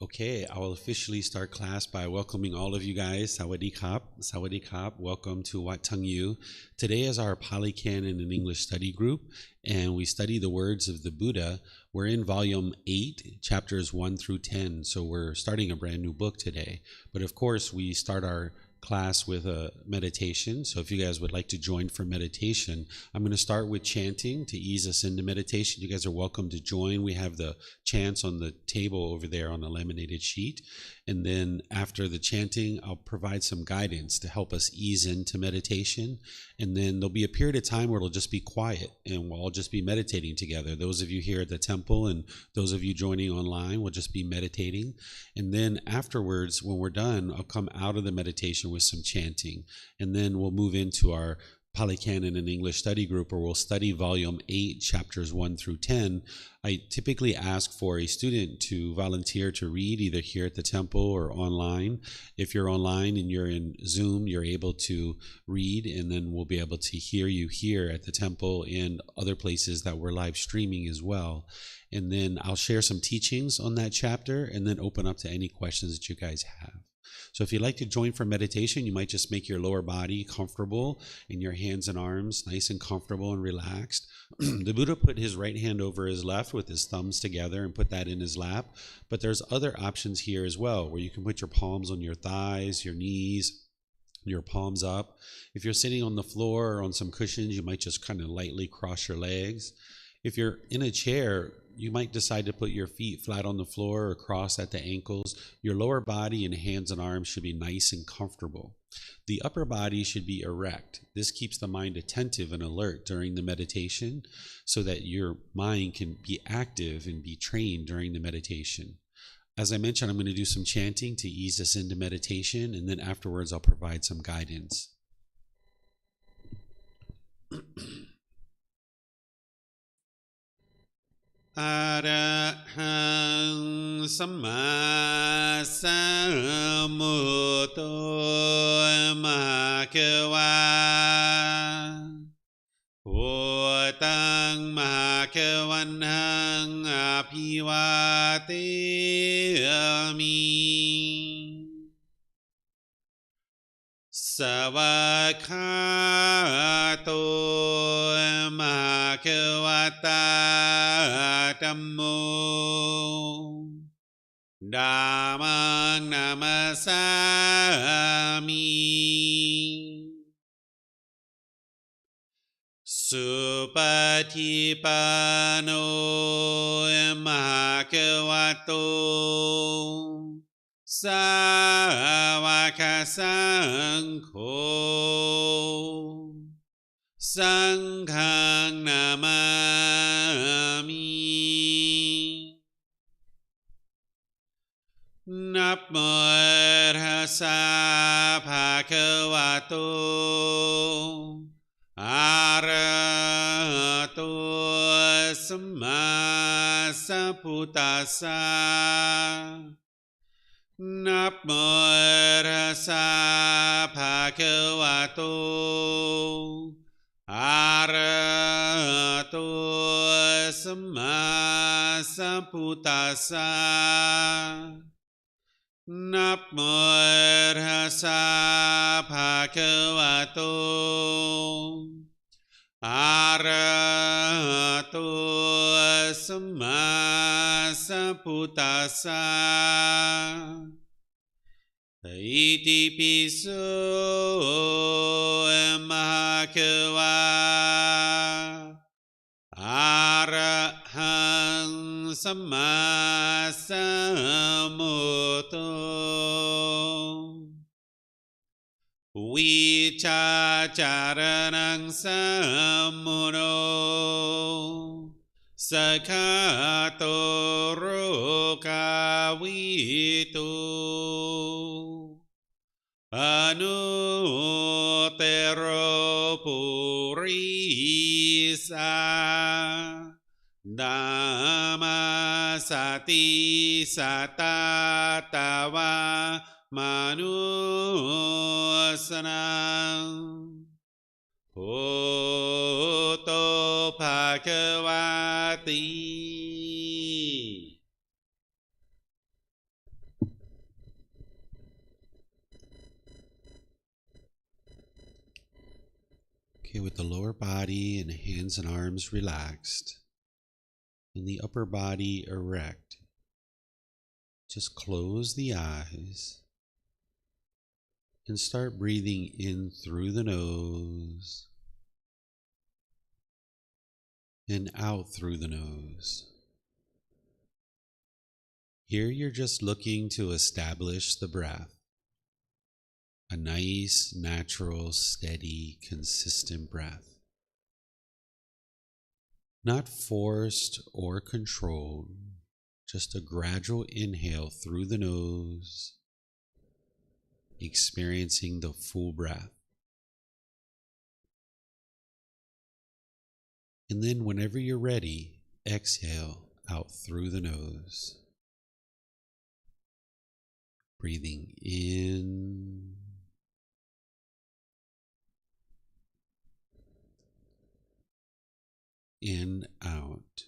Okay, I will officially start class by welcoming all of you guys. Sawadee Kap. Sawadee Kap. Welcome to Wat Tung. Today is our Pali Canon and English study group, and we study the words of the Buddha. We're in volume 8, chapters 1 through 10, so we're starting a brand new book today. But of course, we start our class with a meditation. So if you guys would like to join for meditation, I'm going to start with chanting to ease us into meditation. You guys are welcome to join. We have the chants on the table over there on a laminated sheet. And then after the chanting, I'll provide some guidance to help us ease into meditation. And then there'll be a period of time where it'll just be quiet and we'll all just be meditating together. Those of you here at the temple and those of you joining online will just be meditating. And then afterwards, when we're done, I'll come out of the meditation with some chanting. And then we'll move into our Pali Canon and English study group, where we'll study volume 8, chapters 1 through 10. I typically ask for a student to volunteer to read either here at the temple or online. If you're online and you're in Zoom, you're able to read, and then we'll be able to hear you here at the temple and other places that we're live streaming as well. And then I'll share some teachings on that chapter and then open up to any questions that you guys have. So if you'd like to join for meditation, you might just make your lower body comfortable and your hands and arms nice and comfortable and relaxed. The Buddha put his right hand over his left with his thumbs together and put that in his lap. But there's other options here as well, where you can put your palms on your thighs, your knees, your palms up. If you're sitting on the floor or on some cushions, you might just kind of lightly cross your legs. If you're in a chair, you might decide to put your feet flat on the floor or cross at the ankles. Your lower body and hands and arms should be nice and comfortable. The upper body should be erect. This keeps the mind attentive and alert during the meditation so that your mind can be active and be trained during the meditation. As I mentioned, I'm going to do some chanting to ease us into meditation, and then afterwards I'll provide some guidance. Arahang Samma Sambuddho Mahakawa Wat Tung Mahakawanhang Apiwateyami Savakato Mahakawata Dhammo Dhammang Namasami Supatipano Mahakavato Sāvaka Saṅkho Saṅghang Namami Namo Tassa Bhagavato Arahato Samma Sambuddhassa Namo Tassa Bhagavato Arahato Samma Sambuddhassa Namo Tassa Bhagavato Arahato Samma Sambuddhassa Iti piso mahakawa Arahang Samma Sambuddho Vicacaranang Sammuno Sakhato Rokavito Anutero Purisa Dhamma Sati Satatawa Manusanam Bhutto Bhagavati. Okay, with the lower body and hands and arms relaxed, and the upper body erect, just close the eyes and start breathing in through the nose and out through the nose. Here you're just looking to establish the breath, a nice, natural, steady, consistent breath. Not forced or controlled, just a gradual inhale through the nose, experiencing the full breath. And then whenever you're ready, exhale out through the nose. Breathing in and out.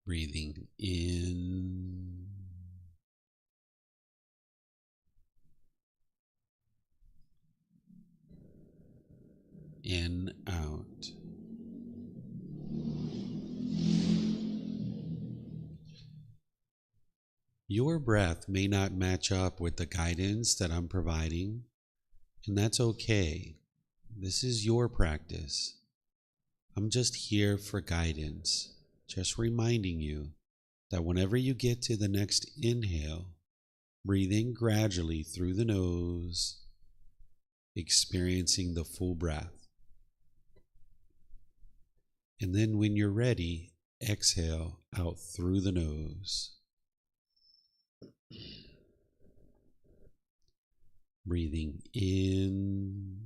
Breathing in and out. Your breath may not match up with the guidance that I'm providing, and that's okay. This is your practice. I'm just here for guidance, just reminding you that whenever you get to the next inhale, breathe in gradually through the nose, experiencing the full breath. And then when you're ready, exhale out through the nose. Breathing in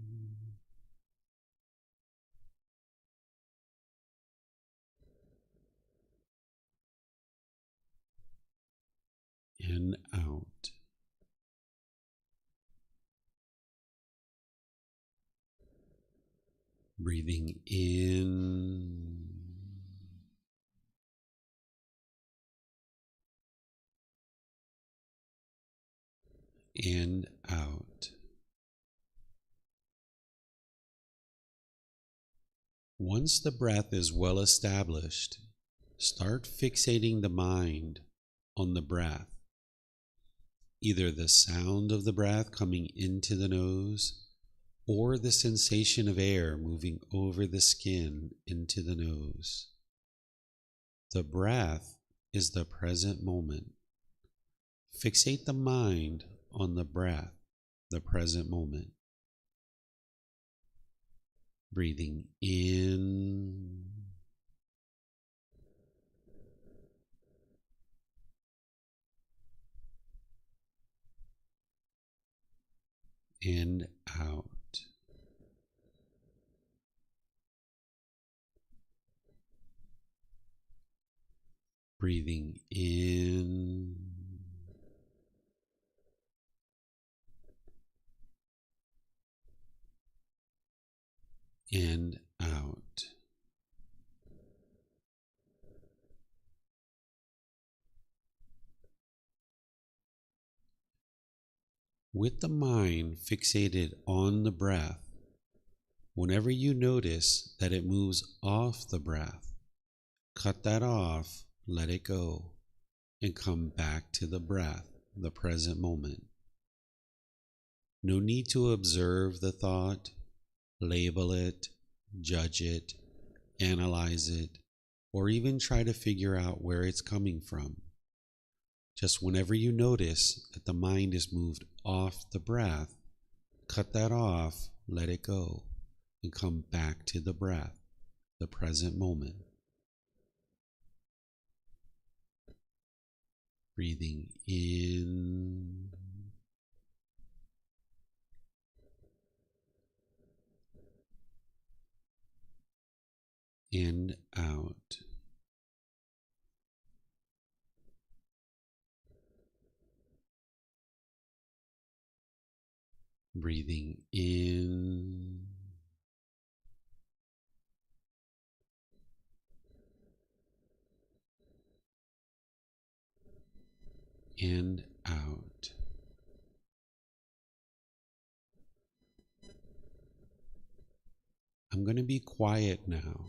and out. Breathing in and out. Once the breath is well established, start fixating the mind on the breath, either the sound of the breath coming into the nose or the sensation of air moving over the skin into the nose. The breath is the present moment. Fixate the mind on the breath, the present moment. Breathing in and out. Breathing in and out. With the mind fixated on the breath, whenever you notice that it moves off the breath, cut that off, let it go, and come back to the breath, the present moment. No need to observe the thought, label it, judge it, analyze it, or even try to figure out where it's coming from. Just whenever you notice that the mind is moved off the breath, cut that off, let it go, and come back to the breath, the present moment. Breathing in and out. Breathing in and out. I'm going to be quiet now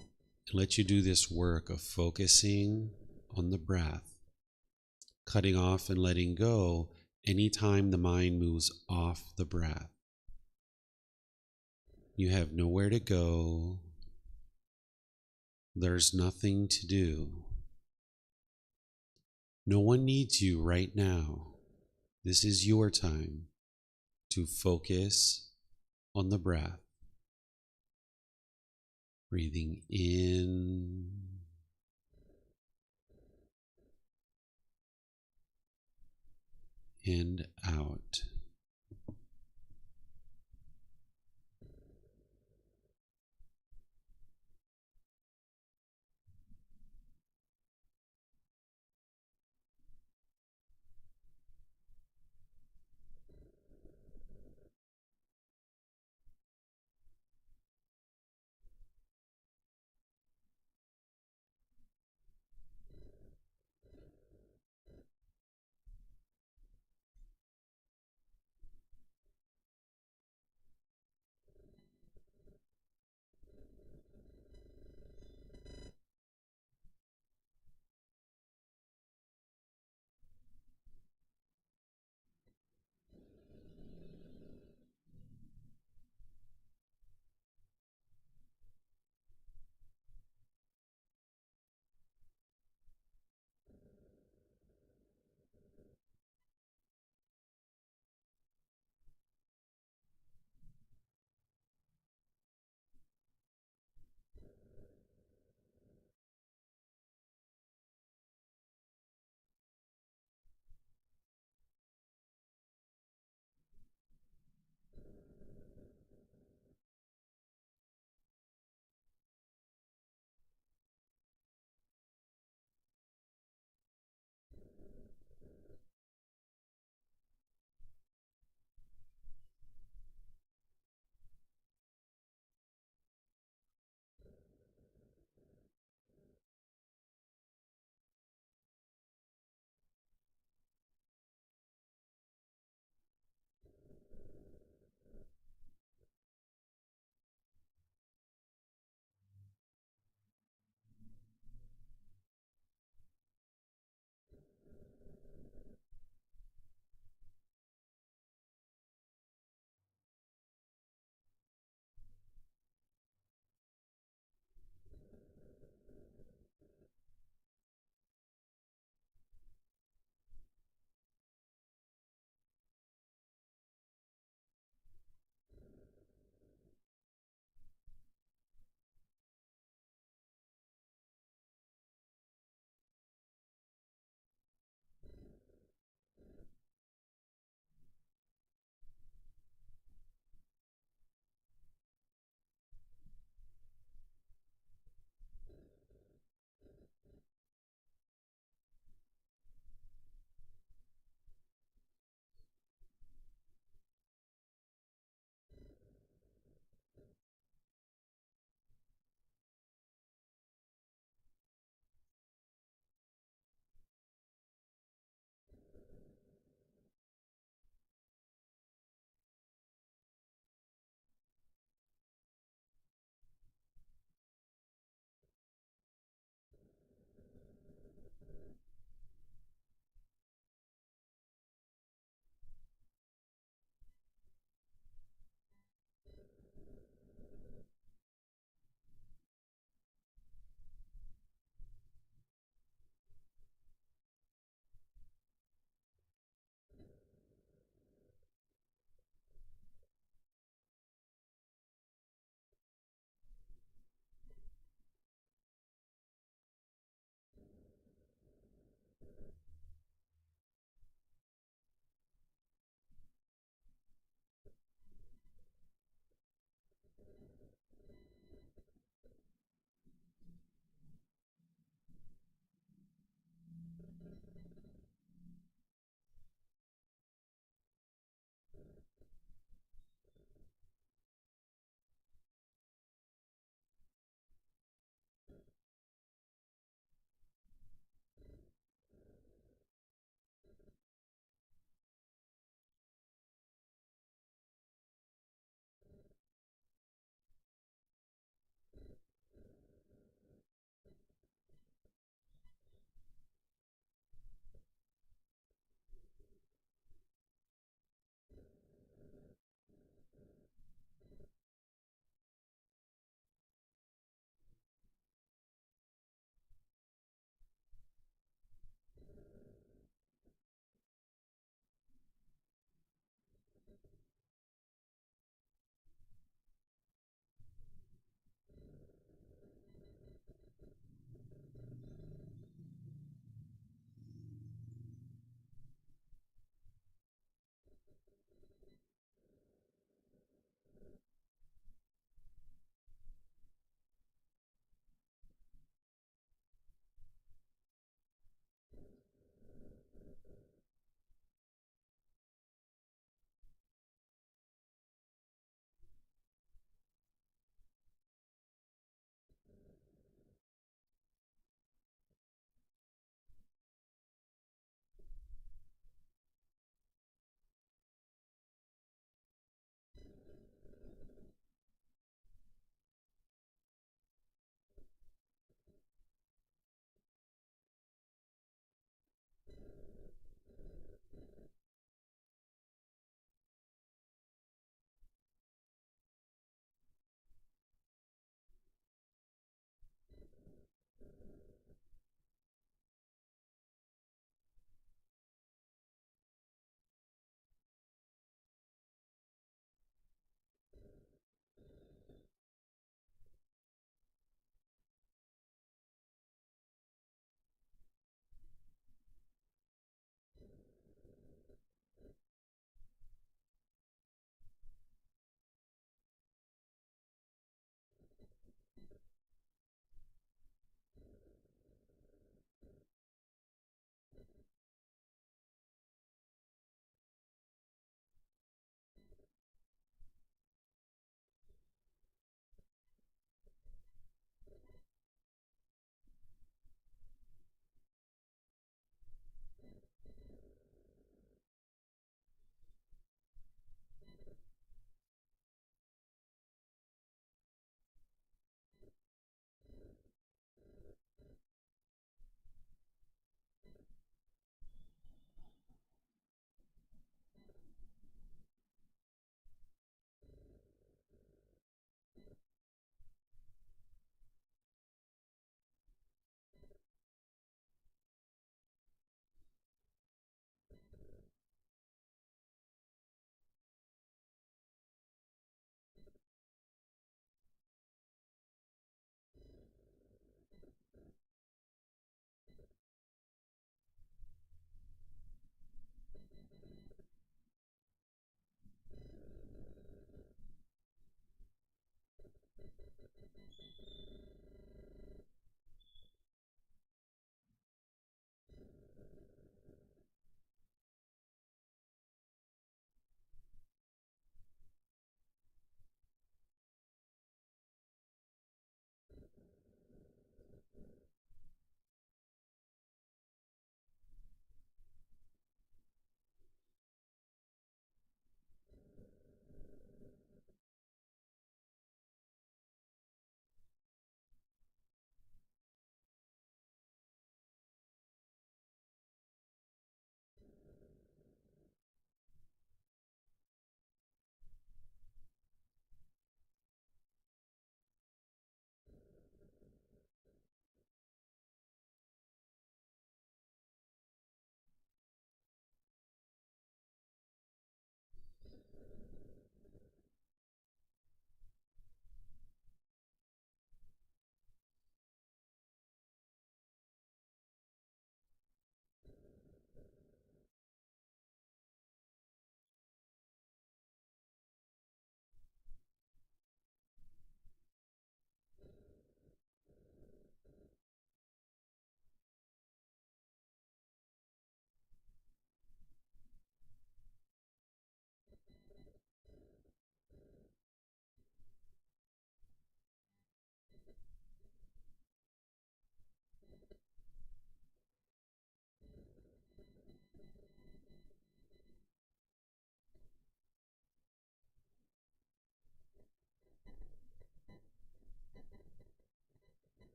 and let you do this work of focusing on the breath, cutting off and letting go anytime the mind moves off the breath. You have nowhere to go. There's nothing to do. No one needs you right now. This is your time to focus on the breath. Breathing in and out.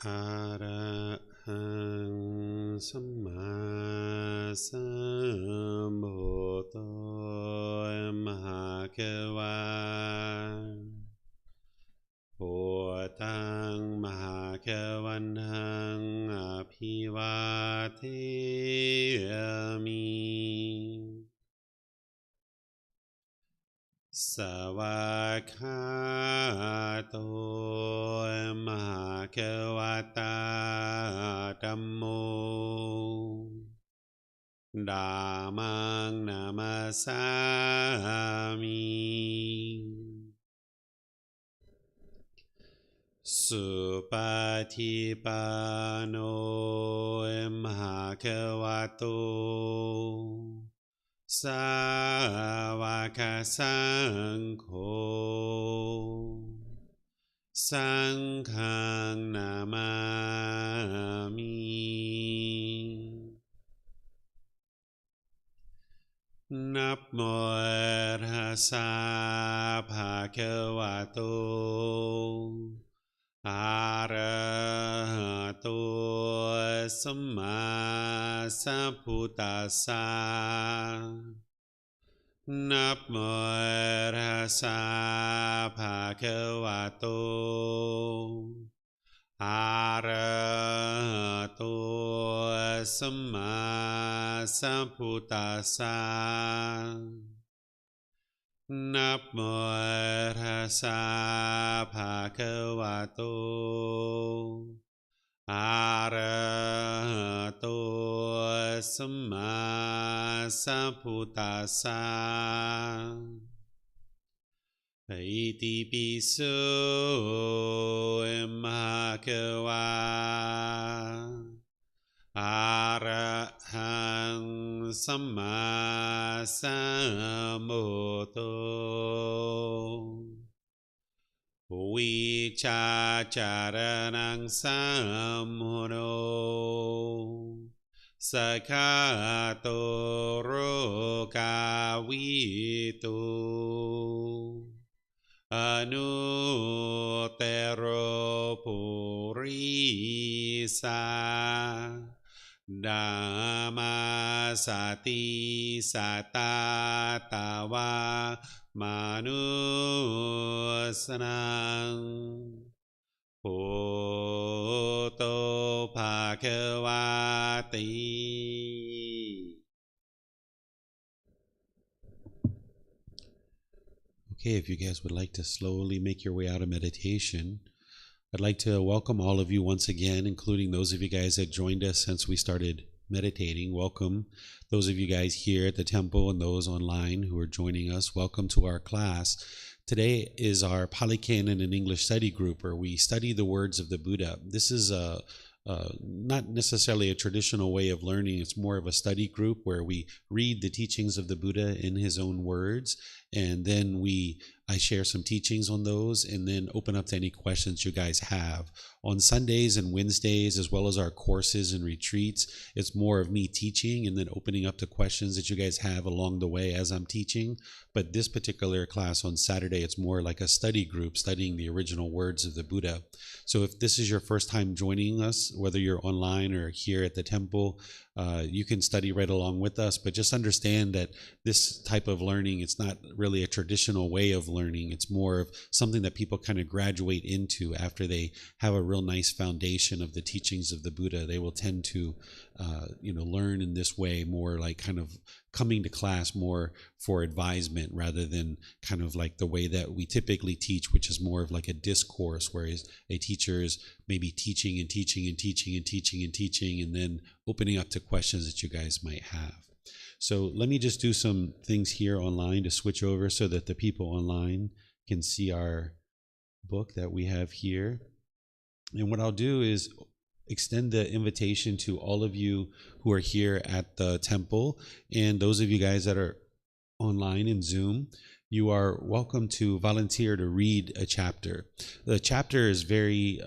อะระหังสัมมาสัมพุทโธมหาเกวาพุทธังมหาเกวันหังอภิวาเทมิสวากขาโตมหาเกวตาธัมโมธัมมังนามัสสามิสุปฏิปันโนมหาเกวโตสาวกสังโฆสังฆังนามามินะโมตัสสะภะคะวะโตอะระหะโตสัมมาสัมพุทธัสสะนะโมตัสสะภะคะวะโตอะระหะโตสัมมาสัมพุทธัสสะนะโมตัสสะภะคะวะโตอะระหะโตสัมมาสัมพุทธัสสะอิติปิโสมะคะวะอะระหังสัมมาสัมพุทโธวิชาจารณังสัมมุโนสกขาโตโรกาวิตุอนุเตโรปุริสาธัมมาสติสัตตาตาวามนุสนังพุทโธภะคะวะติ Okay, if you guys would like to slowly make your way out of meditation, I'd like to welcome all of you once again, including those of you guys that joined us since we started meditating. Welcome. Those of you guys here at the temple and those online who are joining us, welcome to our class. Today is our Pali Canon and English study group where we study the words of the Buddha. This is not necessarily a traditional way of learning. It's more of a study group where we read the teachings of the Buddha in his own words, and then I share some teachings on those and then open up to any questions you guys have. On Sundays and Wednesdays, as well as our courses and retreats, it's more of me teaching and then opening up to questions that you guys have along the way as I'm teaching. But this particular class on Saturday, it's more like a study group studying the original words of the Buddha. So if this is your first time joining us, whether you're online or here at the temple, you can study right along with us, but just understand that this type of learning, it's not really a traditional way of learning. It's more of something that people kind of graduate into after they have a real nice foundation of the teachings of the Buddha. They will tend to learn in this way, more like kind of coming to class more for advisement rather than kind of like the way that we typically teach, which is more of like a discourse, whereas a teacher is maybe teaching and teaching and teaching and teaching and teaching and then opening up to questions that you guys might have. So let me just do some things here online to switch over so that the people online can see our book that we have here. And what I'll do is extend the invitation to all of you who are here at the temple, and those of you guys that are online in Zoom. You are welcome to volunteer to read a chapter. The chapter is very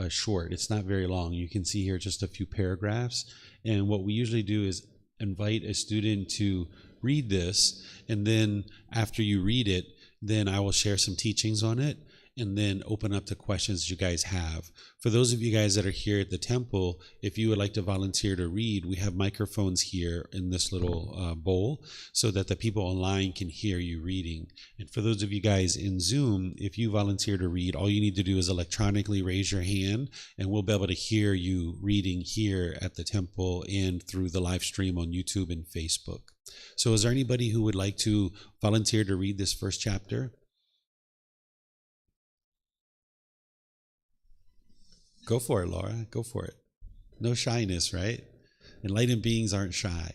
short. It's not very long. You can see here just a few paragraphs. And what we usually do is invite a student to read this, and then after you read it, then I will share some teachings on it. and then open up to questions you guys have. For those of you guys that are here at the temple, if you would like to volunteer to read, we have microphones here in this little bowl so that the people online can hear you reading. And for those of you guys in Zoom, if you volunteer to read, all you need to do is electronically raise your hand, and we'll be able to hear you reading here at the temple and through the live stream on YouTube and Facebook. So is there anybody who would like to volunteer to read this first chapter? Go for it, Laura. Go for it. No shyness, right? Enlightened beings aren't shy.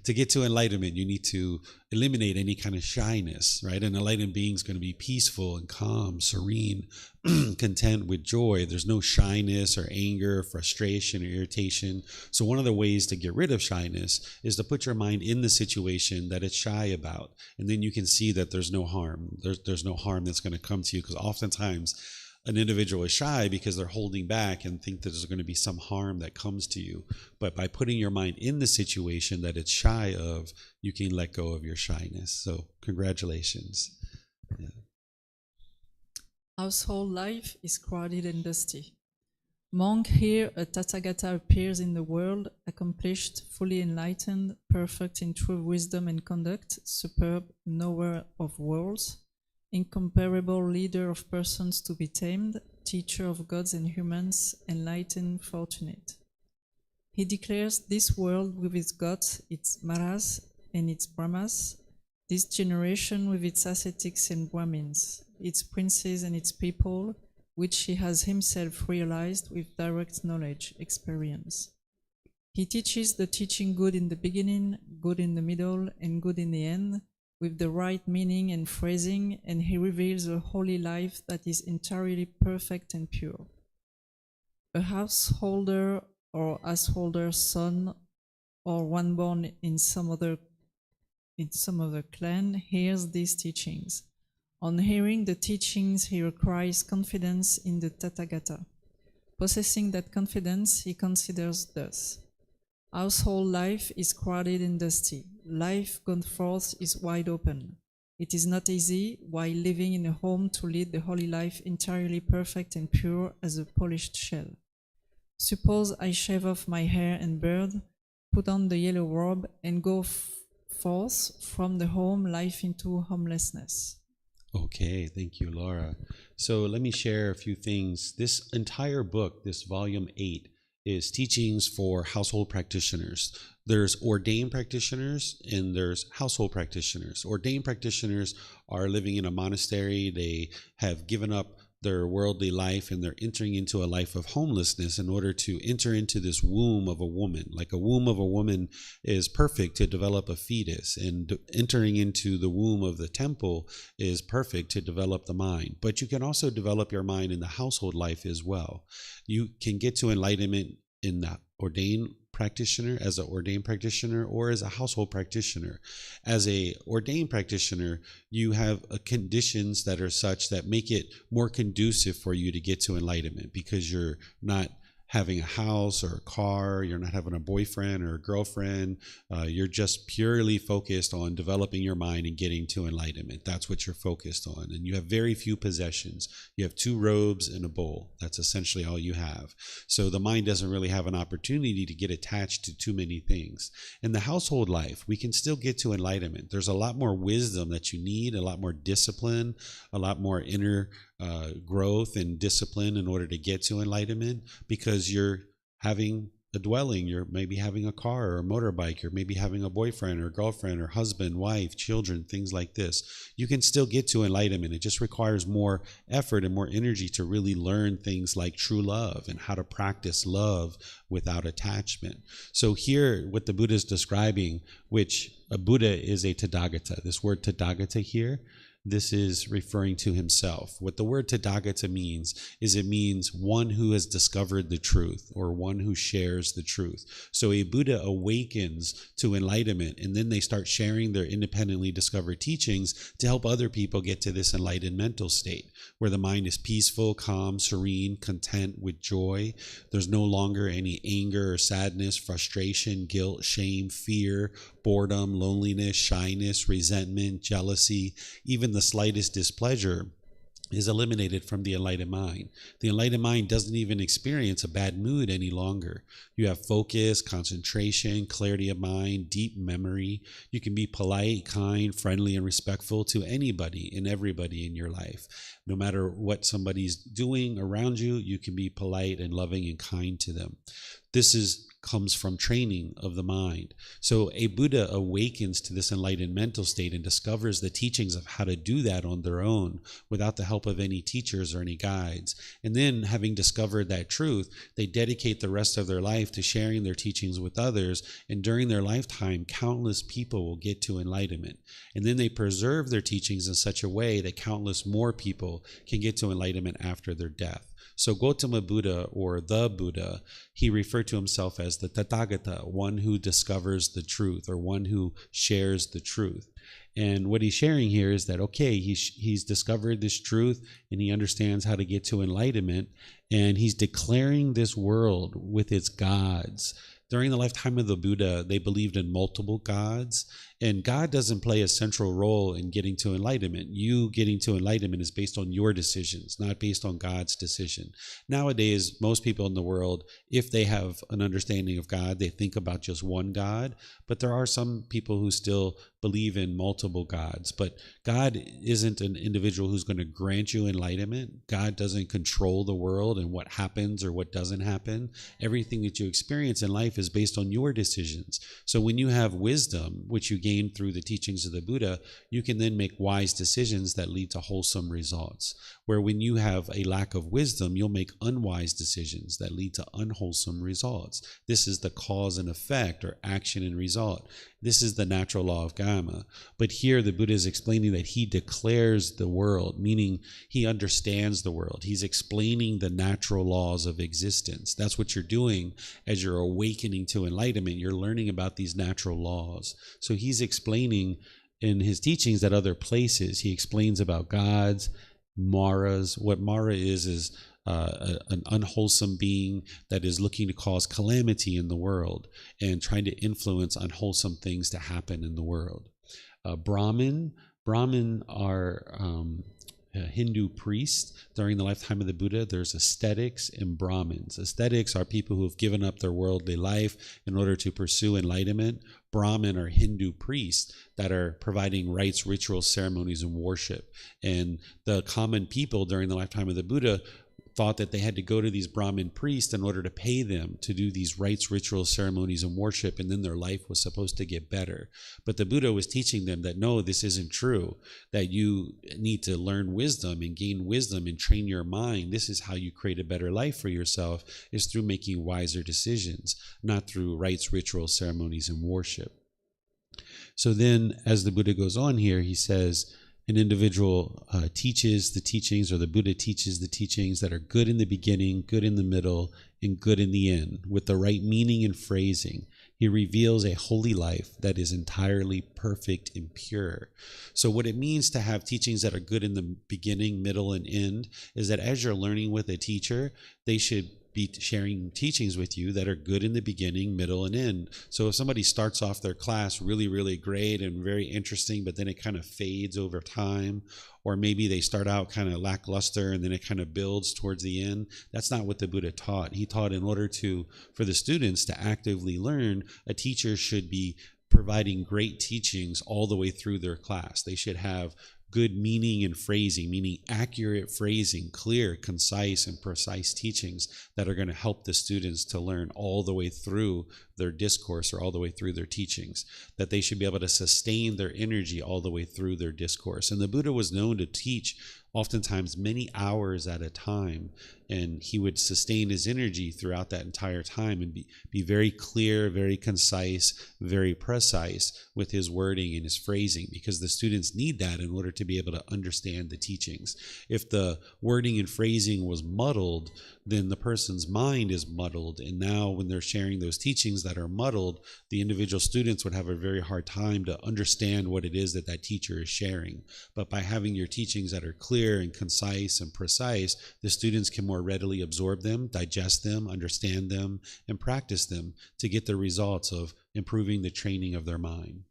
To get to enlightenment, you need to eliminate any kind of shyness, right? An enlightened being is going to be peaceful and calm, serene, content with joy. There's no shyness or anger, frustration, or irritation. So one of the ways to get rid of shyness is to put your mind in the situation that it's shy about. And then you can see that there's no harm. There's no harm that's going to come to you, because oftentimes an individual is shy because they're holding back and think that there's going to be some harm that comes to you. But by putting your mind in the situation that it's shy of, you can let go of your shyness. So congratulations. Yeah. Household life is crowded and dusty. Monk, here a Tathagata appears in the world, accomplished, fully enlightened, perfect in true wisdom and conduct, superb, knower of worlds, incomparable leader of persons to be tamed, teacher of gods and humans, enlightened, fortunate. He declares this world with its gods, its maras and its brahmas, this generation with its ascetics and brahmins, its princes and its people, which he has himself realized with direct knowledge, experience. He teaches the teaching good in the beginning, good in the middle, and good in the end, with the right meaning and phrasing, and he reveals a holy life that is entirely perfect and pure. A householder or householder's son, or one born in some other clan, hears these teachings. On hearing the teachings, he acquires confidence in the Tathagata. Possessing that confidence, he considers thus: household life is crowded and dusty. Life gone forth is wide open. It is not easy, while living in a home, to lead the holy life entirely perfect and pure as a polished shell. Suppose I shave off my hair and beard, put on the yellow robe, and go forth from the home life into homelessness. Okay, thank you, Laura. So let me share a few things. This entire book, this volume 8, is teachings for household practitioners. There's ordained practitioners and there's household practitioners. Ordained practitioners are living in a monastery. They have given up their worldly life and they're entering into a life of homelessness in order to enter into this womb of a woman. Like a womb of a woman is perfect to develop a fetus, and entering into the womb of the temple is perfect to develop the mind. But you can also develop your mind in the household life as well. You can get to enlightenment in the ordained practitioner, as an ordained practitioner, or as a household practitioner. As a ordained practitioner, you have conditions that are such that make it more conducive for you to get to enlightenment, because you're not having a house or a car, you're not having a boyfriend or a girlfriend, you're just purely focused on developing your mind and getting to enlightenment. That's what you're focused on. And you have very few possessions. You have 2 robes and a bowl. That's essentially all you have. So the mind doesn't really have an opportunity to get attached to too many things. In the household life, we can still get to enlightenment. There's a lot more wisdom that you need, a lot more discipline, a lot more inner growth and discipline in order to get to enlightenment, because you're having a dwelling, you're maybe having a car or a motorbike, you're maybe having a boyfriend or girlfriend or husband, wife, children, things like this. You can still get to enlightenment. It just requires more effort and more energy to really learn things like true love and how to practice love without attachment. So here, what the Buddha is describing, which a Buddha is a Tathagata. This word Tathagata here, this is referring to himself. What the word Tathagata means is it means one who has discovered the truth, or one who shares the truth. So a Buddha awakens to enlightenment, and then they start sharing their independently discovered teachings to help other people get to this enlightened mental state, where the mind is peaceful, calm, serene, content with joy. There's no longer any anger or sadness, frustration, guilt, shame, fear, boredom, loneliness, shyness, resentment, jealousy, even the slightest displeasure is eliminated from the enlightened mind. The enlightened mind doesn't even experience a bad mood any longer. You have focus, concentration, clarity of mind, deep memory. You can be polite, kind, friendly, and respectful to anybody and everybody in your life. No matter what somebody's doing around you, you can be polite and loving and kind to them. This comes from training of the mind. So a Buddha awakens to this enlightened mental state and discovers the teachings of how to do that on their own without the help of any teachers or any guides. And then, having discovered that truth, they dedicate the rest of their life to sharing their teachings with others. And during their lifetime, countless people will get to enlightenment. And then they preserve their teachings in such a way that countless more people can get to enlightenment after their death. So Gotama Buddha, or the Buddha, he referred to himself as the Tathagata, one who discovers the truth, or one who shares the truth. And what he's sharing here is that, okay, he's discovered this truth and he understands how to get to enlightenment, and he's declaring this world with its gods. During the lifetime of the Buddha, they believed in multiple gods, and God doesn't play a central role in getting to enlightenment. You getting to enlightenment is based on your decisions, not based on God's decision. Nowadays, most people in the world, if they have an understanding of God, they think about just one God, but there are some people who still believe in multiple gods. But God isn't an individual who's going to grant you enlightenment. God doesn't control the world and what happens or what doesn't happen. Everything that you experience in life is based on your decisions. So when you have wisdom, which you gain through the teachings of the Buddha, you can then make wise decisions that lead to wholesome results. Where when you have a lack of wisdom, you'll make unwise decisions that lead to unwholesome results. This is the cause and effect, or action and result. This is the natural law of karma. But here the Buddha is explaining that he declares the world, meaning he understands the world. He's explaining the natural laws of existence. That's what you're doing as you're awakening to enlightenment. You're learning about these natural laws. So he's explaining in his teachings at other places. He explains about gods, maras. What mara is an unwholesome being that is looking to cause calamity in the world and trying to influence unwholesome things to happen in the world. Brahmin are Hindu priests. During the lifetime of the Buddha, there's ascetics and Brahmins. Ascetics are people who have given up their worldly life in order to pursue enlightenment. Brahmin are Hindu priests that are providing rites, rituals, ceremonies, and worship. And the common people during the lifetime of the Buddha thought that they had to go to these Brahmin priests in order to pay them to do these rites, rituals, ceremonies, and worship, and then their life was supposed to get better. But the Buddha was teaching them that no, this isn't true, that you need to learn wisdom and gain wisdom and train your mind. This is how you create a better life for yourself, is through making wiser decisions, not through rites, rituals, ceremonies, and worship. So then, as the Buddha goes on here, he says, an individual teaches the teachings, or the Buddha teaches the teachings that are good in the beginning, good in the middle, and good in the end, with the right meaning and phrasing. He reveals a holy life that is entirely perfect and pure. So what it means to have teachings that are good in the beginning, middle, and end is that as you're learning with a teacher, they should be sharing teachings with you that are good in the beginning, middle, and end. So if somebody starts off their class really, really great and very interesting, but then it kind of fades over time, or maybe they start out kind of lackluster and then it kind of builds towards the end, that's not what the Buddha taught. He taught in order for the students to actively learn, a teacher should be providing great teachings all the way through their class. They should have good meaning and phrasing, meaning accurate phrasing, clear, concise, and precise teachings that are going to help the students to learn all the way through their discourse, or all the way through their teachings, that they should be able to sustain their energy all the way through their discourse. And the Buddha was known to teach oftentimes many hours at a time, and he would sustain his energy throughout that entire time and be very clear, very concise, very precise with his wording and his phrasing, because the students need that in order to be able to understand the teachings. If the wording and phrasing was muddled, then the person's mind is muddled, and now when they're sharing those teachings that are muddled, the individual students would have a very hard time to understand what it is that that teacher is sharing. But by having your teachings that are clear and concise and precise, the students can more readily absorb them, digest them, understand them, and practice them to get the results of improving the training of their mind.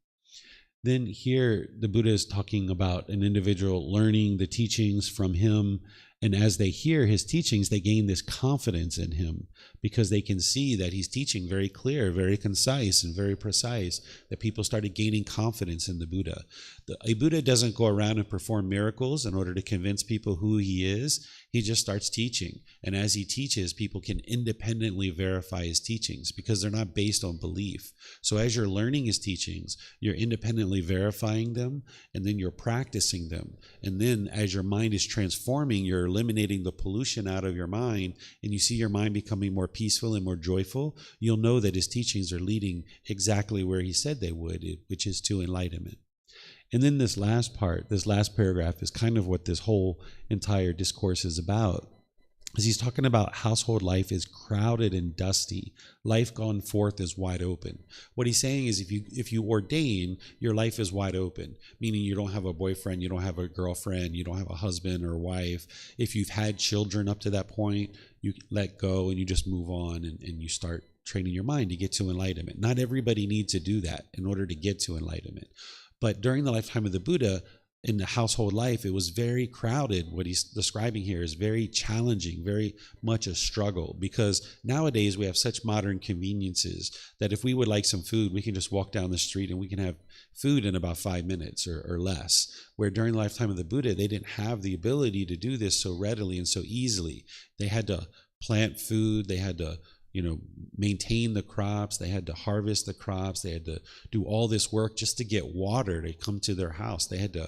Then here the Buddha is talking about an individual learning the teachings from him, and as they hear his teachings, they gain this confidence in him because they can see that he's teaching very clear, very concise, and very precise, that people started gaining confidence in the Buddha. A Buddha doesn't go around and perform miracles in order to convince people who he is. He just starts teaching. And as he teaches, people can independently verify his teachings because they're not based on belief. So as you're learning his teachings, you're independently verifying them, and then you're practicing them. And then as your mind is transforming, you're eliminating the pollution out of your mind, and you see your mind becoming more peaceful and more joyful, you'll know that his teachings are leading exactly where he said they would, which is to enlightenment. And then this last part, this last paragraph is kind of what this whole entire discourse is about. As he's talking about household life is crowded and dusty. Life gone forth is wide open. What he's saying is if you ordain, your life is wide open, meaning you don't have a boyfriend, you don't have a girlfriend, you don't have a husband or wife. If you've had children up to that point, you let go and you just move on and you start training your mind to get to enlightenment. Not everybody needs to do that in order to get to enlightenment. But during the lifetime of the Buddha, in the household life, it was very crowded. What he's describing here is very challenging, very much a struggle, because nowadays we have such modern conveniences that if we would like some food, we can just walk down the street and we can have food in about 5 minutes or less. Where during the lifetime of the Buddha, they didn't have the ability to do this so readily and so easily. They had to plant food, they had to maintain the crops, they had to harvest the crops, they had to do all this work just to get water to come to their house. They had to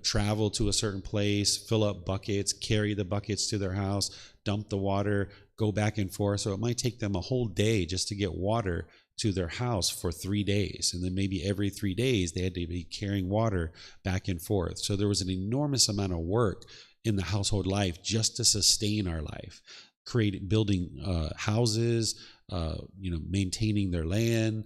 travel to a certain place, fill up buckets, carry the buckets to their house, dump the water, go back and forth. So it might take them a whole day just to get water to their house for 3 days, and then maybe every 3 days they had to be carrying water back and forth. So there was an enormous amount of work in the household life just to sustain our life. Building houses, maintaining their land,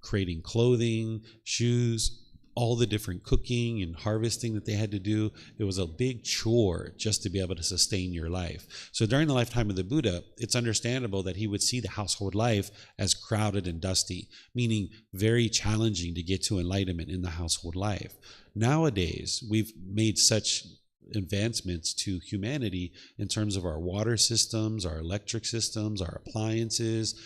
creating clothing, shoes, all the different cooking and harvesting that they had to do. It was a big chore just to be able to sustain your life. So during the lifetime of the Buddha, it's understandable that he would see the household life as crowded and dusty, meaning very challenging to get to enlightenment in the household life. Nowadays, we've made such advancements to humanity in terms of our water systems, our electric systems, our appliances,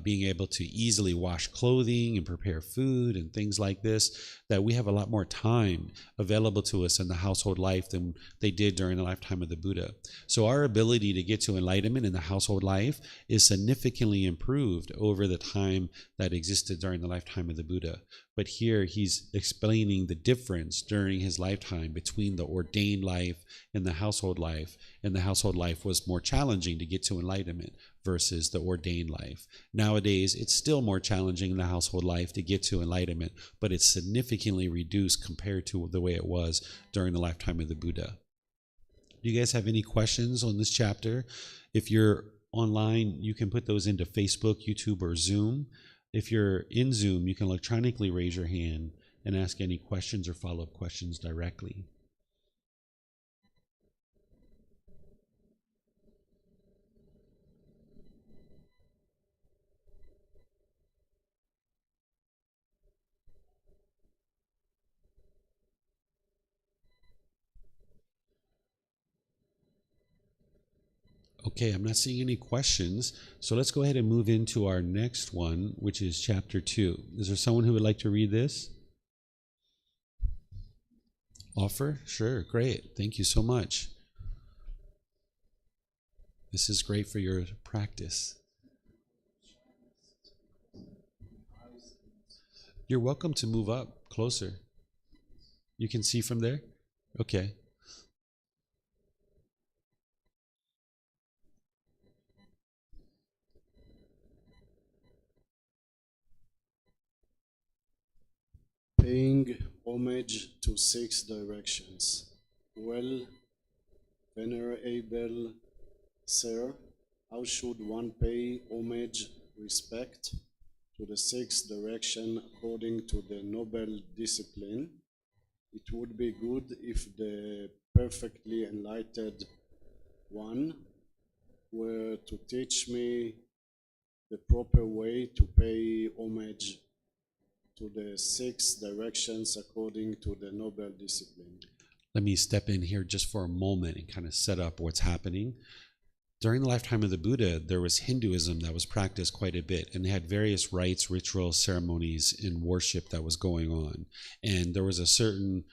being able to easily wash clothing and prepare food and things like this, that we have a lot more time available to us in the household life than they did during the lifetime of the Buddha. So our ability to get to enlightenment in the household life is significantly improved over the time that existed during the lifetime of the Buddha. But here he's explaining the difference during his lifetime between the ordained life and the household life. And the household life was more challenging to get to enlightenment versus the ordained life. Nowadays, it's still more challenging in the household life to get to enlightenment, but it's significantly reduced compared to the way it was during the lifetime of the Buddha. Do you guys have any questions on this chapter? If you're online, you can put those into Facebook, YouTube, or Zoom. If you're in Zoom, you can electronically raise your hand and ask any questions or follow-up questions directly. Okay, I'm not seeing any questions, so let's go ahead and move into our next one, which is chapter 2. Is there someone who would like to read this? Offer? Sure, great. Thank you so much. This is great for your practice. You're welcome to move up closer. You can see from there? Okay. Paying homage to 6 directions. Well, venerable sir, how should one pay homage, respect to the 6 direction according to the noble discipline? It would be good if the perfectly enlightened one were to teach me the proper way to pay homage to the 6 directions according to the Noble Discipline. Let me step in here just for a moment and kind of set up what's happening. During the lifetime of the Buddha, there was Hinduism that was practiced quite a bit, and they had various rites, rituals, ceremonies, and worship that was going on. And there was a certain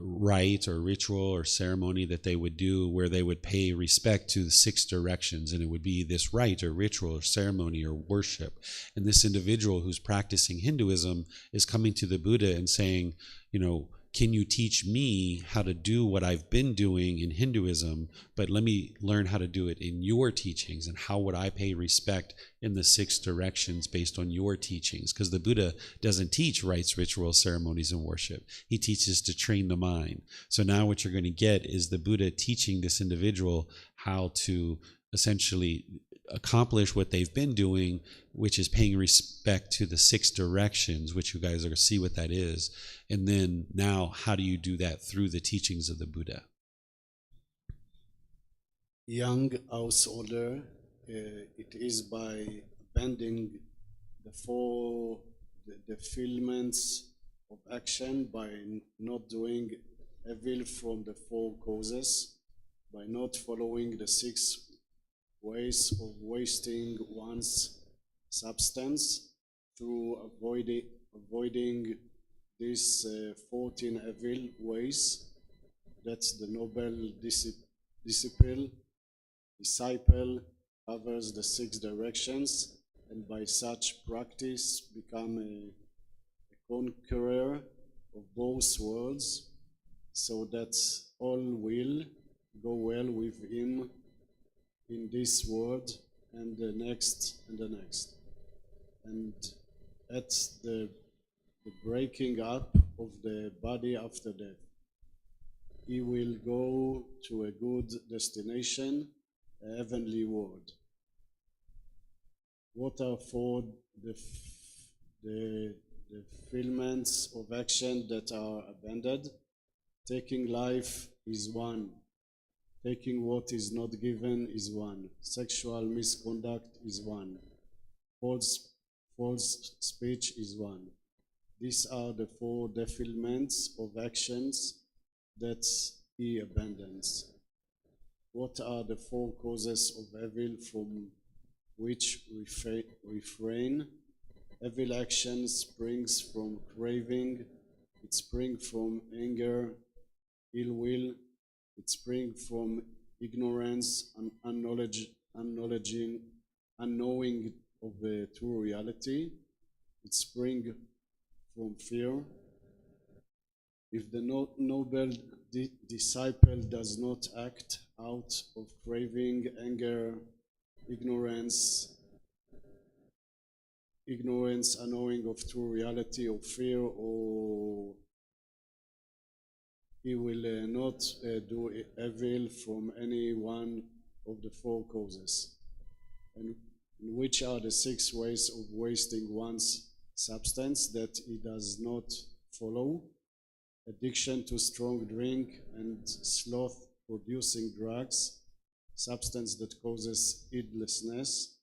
rite or ritual or ceremony that they would do where they would pay respect to the 6 directions, and it would be this rite or ritual or ceremony or worship. And this individual who's practicing Hinduism is coming to the Buddha and saying, you know, can you teach me how to do what I've been doing in Hinduism, but let me learn how to do it in your teachings, and how would I pay respect in the 6 directions based on your teachings? Because the Buddha doesn't teach rites, rituals, ceremonies, and worship. He teaches to train the mind. So now what you're going to get is the Buddha teaching this individual how to essentially accomplish what they've been doing, which is paying respect to the 6 directions, which you guys are going to see what that is. And then now, how do you do that through the teachings of the Buddha? Young householder, it is by abandoning the 4 defilements of action, by not doing evil from the 4 causes, by not following the 6 ways of wasting one's substance, through avoiding these 14 evil ways. That's the noble disciple covers the 6 directions, and by such practice become a conqueror of both worlds, so that all will go well with him in this world and the next and the next. And at the breaking up of the body after death, he will go to a good destination, a heavenly world. What are 4 the defilements of action that are abandoned? Taking life is 1. Taking what is not given is 1. Sexual misconduct is 1. False speech is 1. These are the 4 defilements of actions that he abandons. What are the 4 causes of evil from which refrain? Evil action springs from craving, it springs from anger, ill will, it springs from ignorance and unknowing of the true reality. It springs from fear. If the noble disciple does not act out of craving, anger, ignorance, unknowing of true reality, or fear, or he will not do evil from any one of the 4 causes. And which are the 6 ways of wasting one's substance that he does not follow? Addiction to strong drink and sloth producing drugs, substance that causes heedlessness,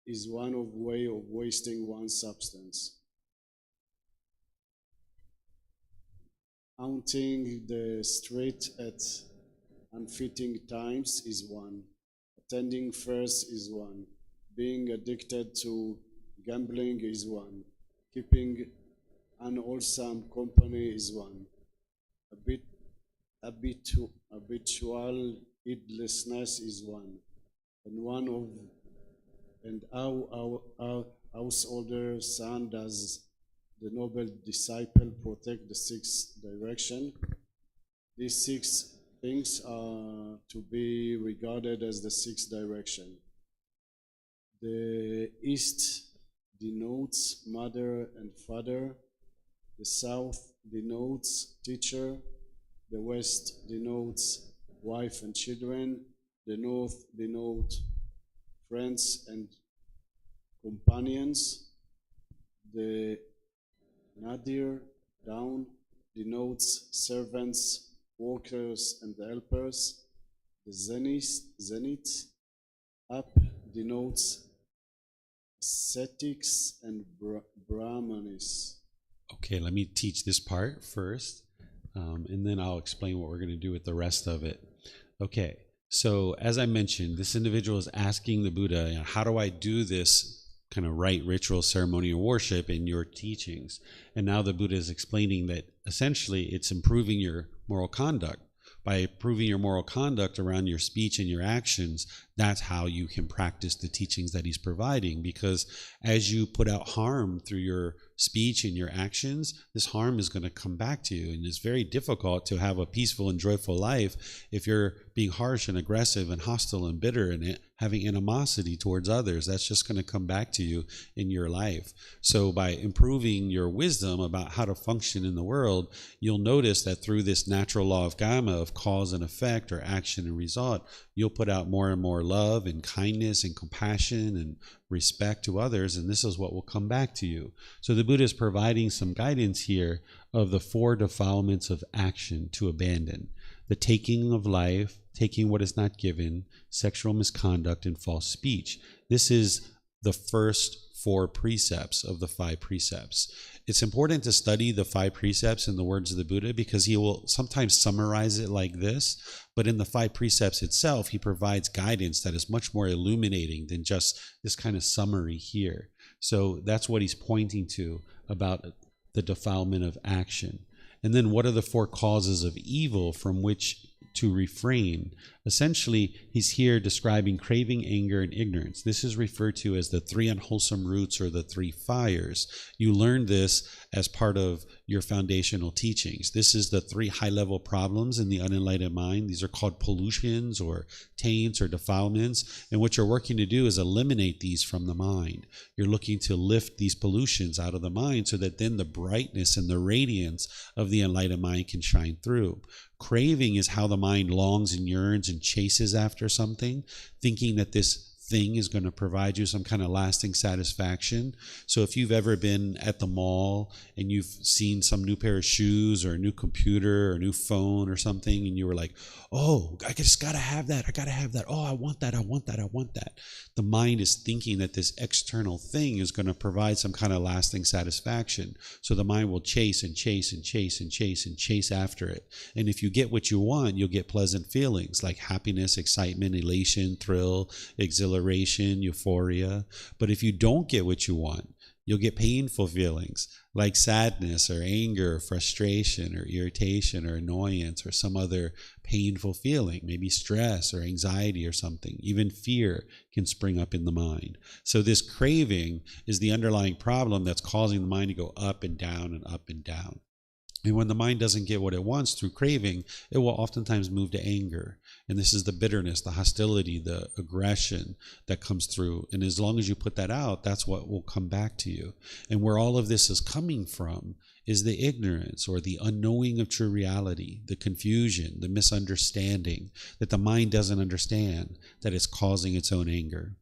is one of way of wasting one's substance. Haunting the street at unfitting times is 1. Attending fairs is 1. Being addicted to gambling is 1. Keeping unwholesome company is 1. Habitual heedlessness is 1. And our householder son does the noble disciple protect the 6 direction. These 6 things are to be regarded as the 6 direction. The east denotes mother and father. The south denotes teacher. The west denotes wife and children. The north denotes friends and companions. The nadir down denotes servants, workers, and helpers. The zenith up denotes ascetics and brahmanis. Okay, let me teach this part first, and then I'll explain what we're going to do with the rest of it. Okay, so as I mentioned, this individual is asking the Buddha, you know, how do I do this kind of right ritual ceremony or worship in your teachings? And now the Buddha is explaining that essentially it's improving your moral conduct. By improving your moral conduct around your speech and your actions, that's how you can practice the teachings that he's providing. Because as you put out harm through your speech and your actions, this harm is going to come back to you. And it's very difficult to have a peaceful and joyful life if you're being harsh and aggressive and hostile and bitter and having animosity towards others. That's just going to come back to you in your life. So by improving your wisdom about how to function in the world, you'll notice that through this natural law of Gama, of cause and effect, or action and result, you'll put out more and more love and kindness and compassion and respect to others, and this is what will come back to you. So the Buddha is providing some guidance here of the 4 defilements of action to abandon: the taking of life, taking what is not given, sexual misconduct, and false speech. This is the first 4 precepts of the 5 precepts. It's important to study the 5 precepts in the words of the Buddha, because he will sometimes summarize it like this, but in the 5 precepts itself, he provides guidance that is much more illuminating than just this kind of summary here. So that's what he's pointing to about the defilement of action. And then what are the 4 causes of evil from which to refrain? Essentially, he's here describing craving, anger, and ignorance. This is referred to as the 3 unwholesome roots, or the 3 fires. You learned this as part of your foundational teachings. This is the 3 high-level problems in the unenlightened mind. These are called pollutions or taints or defilements. And what you're working to do is eliminate these from the mind. You're looking to lift these pollutions out of the mind so that then the brightness and the radiance of the enlightened mind can shine through. Craving is how the mind longs and yearns and chases after something, thinking that this thing is going to provide you some kind of lasting satisfaction. So if you've ever been at the mall and you've seen some new pair of shoes or a new computer or a new phone or something, and you were like, oh, I just got to have that. I got to have that. Oh, I want that. I want that. I want that. The mind is thinking that this external thing is going to provide some kind of lasting satisfaction. So the mind will chase and chase and chase and chase and chase after it. And if you get what you want, you'll get pleasant feelings like happiness, excitement, elation, thrill, exhilaration, euphoria. But if you don't get what you want, you'll get painful feelings like sadness or anger or frustration or irritation or annoyance or some other painful feeling, maybe stress or anxiety or something. Even fear can spring up in the mind. So this craving is the underlying problem that's causing the mind to go up and down and up and down. And when the mind doesn't get what it wants through craving, it will oftentimes move to anger. And this is the bitterness, the hostility, the aggression that comes through. And as long as you put that out, that's what will come back to you. And where all of this is coming from is the ignorance or the unknowing of true reality, the confusion, the misunderstanding, that the mind doesn't understand that it's causing its own anger.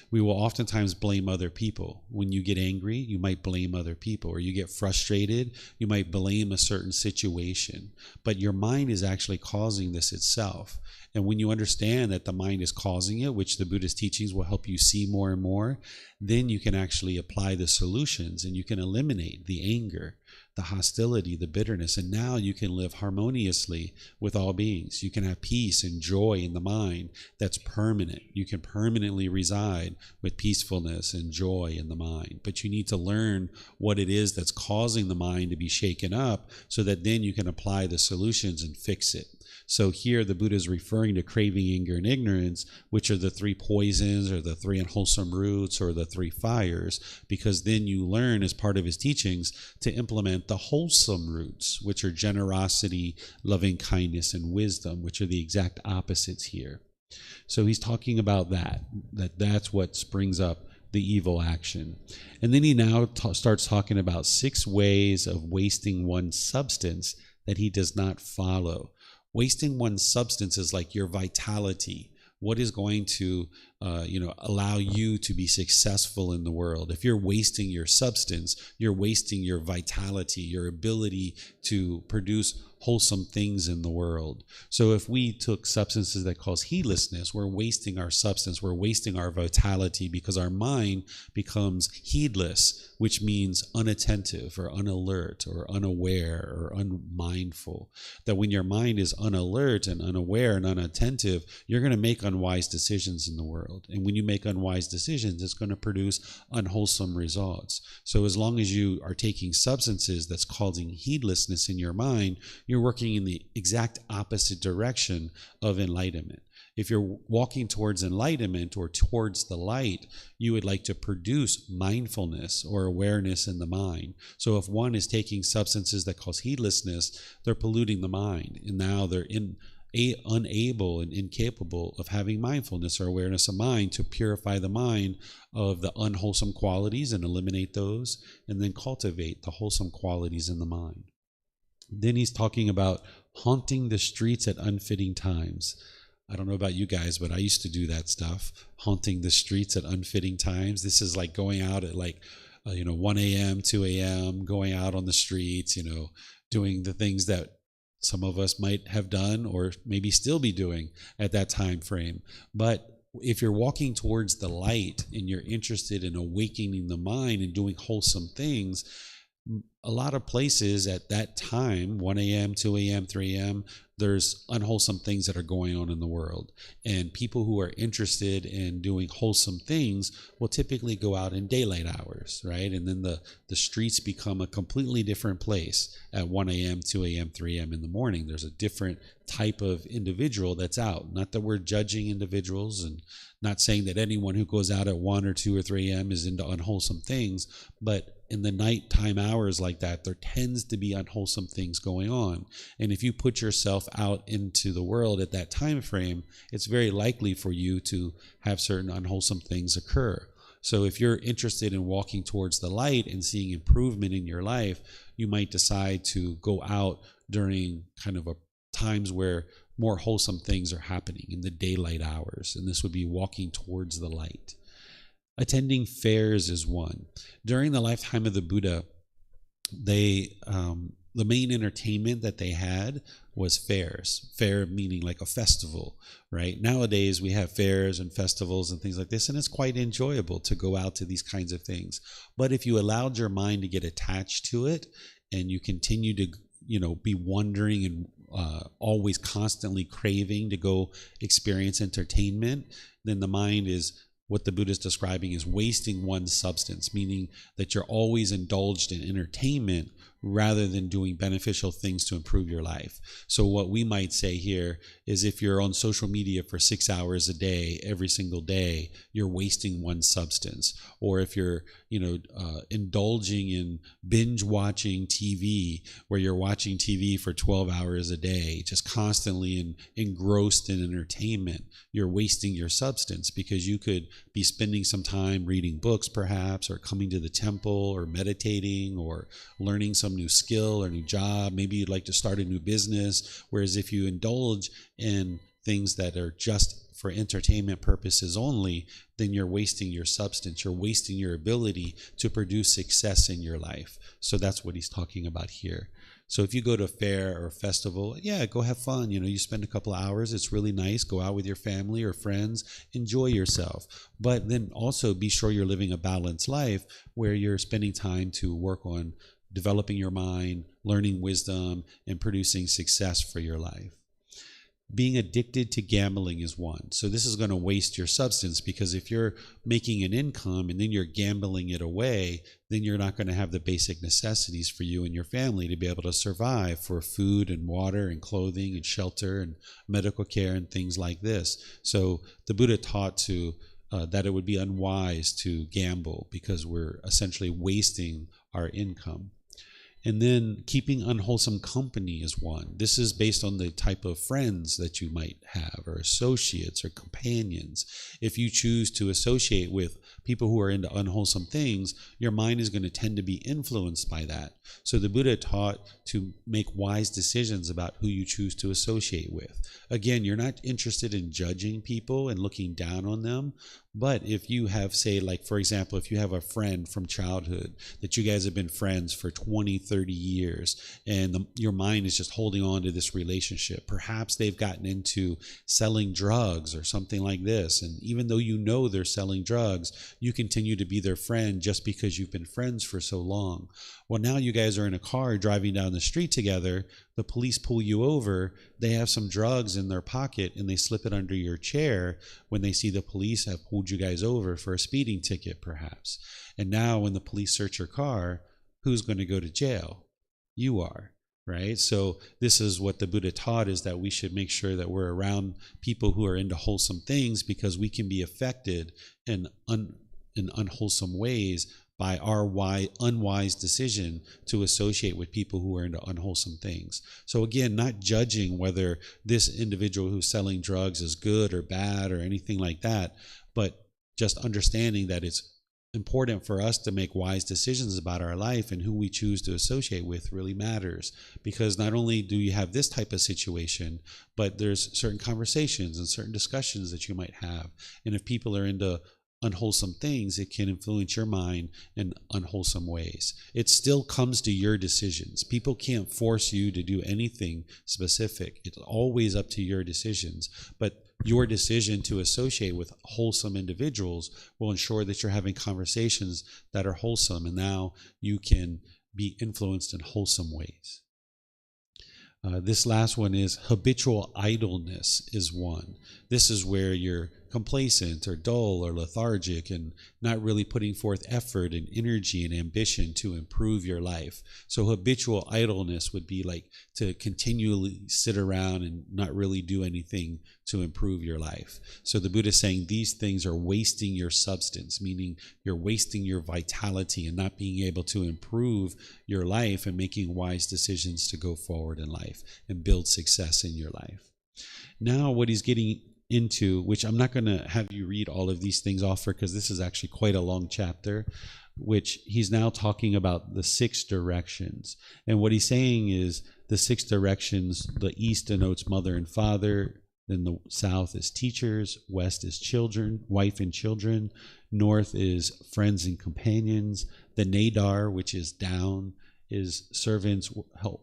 We will oftentimes blame other people. When you get angry, you might blame other people, or you get frustrated, you might blame a certain situation. But your mind is actually causing this itself. And when you understand that the mind is causing it, which the Buddhist teachings will help you see more and more, then you can actually apply the solutions and you can eliminate the anger, the hostility, the bitterness, and now you can live harmoniously with all beings. You can have peace and joy in the mind that's permanent. You can permanently reside with peacefulness and joy in the mind. But you need to learn what it is that's causing the mind to be shaken up so that then you can apply the solutions and fix it. So here the Buddha is referring to craving, anger, and ignorance, which are the 3 poisons or the 3 unwholesome roots or the 3 fires, because then you learn as part of his teachings to implement the wholesome roots, which are generosity, loving kindness, and wisdom, which are the exact opposites here. So he's talking about that's what springs up the evil action. And then he now starts talking about 6 ways of wasting one's substance that he does not follow. Wasting one's substance is like your vitality. What is going to allow you to be successful in the world. If you're wasting your substance, you're wasting your vitality, your ability to produce wholesome things in the world. So if we took substances that cause heedlessness, we're wasting our substance, we're wasting our vitality, because our mind becomes heedless, which means unattentive or unalert or unaware or unmindful. That when your mind is unalert and unaware and unattentive, you're going to make unwise decisions in the world. And when you make unwise decisions, it's going to produce unwholesome results. So as long as you are taking substances that's causing heedlessness in your mind, you're working in the exact opposite direction of enlightenment. If you're walking towards enlightenment or towards the light, you would like to produce mindfulness or awareness in the mind. So if one is taking substances that cause heedlessness, they're polluting the mind, and now they're unable and incapable of having mindfulness or awareness of mind to purify the mind of the unwholesome qualities and eliminate those, and then cultivate the wholesome qualities in the mind. Then he's talking about haunting the streets at unfitting times. I don't know about you guys, but I used to do that stuff, haunting the streets at unfitting times. This is like going out at 1 a.m., 2 a.m., going out on the streets, doing the things that some of us might have done or maybe still be doing at that time frame. But if you're walking towards the light and you're interested in awakening the mind and doing wholesome things, a lot of places at that time, 1 a.m., 2 a.m., 3 a.m., there's unwholesome things that are going on in the world. And people who are interested in doing wholesome things will typically go out in daylight hours, right? And then the streets become a completely different place at 1 a.m., 2 a.m., 3 a.m. in the morning. There's a different type of individual that's out. Not that we're judging individuals and not saying that anyone who goes out at 1 or 2 or 3 a.m. is into unwholesome things, but in the nighttime hours like that, there tends to be unwholesome things going on. And if you put yourself out into the world at that time frame, it's very likely for you to have certain unwholesome things occur. So if you're interested in walking towards the light and seeing improvement in your life, you might decide to go out during kind of times where more wholesome things are happening in the daylight hours. And this would be walking towards the light. Attending fairs is one. During the lifetime of the Buddha, the main entertainment that they had was fairs. Fair meaning like a festival, right? Nowadays we have fairs and festivals and things like this, and it's quite enjoyable to go out to these kinds of things. But if you allowed your mind to get attached to it and you continue to be wondering and always constantly craving to go experience entertainment, then the mind is, what the Buddha is describing, is wasting one's substance, meaning that you're always indulged in entertainment rather than doing beneficial things to improve your life. So what we might say here is if you're on social media for 6 hours a day, every single day, you're wasting one's substance. Or if you're, indulging in binge watching TV, where you're watching TV for 12 hours a day, just constantly engrossed in entertainment, you're wasting your substance, because you could be spending some time reading books perhaps, or coming to the temple, or meditating, or learning some new skill or new job. Maybe you'd like to start a new business. Whereas if you indulge in things that are just for entertainment purposes only, then you're wasting your substance. You're wasting your ability to produce success in your life. So that's what he's talking about here. So if you go to a fair or a festival, go have fun. You spend a couple of hours. It's really nice. Go out with your family or friends. Enjoy yourself. But then also be sure you're living a balanced life where you're spending time to work on developing your mind, learning wisdom, and producing success for your life. Being addicted to gambling is one. So this is going to waste your substance, because if you're making an income and then you're gambling it away, then you're not going to have the basic necessities for you and your family to be able to survive, for food and water and clothing and shelter and medical care and things like this. So the Buddha taught that it would be unwise to gamble, because we're essentially wasting our income. And then keeping unwholesome company is one. This is based on the type of friends that you might have, or associates or companions. If you choose to associate with people who are into unwholesome things, your mind is going to tend to be influenced by that. So the Buddha taught to make wise decisions about who you choose to associate with. Again, you're not interested in judging people and looking down on them. But if you have, say, like, for example, if you have a friend from childhood that you guys have been friends for 20, 30 years, and your mind is just holding on to this relationship, perhaps they've gotten into selling drugs or something like this. And even though you know they're selling drugs, you continue to be their friend just because you've been friends for so long. Well, now you guys are in a car driving down the street together. The police pull you over. They have some drugs in their pocket and they slip it under your chair when they see the police have pulled you guys over for a speeding ticket, perhaps. And now when the police search your car, who's going to go to jail? You are, right? So this is what the Buddha taught, is that we should make sure that we're around people who are into wholesome things, because we can be affected in unwholesome ways by our unwise decision to associate with people who are into unwholesome things. So again, not judging whether this individual who's selling drugs is good or bad or anything like that, but just understanding that it's important for us to make wise decisions about our life, and who we choose to associate with really matters. Because not only do you have this type of situation, but there's certain conversations and certain discussions that you might have. And if people are into unwholesome things, it can influence your mind in unwholesome ways. It still comes to your decisions. People can't force you to do anything specific. It's always up to your decisions. But your decision to associate with wholesome individuals will ensure that you're having conversations that are wholesome, and now you can be influenced in wholesome ways. This last one is habitual idleness is one. This is where you're complacent or dull or lethargic and not really putting forth effort and energy and ambition to improve your life. So habitual idleness would be like to continually sit around and not really do anything to improve your life. So the Buddha is saying these things are wasting your substance, meaning you're wasting your vitality and not being able to improve your life and making wise decisions to go forward in life and build success in your life. Now what he's getting into, which I'm not going to have you read all of these things off, because this is actually quite a long chapter, which he's now talking about the 6 directions. And what he's saying is the 6 directions: the east denotes mother and father, then the south is teachers, west is children, wife and children, north is friends and companions, the nadar, which is down, is servants,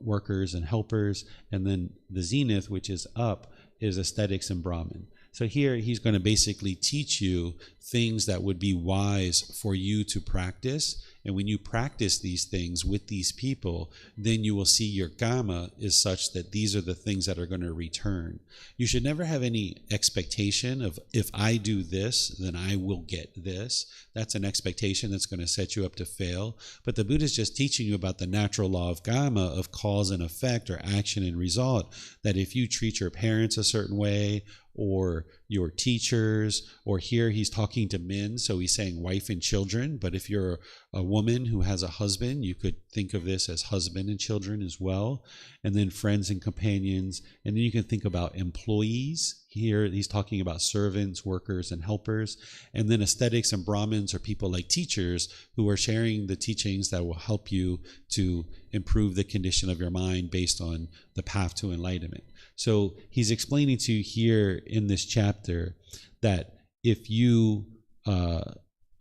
workers, and helpers, and then the zenith, which is up, is aesthetics and Brahman. So here he's going to basically teach you things that would be wise for you to practice. And when you practice these things with these people, then you will see your karma is such that these are the things that are going to return. You should never have any expectation of, if I do this, then I will get this. That's an expectation that's going to set you up to fail. But the Buddha is just teaching you about the natural law of karma, of cause and effect, or action and result, that if you treat your parents a certain way, or your teachers, or here he's talking to men, so he's saying wife and children, but if you're a woman who has a husband, you could think of this as husband and children as well, and then friends and companions, and then you can think about employees. Here he's talking about servants, workers, and helpers, and then aesthetics and Brahmins are people like teachers who are sharing the teachings that will help you to improve the condition of your mind based on the path to enlightenment. So he's explaining to you here in this chapter that if you,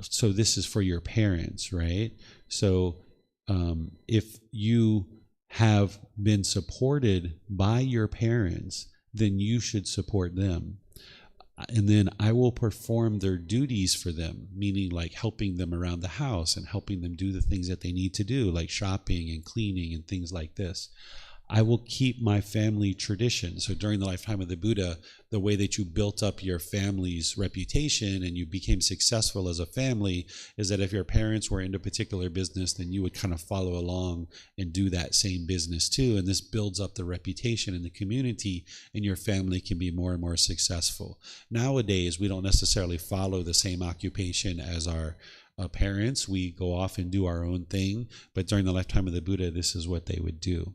so this is for your parents, right? So if you have been supported by your parents, then you should support them. And then I will perform their duties for them, meaning like helping them around the house and helping them do the things that they need to do, like shopping and cleaning and things like this. I will keep my family tradition. So during the lifetime of the Buddha, the way that you built up your family's reputation and you became successful as a family is that if your parents were into a particular business, then you would kind of follow along and do that same business too. And this builds up the reputation in the community, and your family can be more and more successful. Nowadays, we don't necessarily follow the same occupation as our parents, we go off and do our own thing. But during the lifetime of the Buddha, this is what they would do.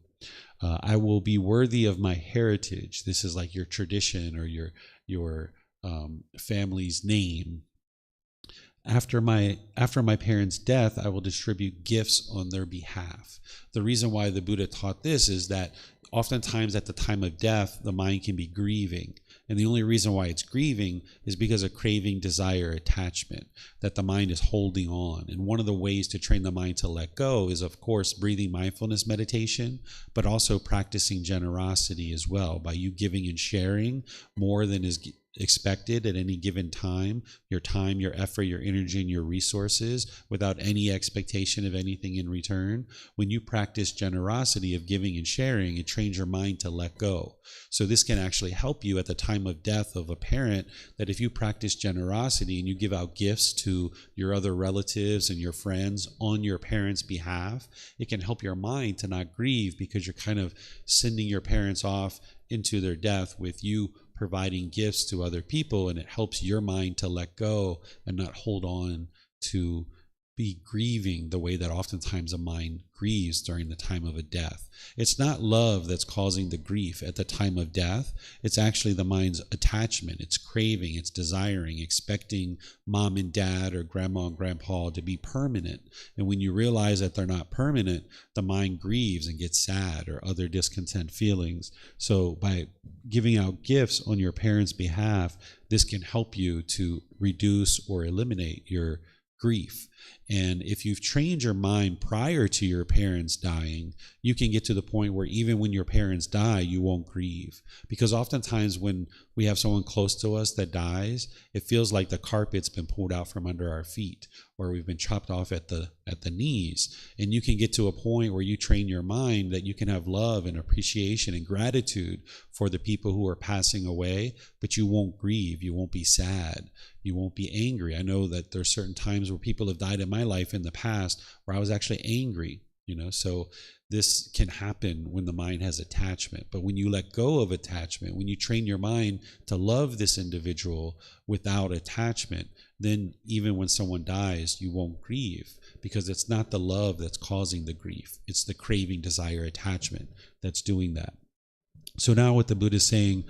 I will be worthy of my heritage. This is like your tradition or your family's name. After my parents' death, I will distribute gifts on their behalf. The reason why the Buddha taught this is that oftentimes at the time of death, the mind can be grieving. And the only reason why it's grieving is because of craving, desire, attachment, that the mind is holding on. And one of the ways to train the mind to let go is, of course, breathing mindfulness meditation, but also practicing generosity as well, by you giving and sharing more than is expected at any given time, your effort, your energy, and your resources, without any expectation of anything in return. When you practice generosity of giving and sharing, it trains your mind to let go. So this can actually help you at the time of death of a parent, that if you practice generosity and you give out gifts to your other relatives and your friends on your parents' behalf, it can help your mind to not grieve, because you're kind of sending your parents off into their death with you providing gifts to other people, and it helps your mind to let go and not hold on to be grieving the way that oftentimes a mind grieves during the time of a death. It's not love that's causing the grief at the time of death. It's actually the mind's attachment. It's craving, it's desiring, expecting mom and dad or grandma and grandpa to be permanent. And when you realize that they're not permanent, the mind grieves and gets sad or other discontent feelings. So by giving out gifts on your parents' behalf, this can help you to reduce or eliminate your grief. And if you've trained your mind prior to your parents dying, you can get to the point where even when your parents die, you won't grieve. Because oftentimes when we have someone close to us that dies, it feels like the carpet's been pulled out from under our feet, or we've been chopped off at the knees. And you can get to a point where you train your mind that you can have love and appreciation and gratitude for the people who are passing away, but you won't grieve, you won't be sad, you won't be angry. I know that there's certain times where people have died in my life in the past where I was actually angry, so this can happen when the mind has attachment. But when you let go of attachment, when you train your mind to love this individual without attachment, then even when someone dies, you won't grieve, because it's not the love that's causing the grief. It's the craving, desire, attachment that's doing that. So now what the Buddha is saying,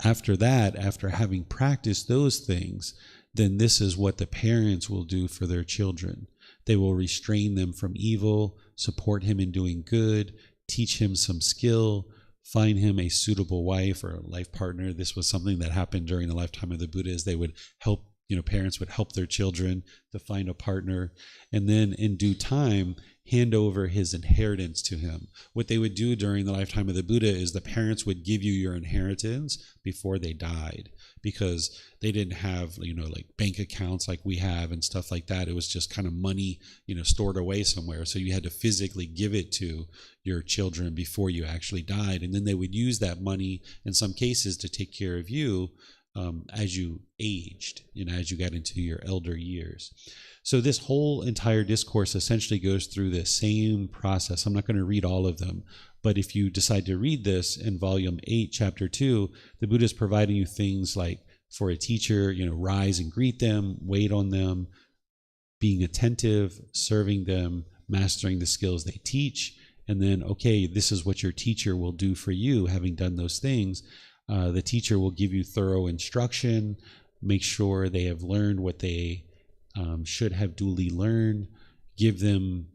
after that, after having practiced those things, then this is what the parents will do for their children. They will restrain them from evil, support him in doing good, teach him some skill, find him a suitable wife or a life partner. This was something that happened during the lifetime of the Buddha, is they would help, parents would help their children to find a partner, and then in due time, hand over his inheritance to him. What they would do during the lifetime of the Buddha is the parents would give you your inheritance before they died, because they didn't have, like bank accounts like we have and stuff like that. It was just kind of money, stored away somewhere. So you had to physically give it to your children before you actually died. And then they would use that money in some cases to take care of you as you aged, as you got into your elder years. So this whole entire discourse essentially goes through the same process. I'm not going to read all of them, but if you decide to read this in volume 8, chapter 2, the Buddha is providing you things like, for a teacher, rise and greet them, wait on them, being attentive, serving them, mastering the skills they teach, and then, okay, this is what your teacher will do for you, having done those things. The teacher will give you thorough instruction, make sure they have learned what they should have duly learned, give them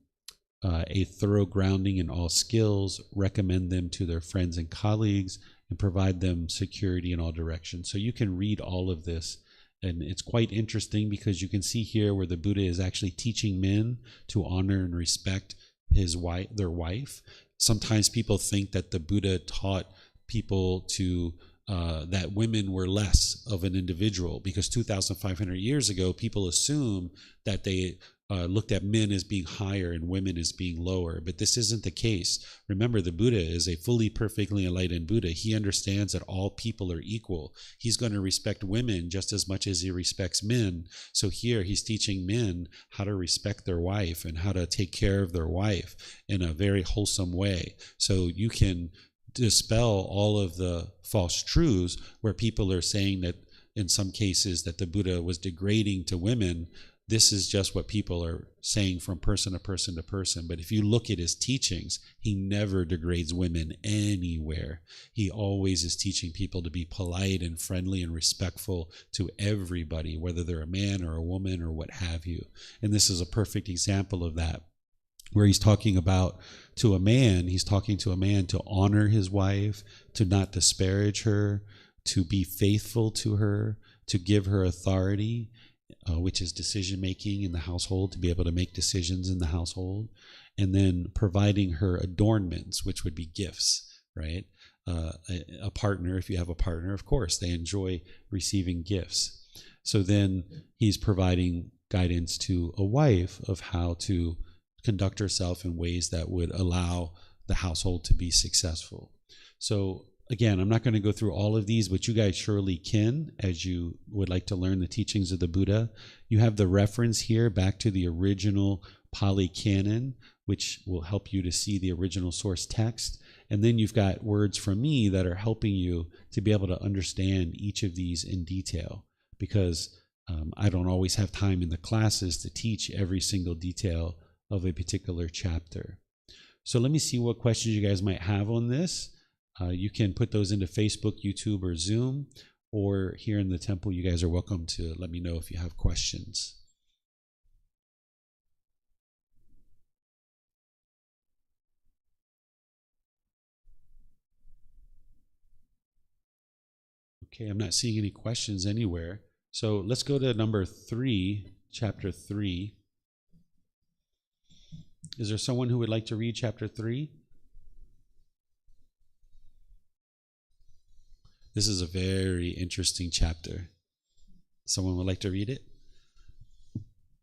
a thorough grounding in all skills, recommend them to their friends and colleagues, and provide them security in all directions. So you can read all of this, and it's quite interesting because you can see here where the Buddha is actually teaching men to honor and respect their wife. Sometimes people think that the Buddha taught people to that women were less of an individual, because 2,500 years ago, people assume that they looked at men as being higher and women as being lower. But this isn't the case. Remember, the Buddha is a fully perfectly enlightened Buddha. He understands that all people are equal. He's going to respect women just as much as he respects men. So here he's teaching men how to respect their wife and how to take care of their wife in a very wholesome way. So you can dispel all of the false truths where people are saying that in some cases that the Buddha was degrading to women. this is just what people are saying from person to person to person. But if you look at his teachings, he never degrades women anywhere. He always is teaching people to be polite and friendly and respectful to everybody, whether they're a man or a woman or what have you. And this is a perfect example of that, where he's talking about to a man, he's talking to a man to honor his wife, to not disparage her, to be faithful to her, to give her authority, which is decision making in the household, to be able to make decisions in the household, and then providing her adornments, which would be gifts, right? A partner, if you have a partner, of course, they enjoy receiving gifts. So then he's providing guidance to a wife of how to conduct herself in ways that would allow the household to be successful. So again, I'm not going to go through all of these, but you guys surely can, as you would like to learn the teachings of the Buddha. You have the reference here back to the original Pali Canon, which will help you to see the original source text. And then you've got words from me that are helping you to be able to understand each of these in detail, because I don't always have time in the classes to teach every single detail of a particular chapter. So let me see what questions you guys might have on this. You can put those into Facebook, YouTube, or Zoom, or here in the temple, you guys are welcome to let me know if you have questions. Okay, I'm not seeing any questions anywhere. So let's go to number 3, chapter 3. Is there someone who would like to read chapter 3? This is a very interesting chapter. Someone would like to read it?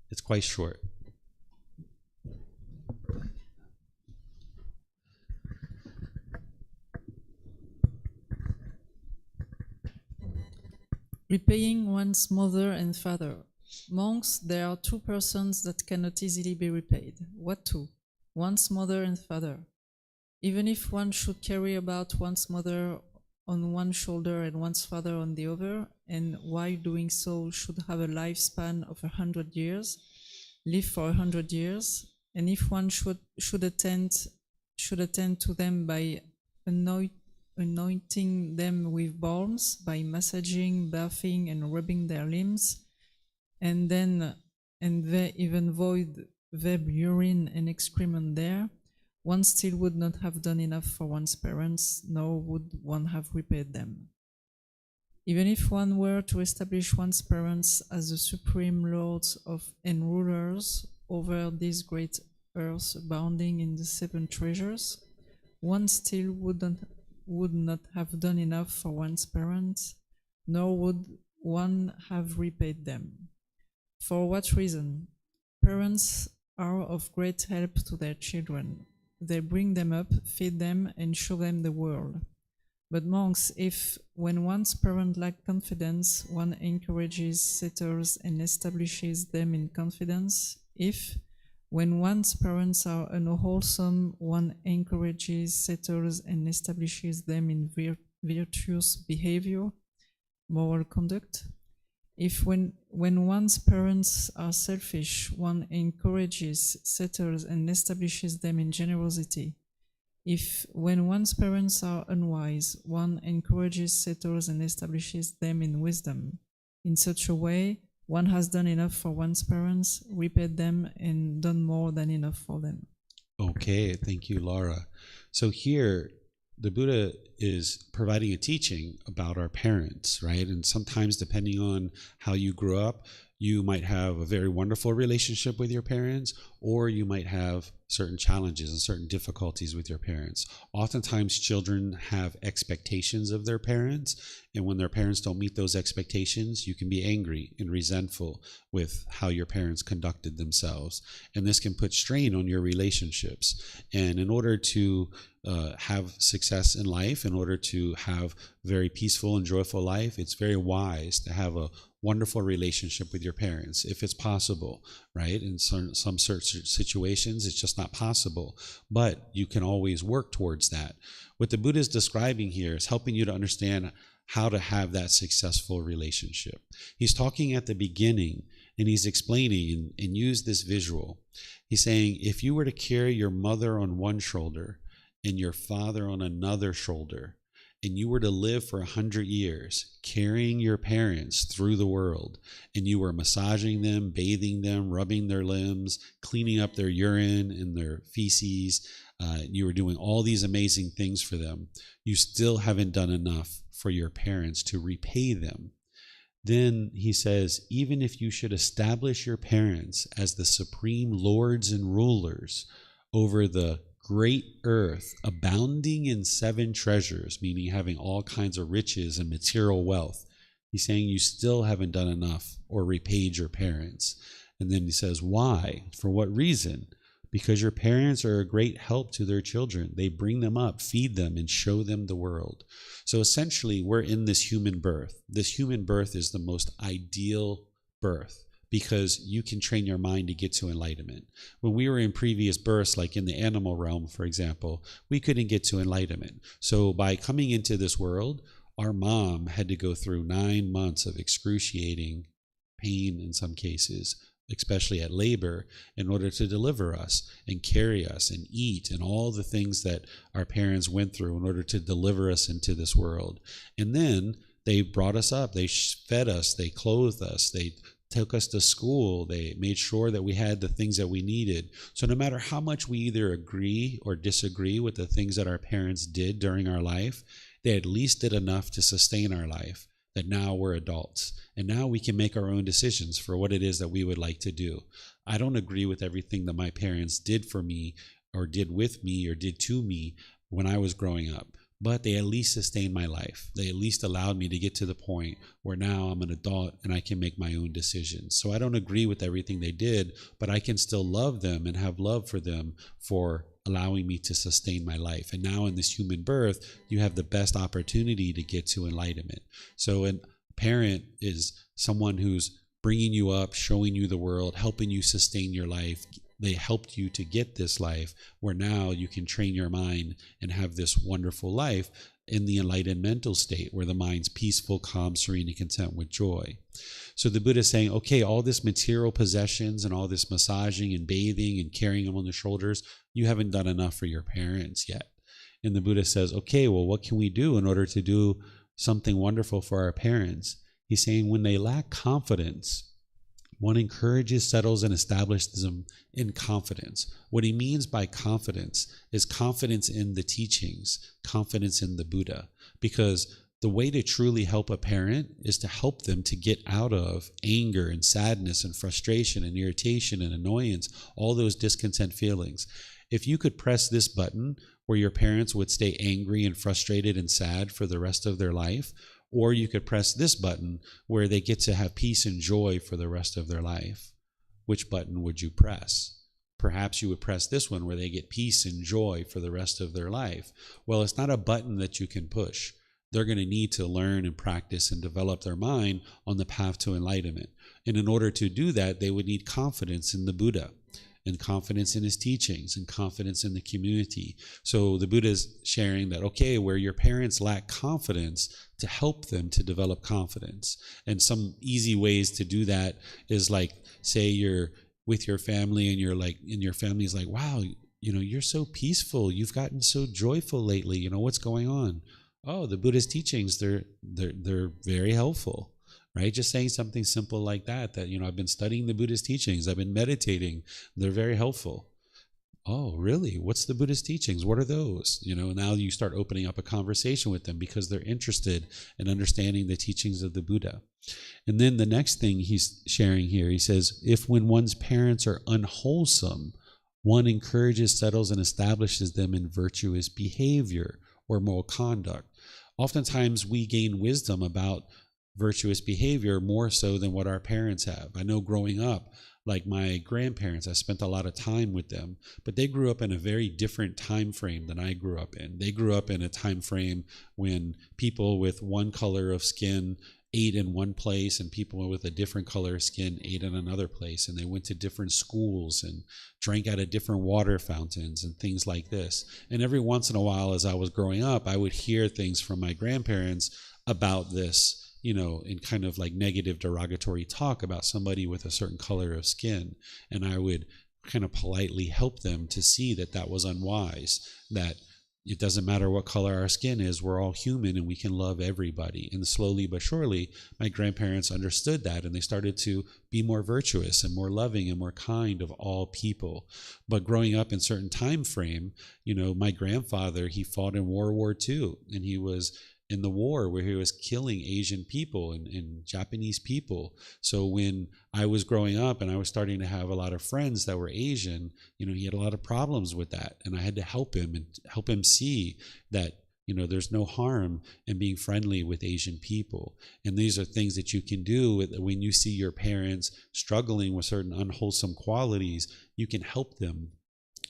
It's quite short. Repaying one's mother and father. Monks, there are two persons that cannot easily be repaid. What two? One's mother and father. Even if one should carry about one's mother on one shoulder and one's father on the other, and while doing so should have a lifespan of 100 years, live for 100 years, and if one should attend to them by anointing them with balms, by massaging, bathing, and rubbing their limbs, and they even void their urine and excrement there, one still would not have done enough for one's parents, nor would one have repaid them. Even if one were to establish one's parents as the supreme lords of and rulers over this great earth abounding in the 7 treasures, one still would not have done enough for one's parents, nor would one have repaid them. For what reason? Parents are of great help to their children. They bring them up, feed them, and show them the world. But monks, if, when one's parent lack confidence, one encourages, settles, and establishes them in confidence, if, when one's parents are unwholesome, one encourages, settles, and establishes them in virtuous behavior, moral conduct, if when one's parents are selfish, one encourages, settles, and establishes them in generosity. If when one's parents are unwise, one encourages, settles, and establishes them in wisdom. In such a way, one has done enough for one's parents, repaid them, and done more than enough for them. Okay, thank you, Laura. So here, the Buddha is providing a teaching about our parents, right? And sometimes, depending on how you grew up, you might have a very wonderful relationship with your parents, or you might have certain challenges and certain difficulties with your parents. Oftentimes, children have expectations of their parents, and when their parents don't meet those expectations, you can be angry and resentful with how your parents conducted themselves. And this can put strain on your relationships. And in order to have success in life, in order to have very peaceful and joyful life, it's very wise to have a wonderful relationship with your parents, if it's possible, right? In some certain situations, it's just not possible, but you can always work towards that. What the Buddha is describing here is helping you to understand how to have that successful relationship. He's talking at the beginning And he's explaining and use this visual. He's saying, if you were to carry your mother on one shoulder and your father on another shoulder, and you were to live for 100 years carrying your parents through the world, and you were massaging them, bathing them, rubbing their limbs, cleaning up their urine and their feces, you were doing all these amazing things for them, you still haven't done enough for your parents to repay them. Then he says, even if you should establish your parents as the supreme lords and rulers over the great earth, abounding in 7 treasures, meaning having all kinds of riches and material wealth, he's saying you still haven't done enough or repaid your parents. And then he says, why? For what reason? Because your parents are a great help to their children. They bring them up, feed them, and show them the world. So essentially, we're in this human birth. This human birth is the most ideal birth, because you can train your mind to get to enlightenment. When we were in previous births, like in the animal realm, for example, we couldn't get to enlightenment. So by coming into this world, our mom had to go through 9 months of excruciating pain in some cases, especially at labor, in order to deliver us and carry us and eat and all the things that our parents went through in order to deliver us into this world. And then they brought us up, they fed us, they clothed us, they took us to school, they made sure that we had the things that we needed. So no matter how much we either agree or disagree with the things that our parents did during our life, they at least did enough to sustain our life, that now we're adults. And now we can make our own decisions for what it is that we would like to do. I don't agree with everything that my parents did for me or did with me or did to me when I was growing up, but they at least sustained my life. They at least allowed me to get to the point where now I'm an adult and I can make my own decisions. So I don't agree with everything they did, but I can still love them and have love for them for allowing me to sustain my life. And now in this human birth, you have the best opportunity to get to enlightenment. So a parent is someone who's bringing you up, showing you the world, helping you sustain your life. They helped you to get this life where now you can train your mind and have this wonderful life in the enlightened mental state where the mind's peaceful, calm, serene, and content with joy. So the Buddha is saying, okay, all this material possessions and all this massaging and bathing and carrying them on the shoulders, you haven't done enough for your parents yet. And the Buddha says, okay, well, what can we do in order to do something wonderful for our parents? He's saying when they lack confidence, one encourages, settles, and establishes them in confidence. What he means by confidence is confidence in the teachings, confidence in the Buddha. Because the way to truly help a parent is to help them to get out of anger and sadness and frustration and irritation and annoyance, all those discontent feelings. If you could press this button where your parents would stay angry and frustrated and sad for the rest of their life, or you could press this button where they get to have peace and joy for the rest of their life. Which button would you press? Perhaps you would press this one where they get peace and joy for the rest of their life. Well, it's not a button that you can push. They're going to need to learn and practice and develop their mind on the path to enlightenment. And in order to do that, they would need confidence in the Buddha, and confidence in his teachings, and confidence in the community. So the Buddha is sharing that, okay, where your parents lack confidence, to help them to develop confidence. And some easy ways to do that is like, say you're with your family and you're like, and your family's like, wow, you're so peaceful. You've gotten so joyful lately. What's going on? Oh, the Buddha's teachings, they're very helpful. Right? Just saying something simple like that, I've been studying the Buddhist teachings, I've been meditating, they're very helpful. Oh, really? What's the Buddhist teachings? What are those? Now you start opening up a conversation with them because they're interested in understanding the teachings of the Buddha. And then the next thing he's sharing here, he says, if when one's parents are unwholesome, one encourages, settles, and establishes them in virtuous behavior or moral conduct. Oftentimes we gain wisdom about virtuous behavior more so than what our parents have. I know growing up, like my grandparents, I spent a lot of time with them, but they grew up in a very different time frame than I grew up in. They grew up in a time frame when people with one color of skin ate in one place and people with a different color of skin ate in another place, and they went to different schools and drank out of different water fountains and things like this. And every once in a while, as I was growing up, I would hear things from my grandparents about this in kind of like negative derogatory talk about somebody with a certain color of skin. And I would kind of politely help them to see that that was unwise, that it doesn't matter what color our skin is, we're all human and we can love everybody. And slowly but surely, my grandparents understood that, and they started to be more virtuous and more loving and more kind of all people. But growing up in a certain time frame, my grandfather, he fought in World War II, and he was in the war where he was killing Asian people and Japanese people. So when I was growing up and I was starting to have a lot of friends that were Asian, he had a lot of problems with that. And I had to help him and help him see that, there's no harm in being friendly with Asian people. And these are things that you can do when you see your parents struggling with certain unwholesome qualities. You can help them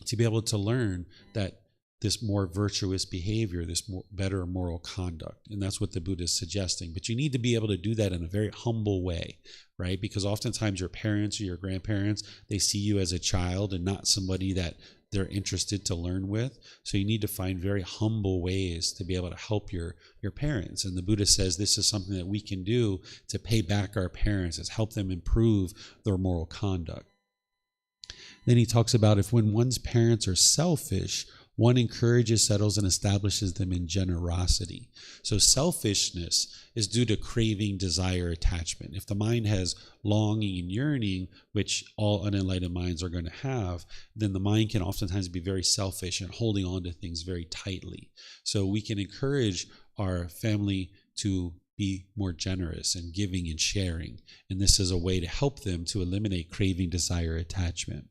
to be able to learn that this more virtuous behavior, this better moral conduct. And that's what the Buddha is suggesting. But you need to be able to do that in a very humble way, right? Because oftentimes your parents or your grandparents, they see you as a child and not somebody that they're interested to learn with. So you need to find very humble ways to be able to help your parents. And the Buddha says this is something that we can do to pay back our parents, is help them improve their moral conduct. Then he talks about if when one's parents are selfish, one encourages, settles, and establishes them in generosity. So selfishness is due to craving, desire, attachment. If the mind has longing and yearning, which all unenlightened minds are going to have, then the mind can oftentimes be very selfish and holding on to things very tightly. So we can encourage our family to be more generous and giving and sharing. And this is a way to help them to eliminate craving, desire, attachment.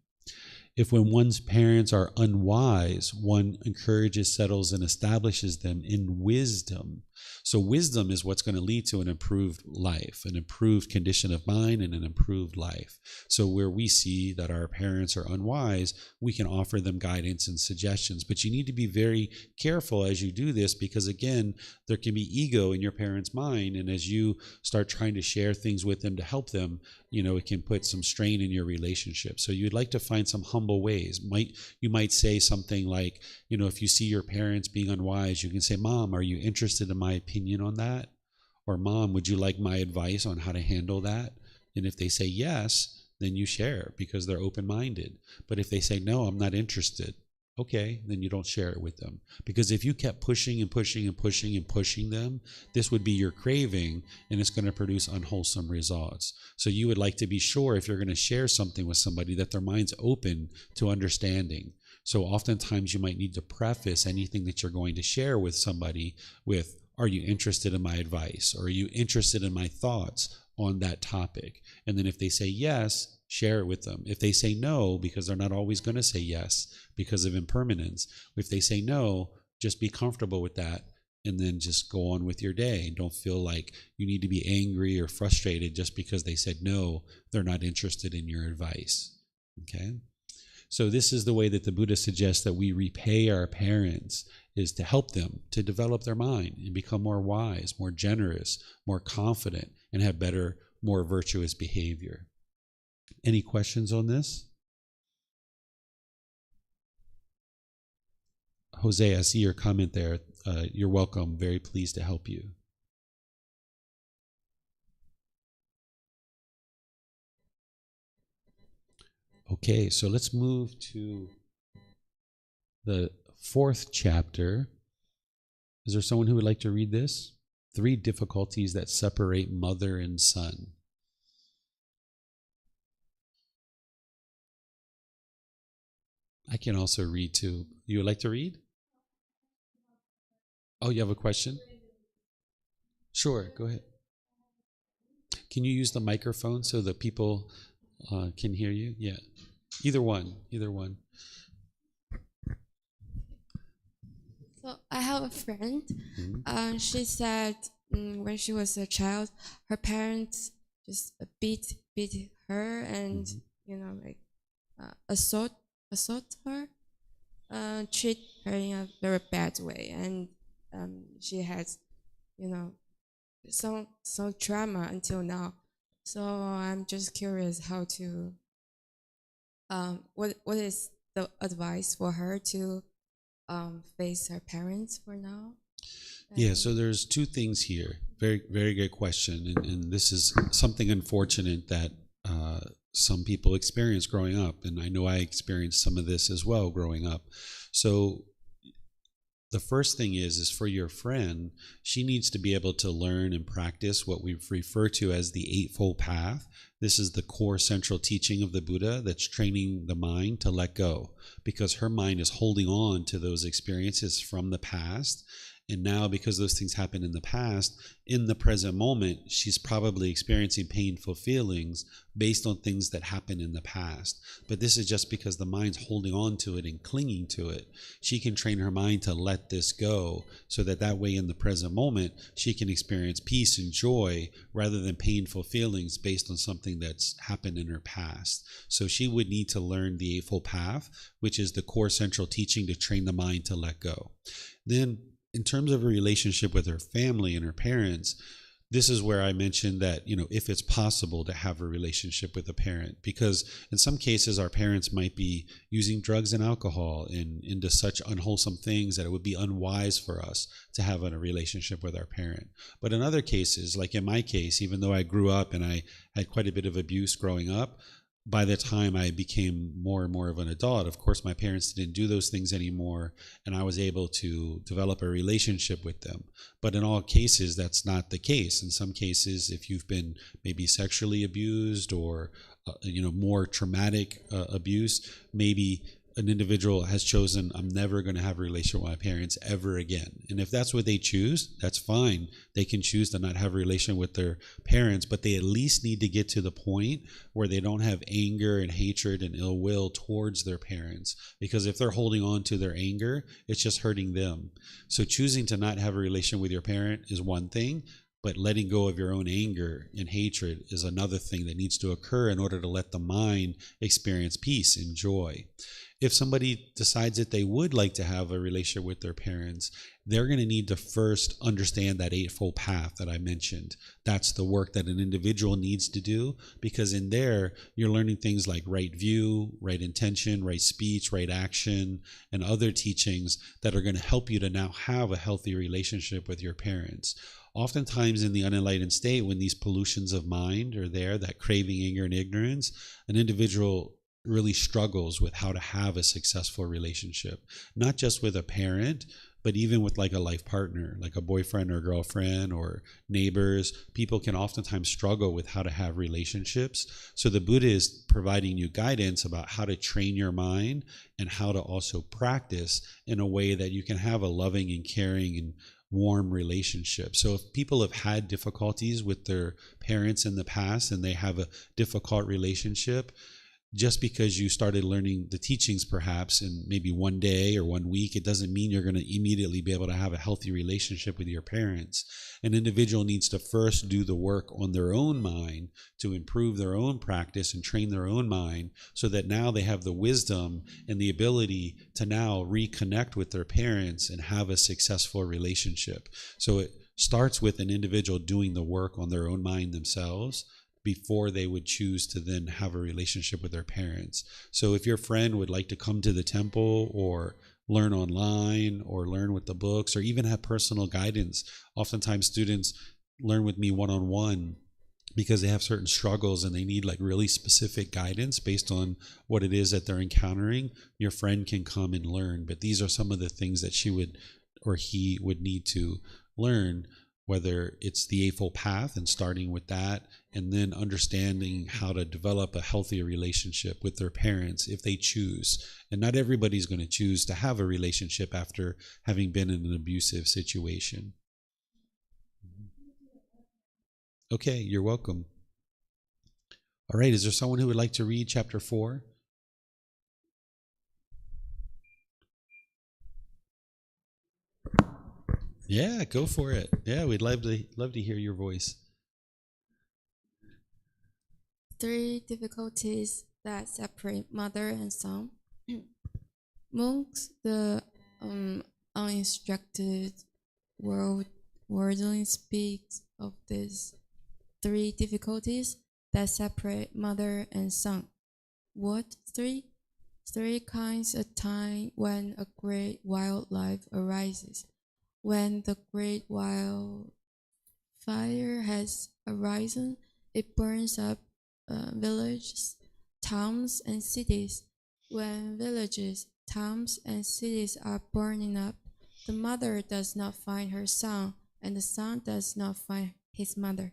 If when one's parents are unwise, one encourages, settles, and establishes them in wisdom. So wisdom is what's going to lead to an improved life, an improved condition of mind, and an improved life. So where we see that our parents are unwise, we can offer them guidance and suggestions. But you need to be very careful as you do this, because again, there can be ego in your parents' mind. And as you start trying to share things with them to help them, it can put some strain in your relationship. So you'd like to find some humble ways. You might say something like, if you see your parents being unwise, you can say, Mom, are you interested in my opinion on that? Or Mom, would you like my advice on how to handle that? And if they say yes, then you share because they're open-minded. But if they say, no, I'm not interested, okay, then you don't share it with them. Because if you kept pushing and pushing and pushing and pushing them, this would be your craving, and it's going to produce unwholesome results. So you would like to be sure, if you're going to share something with somebody, that their mind's open to understanding. So oftentimes you might need to preface anything that you're going to share with somebody with, are you interested in my advice? Or are you interested in my thoughts on that topic? And then if they say yes, share it with them. If they say no, because they're not always going to say yes because of impermanence, if they say no, just be comfortable with that and then just go on with your day. Don't feel like you need to be angry or frustrated just because they said no, they're not interested in your advice. Okay? So this is the way that the Buddha suggests that we repay our parents, is to help them to develop their mind and become more wise, more generous, more confident, and have better, more virtuous behavior. Any questions on this? Jose, I see your comment there. You're welcome. Very pleased to help you. Okay, so let's move to the 4th chapter. Is there someone who would like to read this? 3 difficulties that separate mother and son. I can also read too. You would like to read? Oh, you have a question? Sure, go ahead. Can you use the microphone so that people can hear you? Yeah. Either one. So I have a friend. She said when she was a child, her parents just beat her and assault her, treat her in a very bad way, and she has some trauma until now. So I'm just curious how to what is the advice for her to face her parents for now? Yeah, so there's two things here. Very, very good question. And this is something unfortunate that some people experience growing up. And I know I experienced some of this as well growing up. So the first thing is for your friend, she needs to be able to learn and practice what we refer to as the Eightfold Path. This is the core central teaching of the Buddha that's training the mind to let go, because her mind is holding on to those experiences from the past. And now, because those things happened in the past, in the present moment, she's probably experiencing painful feelings based on things that happened in the past. But this is just because the mind's holding on to it and clinging to it. She can train her mind to let this go, so that way in the present moment, she can experience peace and joy rather than painful feelings based on something that's happened in her past. So she would need to learn the Eightfold Path, which is the core central teaching to train the mind to let go. Then, in terms of a relationship with her family and her parents, this is where I mentioned that, if it's possible to have a relationship with a parent, because in some cases our parents might be using drugs and alcohol and into such unwholesome things that it would be unwise for us to have a relationship with our parent. But in other cases, like in my case, even though I grew up and I had quite a bit of abuse growing up, by the time I became more and more of an adult, of course, my parents didn't do those things anymore, and I was able to develop a relationship with them. But in all cases, that's not the case. In some cases, if you've been maybe sexually abused or more traumatic abuse, maybe an individual has chosen, I'm never going to have a relationship with my parents ever again. And if that's what they choose, that's fine. They can choose to not have a relation with their parents, but they at least need to get to the point where they don't have anger and hatred and ill will towards their parents. Because if they're holding on to their anger, it's just hurting them. So choosing to not have a relation with your parent is one thing, but letting go of your own anger and hatred is another thing that needs to occur in order to let the mind experience peace and joy. If somebody decides that they would like to have a relationship with their parents, they're going to need to first understand that Eightfold Path that I mentioned. That's the work that an individual needs to do, because in there, you're learning things like right view, right intention, right speech, right action, and other teachings that are going to help you to now have a healthy relationship with your parents. Oftentimes in the unenlightened state, when these pollutions of mind are there, that craving, anger, and ignorance, an individual really struggles with how to have a successful relationship, not just with a parent, but even with like a life partner, like a boyfriend or girlfriend or neighbors. People can oftentimes struggle with how to have relationships. So the Buddha is providing you guidance about how to train your mind and how to also practice in a way that you can have a loving and caring and warm relationship. So if people have had difficulties with their parents in the past and they have a difficult relationship, just because you started learning the teachings perhaps in maybe one day or 1 week, it doesn't mean you're going to immediately be able to have a healthy relationship with your parents. An individual needs to first do the work on their own mind to improve their own practice and train their own mind, so that now they have the wisdom and the ability to now reconnect with their parents and have a successful relationship. So it starts with an individual doing the work on their own mind themselves before they would choose to then have a relationship with their parents. So if your friend would like to come to the temple or learn online or learn with the books or even have personal guidance, oftentimes students learn with me one-on-one because they have certain struggles and they need like really specific guidance based on what it is that they're encountering. Your friend can come and learn, but these are some of the things that she would or he would need to learn, whether it's the Eightfold Path and starting with that, and then understanding how to develop a healthier relationship with their parents if they choose. And not everybody's going to choose to have a relationship after having been in an abusive situation. Okay, you're welcome. All right, is there someone who would like to read chapter 4? Yeah, go for it. Yeah, we'd love to hear your voice. 3 difficulties that separate mother and son. Monks, the uninstructed worldling speaks of these 3 difficulties that separate mother and son. What 3? 3 kinds of time when a great wildlife arises. When the great wildfire has arisen, it burns up villages, towns, and cities. When villages, towns, and cities are burning up, the mother does not find her son, and the son does not find his mother.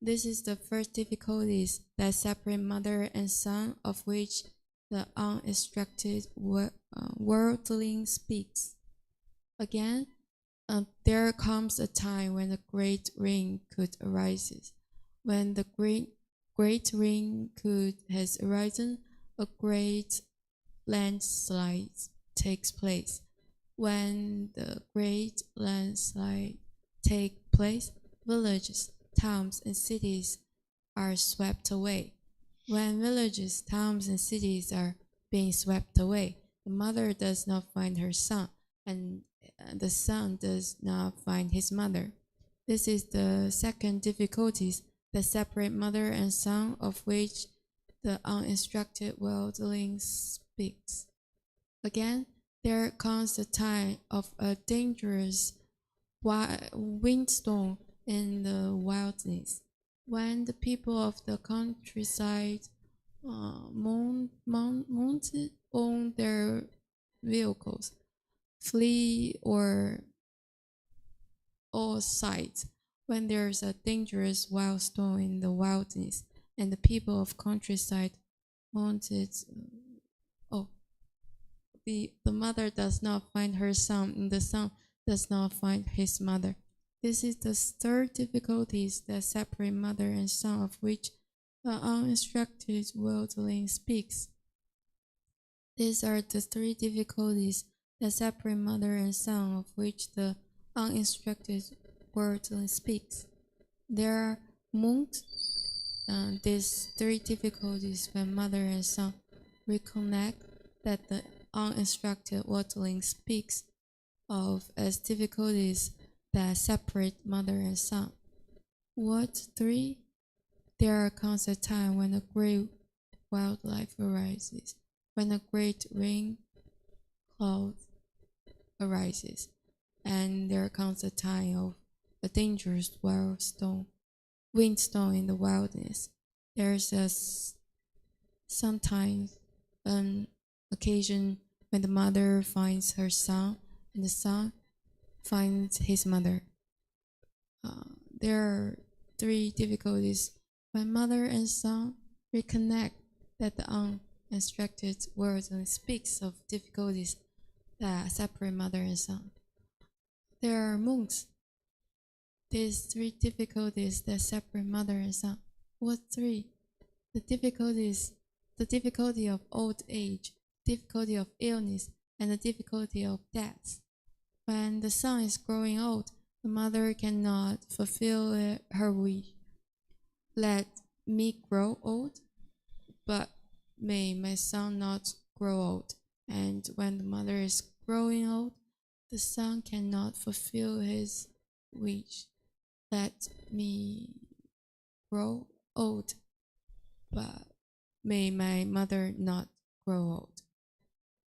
This is the first difficulties that separate mother and son, of which the uninstructed worldling speaks. Again, there comes a time when a great rain could arise. When the great rain could has arisen, a great landslide takes place. When the great landslide takes place, villages, towns, and cities are swept away. When villages, towns, and cities are being swept away, the mother does not find her son, and the son does not find his mother. This is the second difficulties that separate mother and son, of which the uninstructed worldling speaks. Again, there comes the time of a dangerous windstorm in the wilderness, when the people of the countryside mounted on their vehicles, flee or all sides. When there's a dangerous wildstorm in the wilderness, and the people of countryside mounted, the mother does not find her son, and the son does not find his mother. This is the third difficulties that separate mother and son, of which the uninstructed worldling speaks. These are the three difficulties that separate mother and son, of which the uninstructed worldling speaks. There are amongst these three difficulties when mother and son reconnect that the uninstructed worldling speaks of as difficulties that separate mother and son. What three? There comes a time when a great wildlife arises, when a great rain cloud arises, and there comes a time of a dangerous windstorm in the wilderness. There's sometimes an occasion when the mother finds her son and the son finds his mother. There are three difficulties when mother and son reconnect that the uninstructed words and speaks of difficulties that separate mother and son. There are amongst these three difficulties that separate mother and son. What three? The difficulty of old age, difficulty of illness, and the difficulty of death. When the son is growing old, the mother cannot fulfill her wish. Let me grow old, but may my son not grow old. And when the mother is growing old, the son cannot fulfill his wish. Let me grow old, but may my mother not grow old.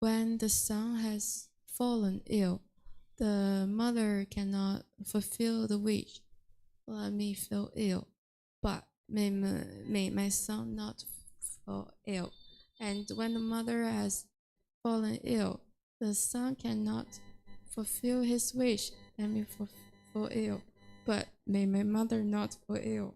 When the son has fallen ill, the mother cannot fulfill the wish. Let me feel ill, but may my son not fall ill. And when the mother has fallen ill, the son cannot fulfill his wish. Let me fall ill, but may my mother not fall ill.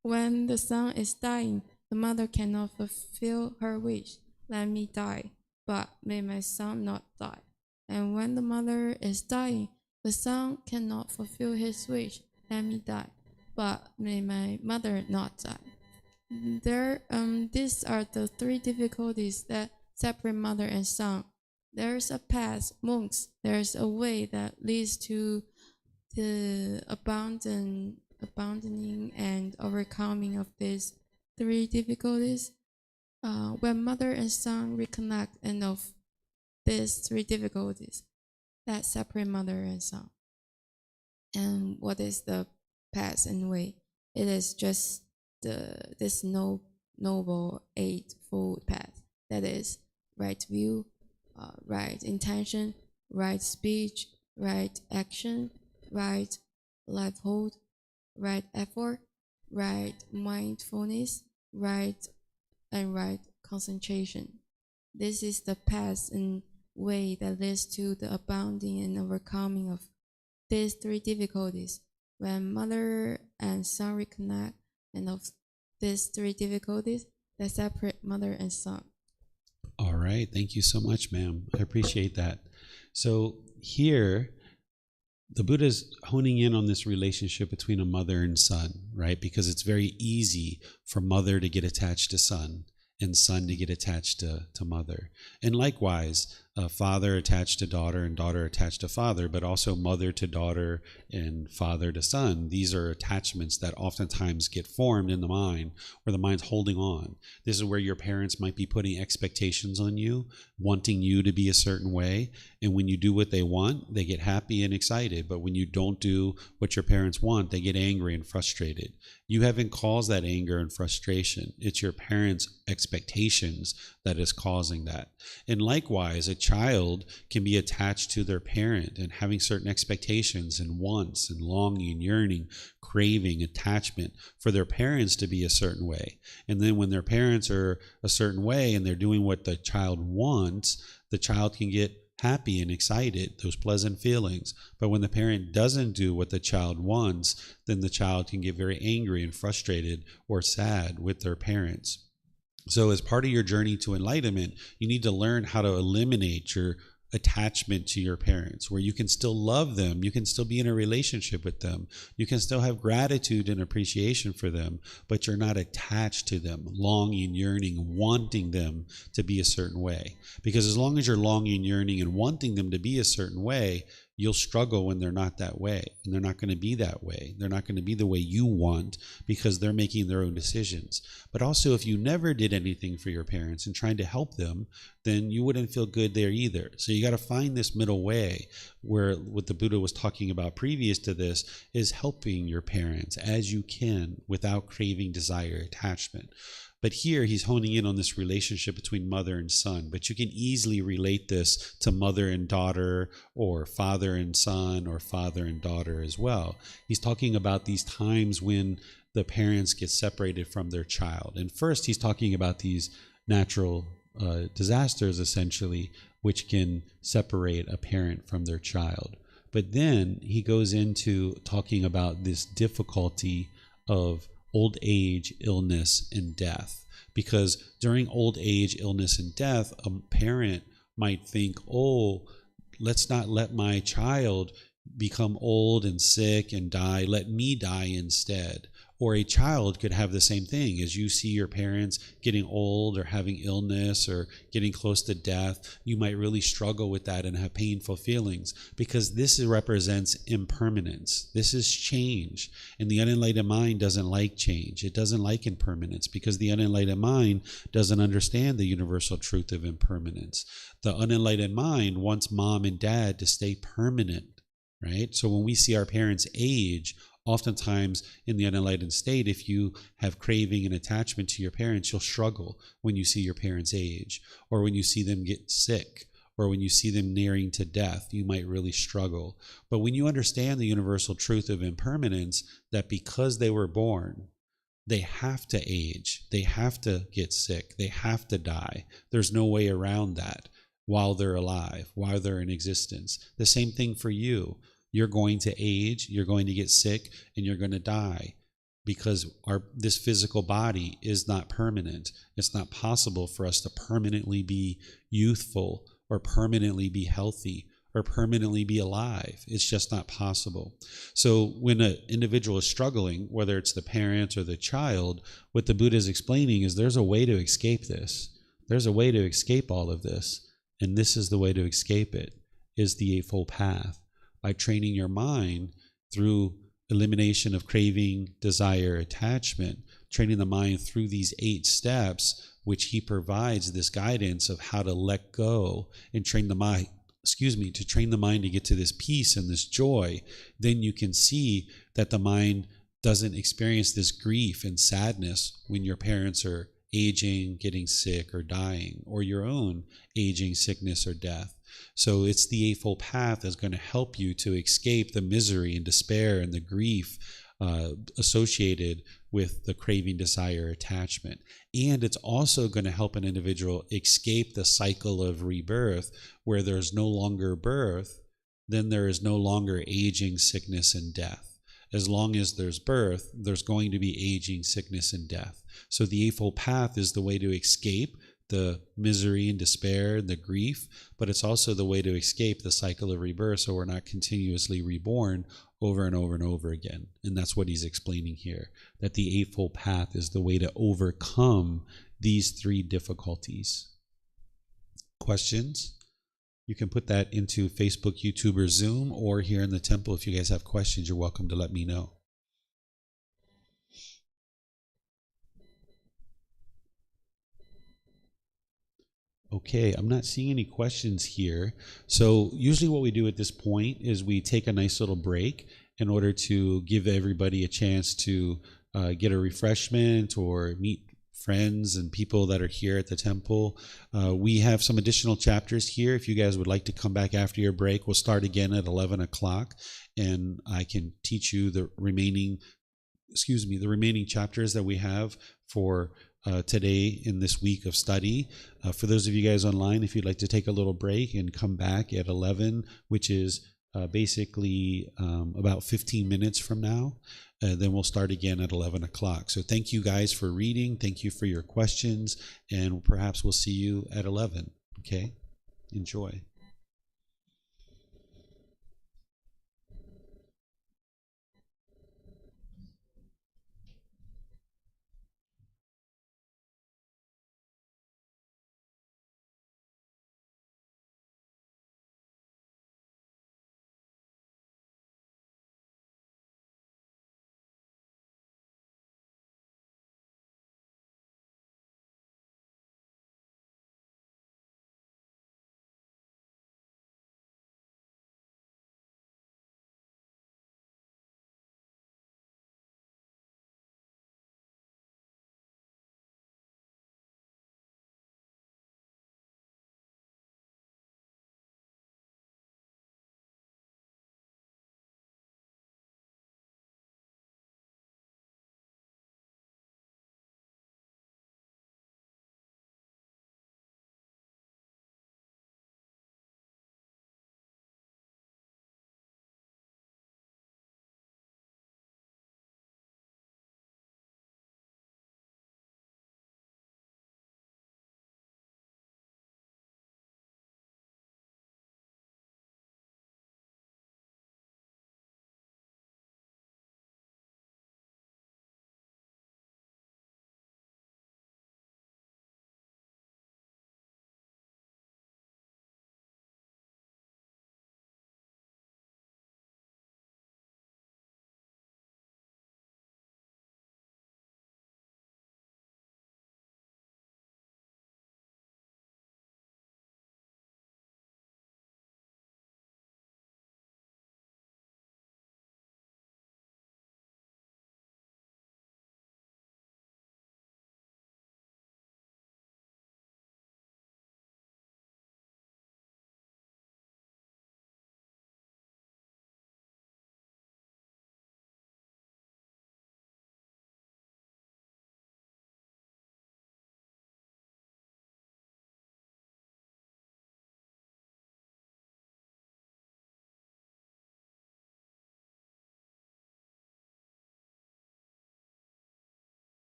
When the son is dying, the mother cannot fulfill her wish. Let me die, but may my son not die. And when the mother is dying, the son cannot fulfill his wish. Let me die, but may my mother not die. These are the three difficulties that separate mother and son. There's a path, monks. There's a way that leads to the abandoning and overcoming of these three difficulties. When mother and son reconnect and of these three difficulties that separate mother and son. And what is the path and way? It is just this noble eightfold path. That is right view, right intention, right speech, right action, right livelihood, right effort, right mindfulness, right and right concentration. This is the path and way that leads to the abounding and overcoming of these three difficulties. When mother and son reconnect, and of these three difficulties that separate mother and son. All right. Thank you so much, ma'am. I appreciate that. So here, the Buddha is honing in on this relationship between a mother and son, right? Because it's very easy for mother to get attached to son and son to get attached to mother. And likewise, father attached to daughter and daughter attached to father, but also mother to daughter and father to son. These are attachments that oftentimes get formed in the mind where the mind's holding on. This is where your parents might be putting expectations on you, wanting you to be a certain way. And when you do what they want, they get happy and excited. But when you don't do what your parents want, they get angry and frustrated. You haven't caused that anger and frustration. It's your parents' expectations that is causing that. And likewise, a child can be attached to their parent and having certain expectations and wants and longing, yearning, craving, attachment for their parents to be a certain way. And then when their parents are a certain way and they're doing what the child wants, the child can get happy and excited, those pleasant feelings. But when the parent doesn't do what the child wants, then the child can get very angry and frustrated or sad with their parents. So as part of your journey to enlightenment, you need to learn how to eliminate your attachment to your parents, where you can still love them, you can still be in a relationship with them, you can still have gratitude and appreciation for them, but you're not attached to them, longing, yearning, wanting them to be a certain way. Because as long as you're longing, yearning, and wanting them to be a certain way, you'll struggle when they're not that way, and they're not going to be that way. They're not going to be the way you want because they're making their own decisions. But also, if you never did anything for your parents and trying to help them, then you wouldn't feel good there either. So you got to find this middle way where what the Buddha was talking about previous to this is helping your parents as you can without craving, desire, attachment. But here he's honing in on this relationship between mother and son. But you can easily relate this to mother and daughter, or father and son, or father and daughter as well. He's talking about these times when the parents get separated from their child. And first he's talking about these natural disasters, essentially, which can separate a parent from their child. But then he goes into talking about this difficulty of old age, illness, and death. Because during old age, illness, and death, a parent might think, oh, let's not let my child become old and sick and die. Let me die instead. Or a child could have the same thing. As you see your parents getting old or having illness or getting close to death, you might really struggle with that and have painful feelings, because this represents impermanence. This is change. And the unenlightened mind doesn't like change. It doesn't like impermanence, because the unenlightened mind doesn't understand the universal truth of impermanence. The unenlightened mind wants mom and dad to stay permanent, right? So when we see our parents age, oftentimes in the unenlightened state, if you have craving and attachment to your parents, you'll struggle when you see your parents age, or when you see them get sick, or when you see them nearing to death, you might really struggle. But when you understand the universal truth of impermanence, that because they were born, they have to age, they have to get sick, they have to die. There's no way around that while they're alive, while they're in existence. The same thing for you. You're going to age, you're going to get sick, and you're going to die, because this physical body is not permanent. It's not possible for us to permanently be youthful or permanently be healthy or permanently be alive. It's just not possible. So when an individual is struggling, whether it's the parent or the child, what the Buddha is explaining is there's a way to escape this. There's a way to escape all of this, and this is the way to escape it, is the Eightfold Path. By training your mind through elimination of craving, desire, attachment, training the mind through these 8 steps, which he provides this guidance of how to let go and train the mind, to train the mind to get to this peace and this joy. Then you can see that the mind doesn't experience this grief and sadness when your parents are aging, getting sick, or dying, or your own aging, sickness, or death. So it's the Eightfold Path that's going to help you to escape the misery and despair and the grief associated with the craving, desire, attachment. And it's also going to help an individual escape the cycle of rebirth, where there's no longer birth, then there is no longer aging, sickness, and death. As long as there's birth, there's going to be aging, sickness, and death. So the Eightfold Path is the way to escape the misery and despair and the grief, but it's also the way to escape the cycle of rebirth, so we're not continuously reborn over and over and over again. And that's what he's explaining here, that the Eightfold Path is the way to overcome these three difficulties. Questions? You can put that into Facebook, YouTube, or Zoom, or here in the temple. If you guys have questions, you're welcome to let me know. Okay, I'm not seeing any questions here. So usually what we do at this point is we take a nice little break in order to give everybody a chance to get a refreshment or meet friends and people that are here at the temple. We have some additional chapters here. If you guys would like to come back after your break, we'll start again at 11 o'clock, and I can teach you the remaining chapters that we have for today in this week of study. For those of you guys online, if you'd like to take a little break and come back at 11, which is basically about 15 minutes from now, then we'll start again at 11 o'clock. So thank you guys for reading. Thank you for your questions, and perhaps we'll see you at 11. Okay? Enjoy.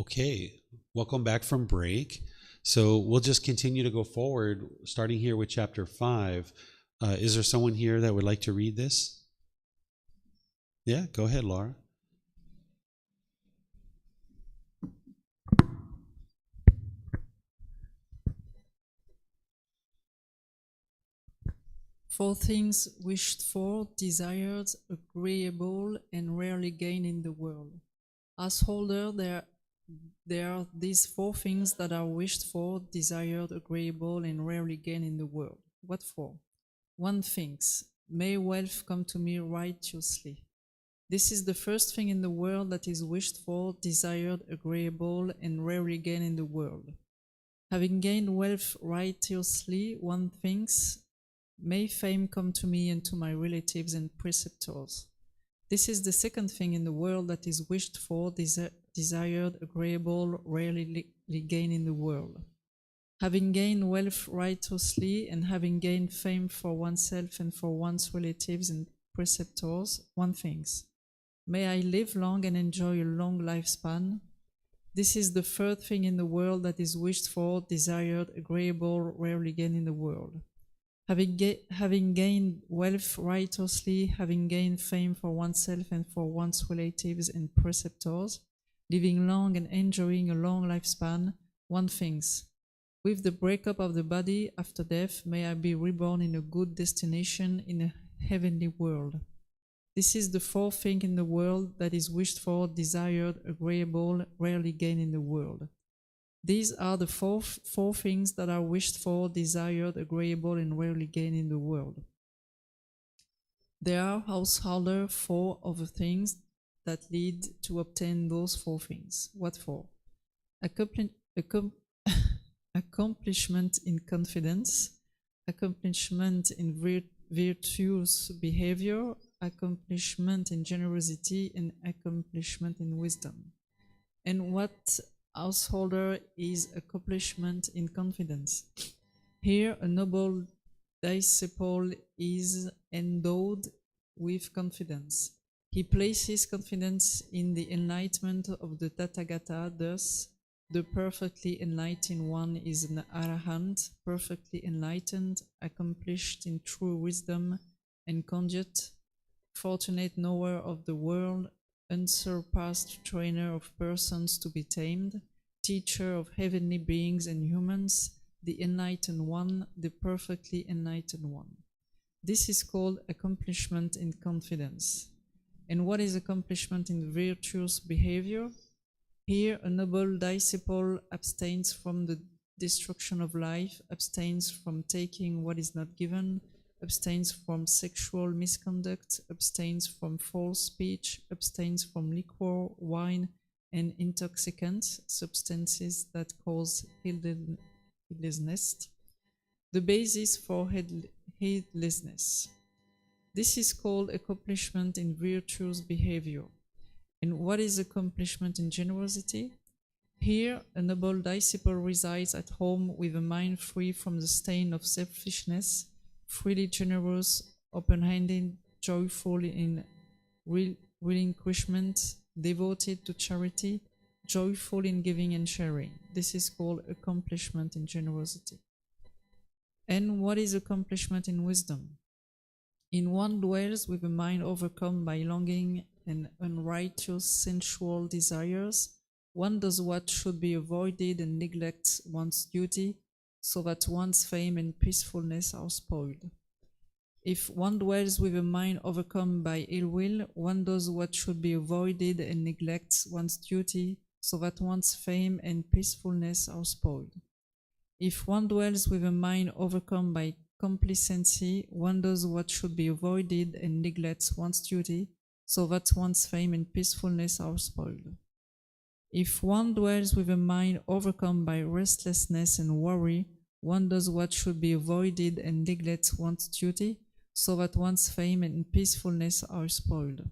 Okay, welcome back from break. So we'll just continue to go forward, starting here with chapter 5. Is there someone here that would like to read this? Yeah, go ahead, Laura. Four things wished for, desired, agreeable, and rarely gained in the world. As holder, there are these four things that are wished for, desired, agreeable, and rarely gained in the world. What for? One thinks, may wealth come to me righteously. This is the first thing in the world that is wished for, desired, agreeable, and rarely gained in the world. Having gained wealth righteously, one thinks, may fame come to me and to my relatives and preceptors. This is the second thing in the world that is wished for, desired, agreeable, rarely gained in the world. Having gained wealth righteously and having gained fame for oneself and for one's relatives and preceptors, one thinks, may I live long and enjoy a long lifespan. This is the third thing in the world that is wished for, desired, agreeable, rarely gained in the world. Having gained wealth righteously, having gained fame for oneself and for one's relatives and preceptors, living long and enjoying a long lifespan, one thinks, with the breakup of the body after death, may I be reborn in a good destination in a heavenly world. This is the fourth thing in the world that is wished for, desired, agreeable, rarely gained in the world. These are the four things that are wished for, desired, agreeable, and rarely gained in the world. There are, householder, four other things that lead to obtain those four things. What for? Accomplishment in confidence, accomplishment in virtuous behavior, accomplishment in generosity, and accomplishment in wisdom. And what householder is accomplishment in confidence? Here, a noble disciple is endowed with confidence. He places confidence in the enlightenment of the Tathagata. Thus, the perfectly enlightened one is an arahant, perfectly enlightened, accomplished in true wisdom and conduct, fortunate knower of the world, unsurpassed trainer of persons to be tamed, teacher of heavenly beings and humans, the enlightened one, the perfectly enlightened one. This is called accomplishment in confidence. And what is accomplishment in virtuous behavior? Here, a noble disciple abstains from the destruction of life, abstains from taking what is not given, abstains from sexual misconduct, abstains from false speech, abstains from liquor, wine, and intoxicants, substances that cause heedlessness, the basis for heedlessness. This is called accomplishment in virtuous behavior. And what is accomplishment in generosity? Here, a noble disciple resides at home with a mind free from the stain of selfishness, freely generous, open-handed, joyful in relinquishment, devoted to charity, joyful in giving and sharing. This is called accomplishment in generosity. And what is accomplishment in wisdom? In one dwells with a mind overcome by longing and unrighteous sensual desires. One does what should be avoided and neglects one's duty, so that one's fame and peacefulness are spoiled. If one dwells with a mind overcome by ill will, one does what should be avoided and neglects one's duty, so that one's fame and peacefulness are spoiled. If one dwells with a mind overcome by complacency, one does what should be avoided and neglects one's duty, so that one's fame and peacefulness are spoiled. If one dwells with a mind overcome by restlessness and worry, one does what should be avoided and neglects one's duty, so that one's fame and peacefulness are spoiled.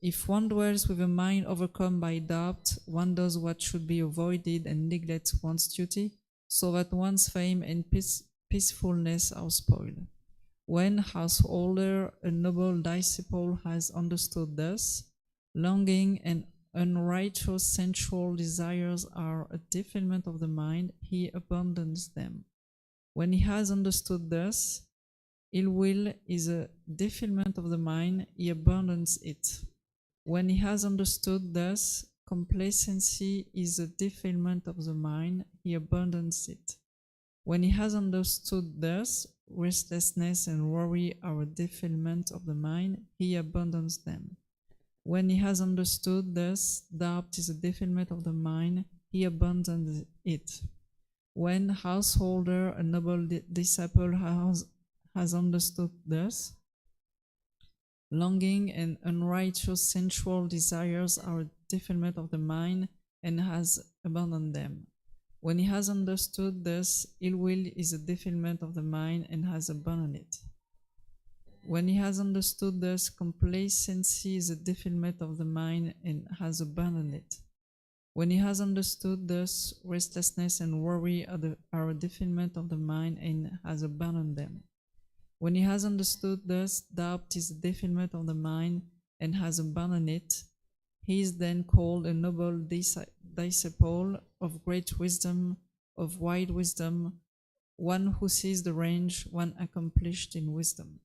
If one dwells with a mind overcome by doubt, one does what should be avoided and neglects one's duty, so that one's fame and peacefulness are spoiled. When, householder, a noble disciple has understood thus, longing and unrighteous sensual desires are a defilement of the mind, he abandons them. When he has understood thus, ill will is a defilement of the mind, he abandons it. When he has understood thus, complacency is a defilement of the mind, he abandons it. When he has understood thus, restlessness and worry are a defilement of the mind, he abandons them. When he has understood thus, doubt is a defilement of the mind, he abandons it. When householder, a noble disciple, has understood thus, longing and unrighteous sensual desires are a defilement of the mind and has abandoned them. When he has understood thus, ill will is a defilement of the mind and has abandoned it. When he has understood thus, complacency is a defilement of the mind and has abandoned it. When he has understood thus, restlessness and worry are a defilement of the mind and has abandoned them. When he has understood thus, doubt is a defilement of the mind and has abandoned it. He is then called a noble disciple of great wisdom, of wide wisdom, one who sees the range, one accomplished in wisdom.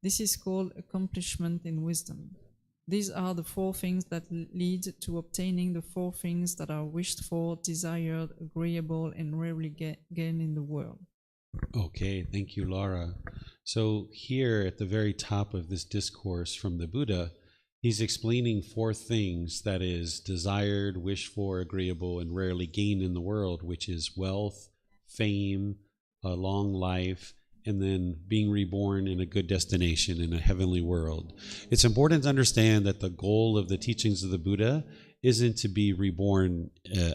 This is called accomplishment in wisdom. These are the four things that lead to obtaining the four things that are wished for, desired, agreeable, and rarely gained in the world. Okay, thank you, Laura. So here at the very top of this discourse from the Buddha, he's explaining four things that is desired, wished for, agreeable, and rarely gained in the world, which is wealth, fame, a long life, and then being reborn in a good destination in a heavenly world. It's important to understand that the goal of the teachings of the Buddha isn't to be reborn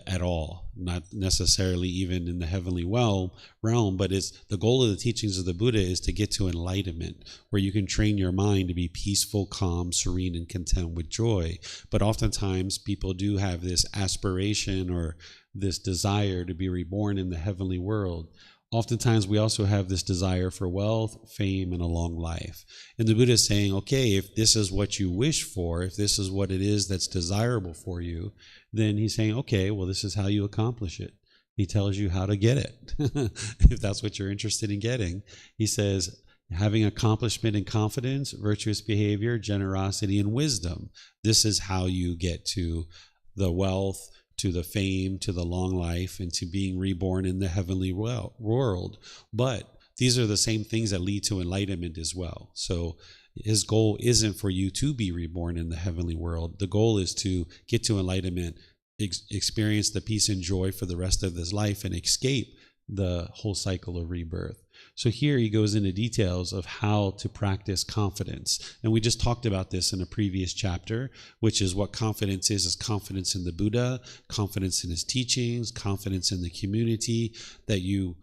at all, not necessarily even in the heavenly realm, but it's the goal of the teachings of the Buddha is to get to enlightenment, where you can train your mind to be peaceful, calm, serene, and content with joy. But oftentimes people do have this aspiration or this desire to be reborn in the heavenly world. Oftentimes we also have this desire for wealth, fame, and a long life. And the Buddha is saying, okay, if this is what you wish for, if this is what it is that's desirable for you, then he's saying, okay, well, this is how you accomplish it. He tells you how to get it, if that's what you're interested in getting. He says, having accomplishment and confidence, virtuous behavior, generosity, and wisdom. This is how you get to the wealth, to the fame, to the long life, and to being reborn in the heavenly world. But these are the same things that lead to enlightenment as well. So his goal isn't for you to be reborn in the heavenly world. The goal is to get to enlightenment, experience the peace and joy for the rest of this life, and escape the whole cycle of rebirth. So here he goes into details of how to practice confidence. And we just talked about this in a previous chapter, which is what confidence is confidence in the Buddha, confidence in his teachings, confidence in the community, that you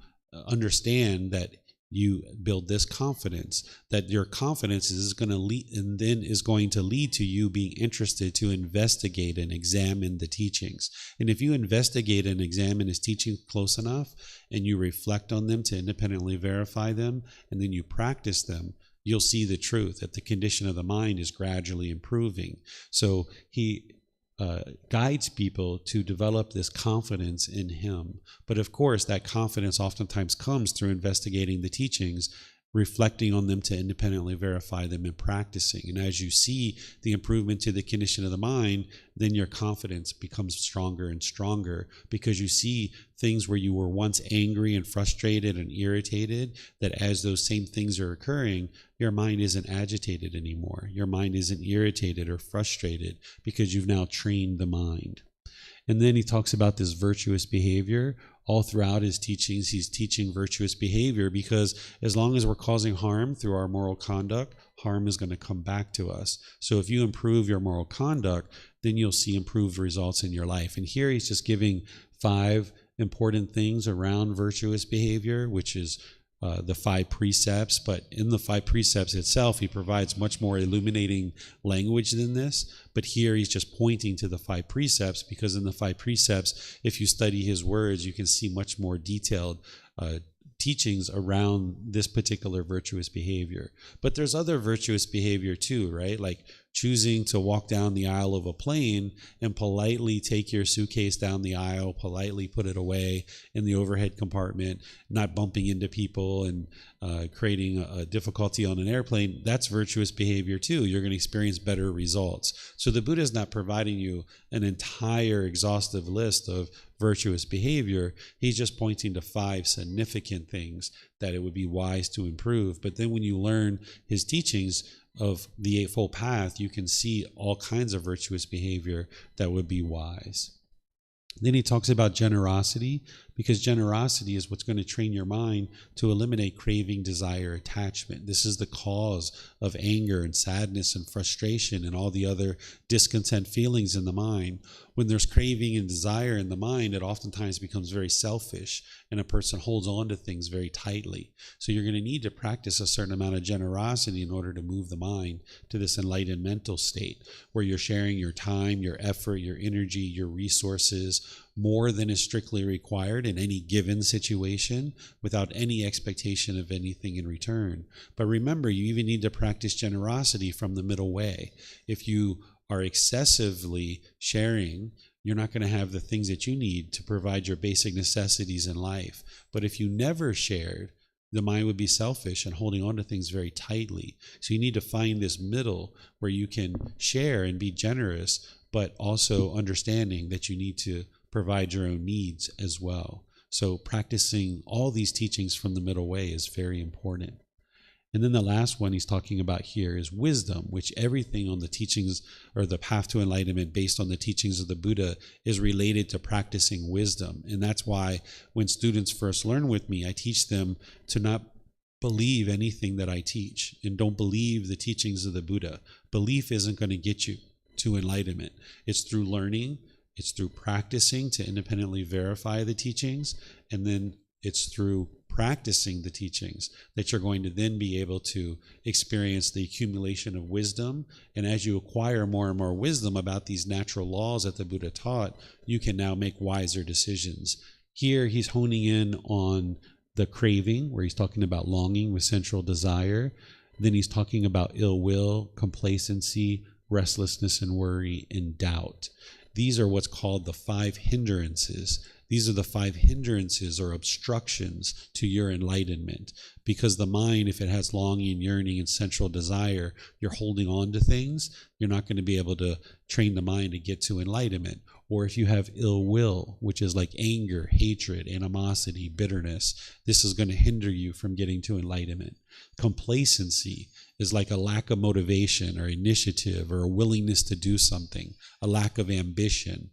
understand that you build this confidence, that your confidence is going to lead, and then is going to lead to you being interested to investigate and examine the teachings. And if you investigate and examine his teachings close enough, and you reflect on them to independently verify them, and then you practice them, you'll see the truth that the condition of the mind is gradually improving. So he guides people to develop this confidence in him. But of course, that confidence oftentimes comes through investigating the teachings, reflecting on them to independently verify them, and practicing. And as you see the improvement to the condition of the mind, then your confidence becomes stronger and stronger, because you see things where you were once angry and frustrated and irritated, that as those same things are occurring, your mind isn't agitated anymore. Your mind isn't irritated or frustrated, because you've now trained the mind. And then he talks about this virtuous behavior. All throughout his teachings, he's teaching virtuous behavior, because as long as we're causing harm through our moral conduct, harm is going to come back to us. So if you improve your moral conduct, then you'll see improved results in your life. And here he's just giving 5 important things around virtuous behavior, which is the 5 precepts. But in the 5 precepts itself, he provides much more illuminating language than this. But here he's just pointing to the 5 precepts, because in the 5 precepts, if you study his words, you can see much more detailed teachings around this particular virtuous behavior. But there's other virtuous behavior too, right? Like choosing to walk down the aisle of a plane and politely take your suitcase down the aisle, politely put it away in the overhead compartment, not bumping into people and creating a difficulty on an airplane, that's virtuous behavior too. You're going to experience better results. So the Buddha is not providing you an entire exhaustive list of virtuous behavior. He's just pointing to 5 significant things that it would be wise to improve. But then when you learn his teachings of the Eightfold Path, you can see all kinds of virtuous behavior that would be wise. Then he talks about generosity, because generosity is what's going to train your mind to eliminate craving, desire, attachment. This is the cause of anger and sadness and frustration and all the other discontent feelings in the mind. When there's craving and desire in the mind, it oftentimes becomes very selfish, and a person holds on to things very tightly. So you're going to need to practice a certain amount of generosity in order to move the mind to this enlightened mental state, where you're sharing your time, your effort, your energy, your resources, more than is strictly required in any given situation, without any expectation of anything in return. But remember, you even need to practice generosity from the middle way. If you are excessively sharing, you're not going to have the things that you need to provide your basic necessities in life. But if you never shared, the mind would be selfish and holding on to things very tightly. So you need to find this middle where you can share and be generous, but also understanding that you need to provide your own needs as well. So practicing all these teachings from the middle way is very important. And then the last one he's talking about here is wisdom, which everything on the teachings or the path to enlightenment based on the teachings of the Buddha is related to practicing wisdom. And that's why when students first learn with me, I teach them to not believe anything that I teach, and don't believe the teachings of the Buddha. Belief isn't going to get you to enlightenment. It's through learning, it's through practicing to independently verify the teachings, and then it's through practicing the teachings that you're going to then be able to experience the accumulation of wisdom. And as you acquire more and more wisdom about these natural laws that the Buddha taught, you can now make wiser decisions. Here he's honing in on the craving, where he's talking about longing with sensual desire. Then he's talking about ill will, complacency, restlessness and worry, and doubt. These are what's called the 5 hindrances. These are the 5 hindrances or obstructions to your enlightenment. Because the mind, if it has longing, yearning, and sensual desire, you're holding on to things, you're not going to be able to train the mind to get to enlightenment. Or if you have ill will, which is like anger, hatred, animosity, bitterness, this is going to hinder you from getting to enlightenment. Complacency is like a lack of motivation or initiative or a willingness to do something, a lack of ambition.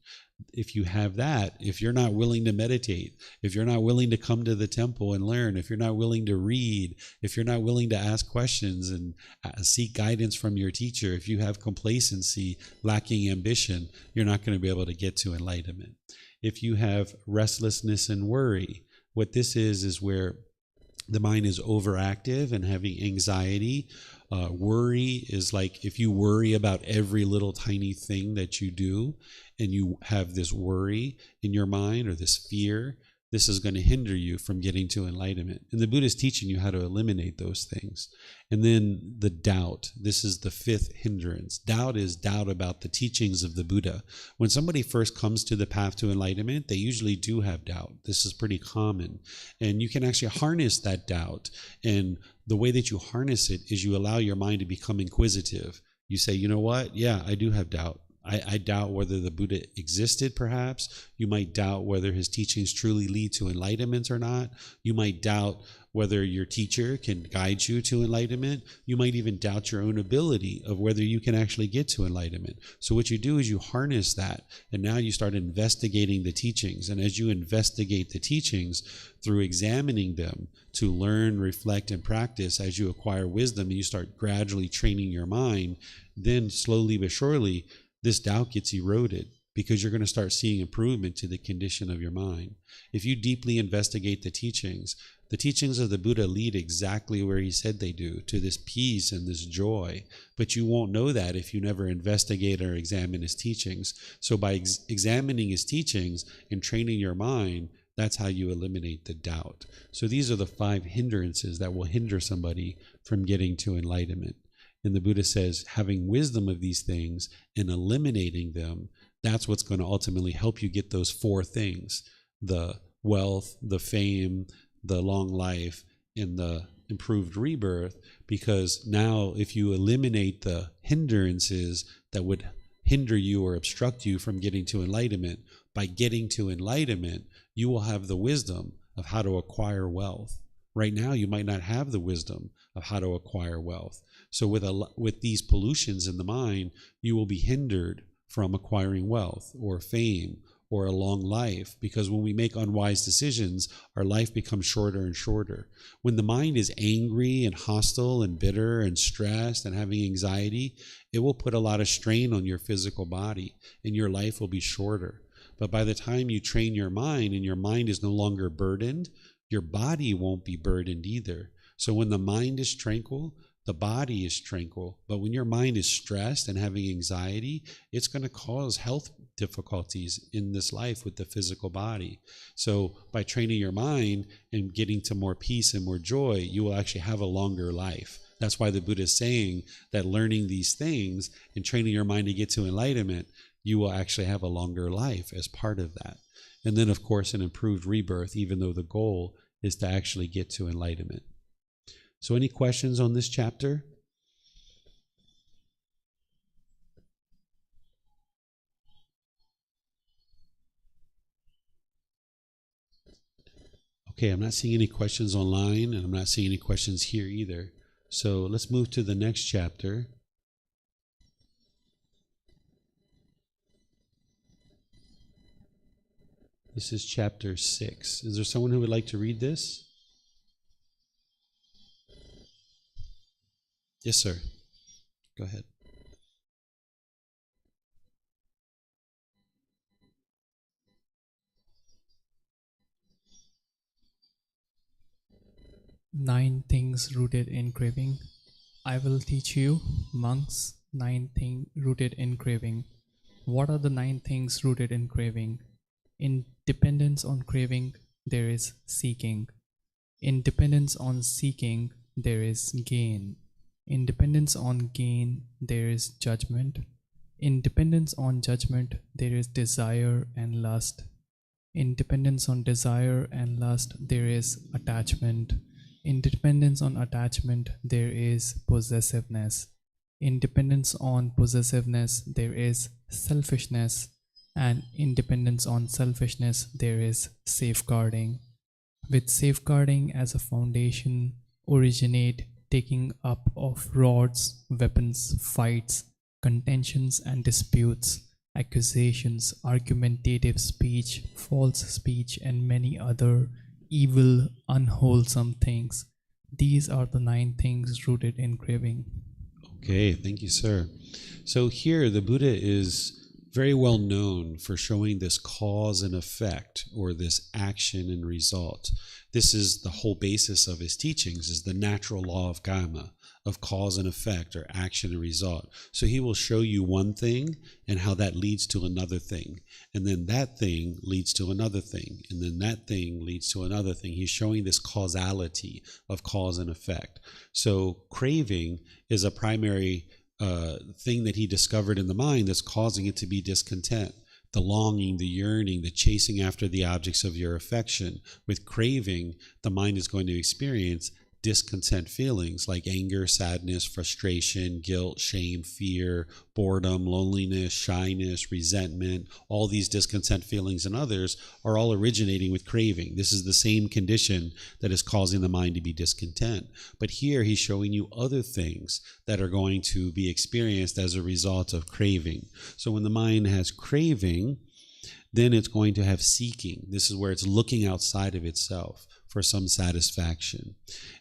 If you have that, if you're not willing to meditate, if you're not willing to come to the temple and learn, if you're not willing to read, if you're not willing to ask questions and seek guidance from your teacher, if you have complacency, lacking ambition, you're not going to be able to get to enlightenment. If you have restlessness and worry, what this is where the mind is overactive and having anxiety. Worry is like if you worry about every little tiny thing that you do, and you have this worry in your mind or this fear, this is going to hinder you from getting to enlightenment. And the Buddha is teaching you how to eliminate those things. And then the doubt. This is the 5th hindrance. Doubt is doubt about the teachings of the Buddha. When somebody first comes to the path to enlightenment, they usually do have doubt. This is pretty common. And you can actually harness that doubt. And the way that you harness it is you allow your mind to become inquisitive. You say, you know what? Yeah, I do have doubt. I doubt whether the Buddha existed, perhaps. You might doubt whether his teachings truly lead to enlightenment or not. You might doubt whether your teacher can guide you to enlightenment. You might even doubt your own ability of whether you can actually get to enlightenment. So what you do is you harness that, and now you start investigating the teachings. And as you investigate the teachings through examining them to learn, reflect, and practice, as you acquire wisdom and you start gradually training your mind, then slowly but surely, this doubt gets eroded because you're going to start seeing improvement to the condition of your mind. If you deeply investigate the teachings of the Buddha lead exactly where he said they do, to this peace and this joy. But you won't know that if you never investigate or examine his teachings. So by examining his teachings and training your mind, that's how you eliminate the doubt. So these are the 5 hindrances that will hinder somebody from getting to enlightenment. And the Buddha says, having wisdom of these things and eliminating them, that's what's going to ultimately help you get those four things: the wealth, the fame, the long life, and the improved rebirth. Because now if you eliminate the hindrances that would hinder you or obstruct you from getting to enlightenment, by getting to enlightenment, you will have the wisdom of how to acquire wealth. Right now, you might not have the wisdom of how to acquire wealth. So with these pollutions in the mind, you will be hindered from acquiring wealth or fame or a long life, because when we make unwise decisions, our life becomes shorter and shorter. When the mind is angry and hostile and bitter and stressed and having anxiety, it will put a lot of strain on your physical body, and your life will be shorter. But by the time you train your mind and your mind is no longer burdened, your body won't be burdened either. So when the mind is tranquil, the body is tranquil. But when your mind is stressed and having anxiety, it's going to cause health difficulties in this life with the physical body. So by training your mind and getting to more peace and more joy, you will actually have a longer life. That's why the Buddha is saying that learning these things and training your mind to get to enlightenment, you will actually have a longer life as part of that. And then, of course, an improved rebirth, even though the goal is to actually get to enlightenment. So any questions on this chapter? Okay, I'm not seeing any questions online, and I'm not seeing any questions here either. So let's move to the next chapter. This is chapter 6. Is there someone who would like to read this? Yes, sir. Go ahead. Nine things rooted in craving. I will teach you, monks, 9 things rooted in craving. What are the 9 things rooted in craving? In dependence on craving, there is seeking. In dependence on seeking, there is gain. In dependence on gain, there is judgment. In dependence on judgment, there is desire and lust. In dependence on desire and lust, there is attachment. In dependence on attachment, there is possessiveness. In dependence on possessiveness, there is selfishness. And in dependence on selfishness, there is safeguarding. With safeguarding as a foundation, originate taking up of rods, weapons, fights, contentions and disputes, accusations, argumentative speech, false speech, and many other evil, unwholesome things. These are the 9 things rooted in craving. Okay, thank you, sir. So here the Buddha is very well known for showing this cause and effect, or this action and result. This is the whole basis of his teachings, is the natural law of karma, of cause and effect, or action and result. So he will show you one thing and how that leads to another thing. And then that thing leads to another thing. And then that thing leads to another thing. He's showing this causality of cause and effect. So craving is a primary thing that he discovered in the mind that's causing it to be discontent. The longing, the yearning, the chasing after the objects of your affection. With craving, the mind is going to experience discontent feelings like anger, sadness, frustration, guilt, shame, fear, boredom, loneliness, shyness, resentment. All these discontent feelings and others are all originating with craving. This is the same condition that is causing the mind to be discontent. But here he's showing you other things that are going to be experienced as a result of craving. So when the mind has craving, then it's going to have seeking. This is where it's looking outside of itself for some satisfaction.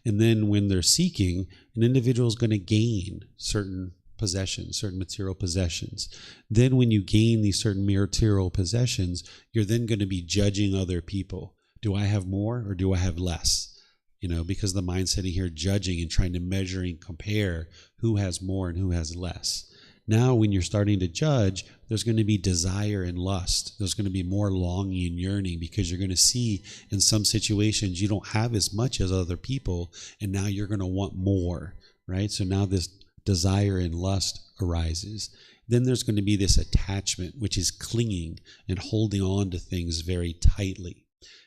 And then when they're seeking, an individual is going to gain certain possessions, certain material possessions. Then when you gain these certain material possessions, you're then going to be judging other people. Do I have more or do I have less? Because the mind's sitting here judging and trying to measure and compare who has more and who has less. Now, when you're starting to judge, there's going to be desire and lust. There's going to be more longing and yearning, because you're going to see in some situations you don't have as much as other people, and now you're going to want more, right? So now this desire and lust arises. Then there's going to be this attachment, which is clinging and holding on to things very tightly.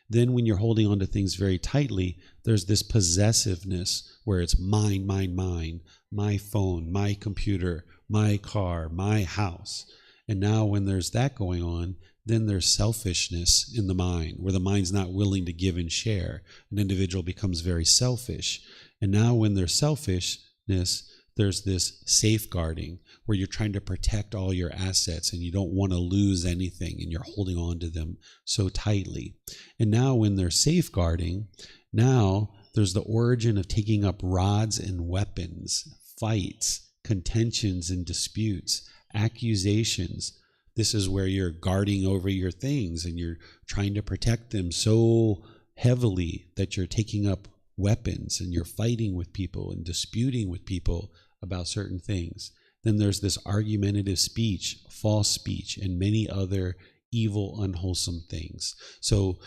Then when you're holding on to things very tightly, there's this possessiveness where it's mine, mine, mine, my phone, my computer, my car, my house. And now when there's that going on, then there's selfishness in the mind, where the mind's not willing to give and share. An individual becomes very selfish. And now when there's selfishness, there's this safeguarding, where you're trying to protect all your assets and you don't want to lose anything and you're holding on to them so tightly. And now when they're safeguarding, now there's the origin of taking up rods and weapons, fights, contentions and disputes, accusations. This is where you're guarding over your things and you're trying to protect them so heavily that you're taking up weapons and you're fighting with people and disputing with people about certain things. Then there's this argumentative speech, false speech, and many other evil, unwholesome things. So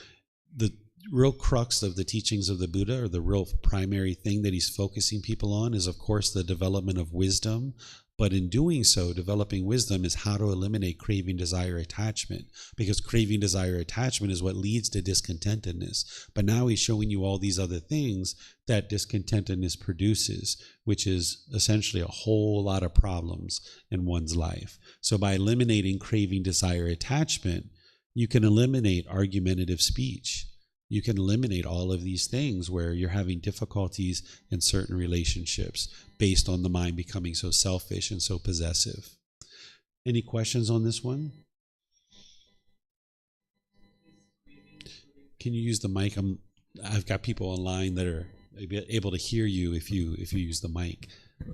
the real crux of the teachings of the Buddha, or the real primary thing that he's focusing people on, is of course the development of wisdom. But in doing so, developing wisdom is how to eliminate craving, desire, attachment, because craving, desire, attachment is what leads to discontentedness. But now he's showing you all these other things that discontentedness produces, which is essentially a whole lot of problems in one's life. So by eliminating craving, desire, attachment, you can eliminate argumentative speech. You can eliminate all of these things where you're having difficulties in certain relationships based on the mind becoming so selfish and so possessive. Any questions on this one? Can you use the mic? I've got people online that are able to hear you if you use the mic.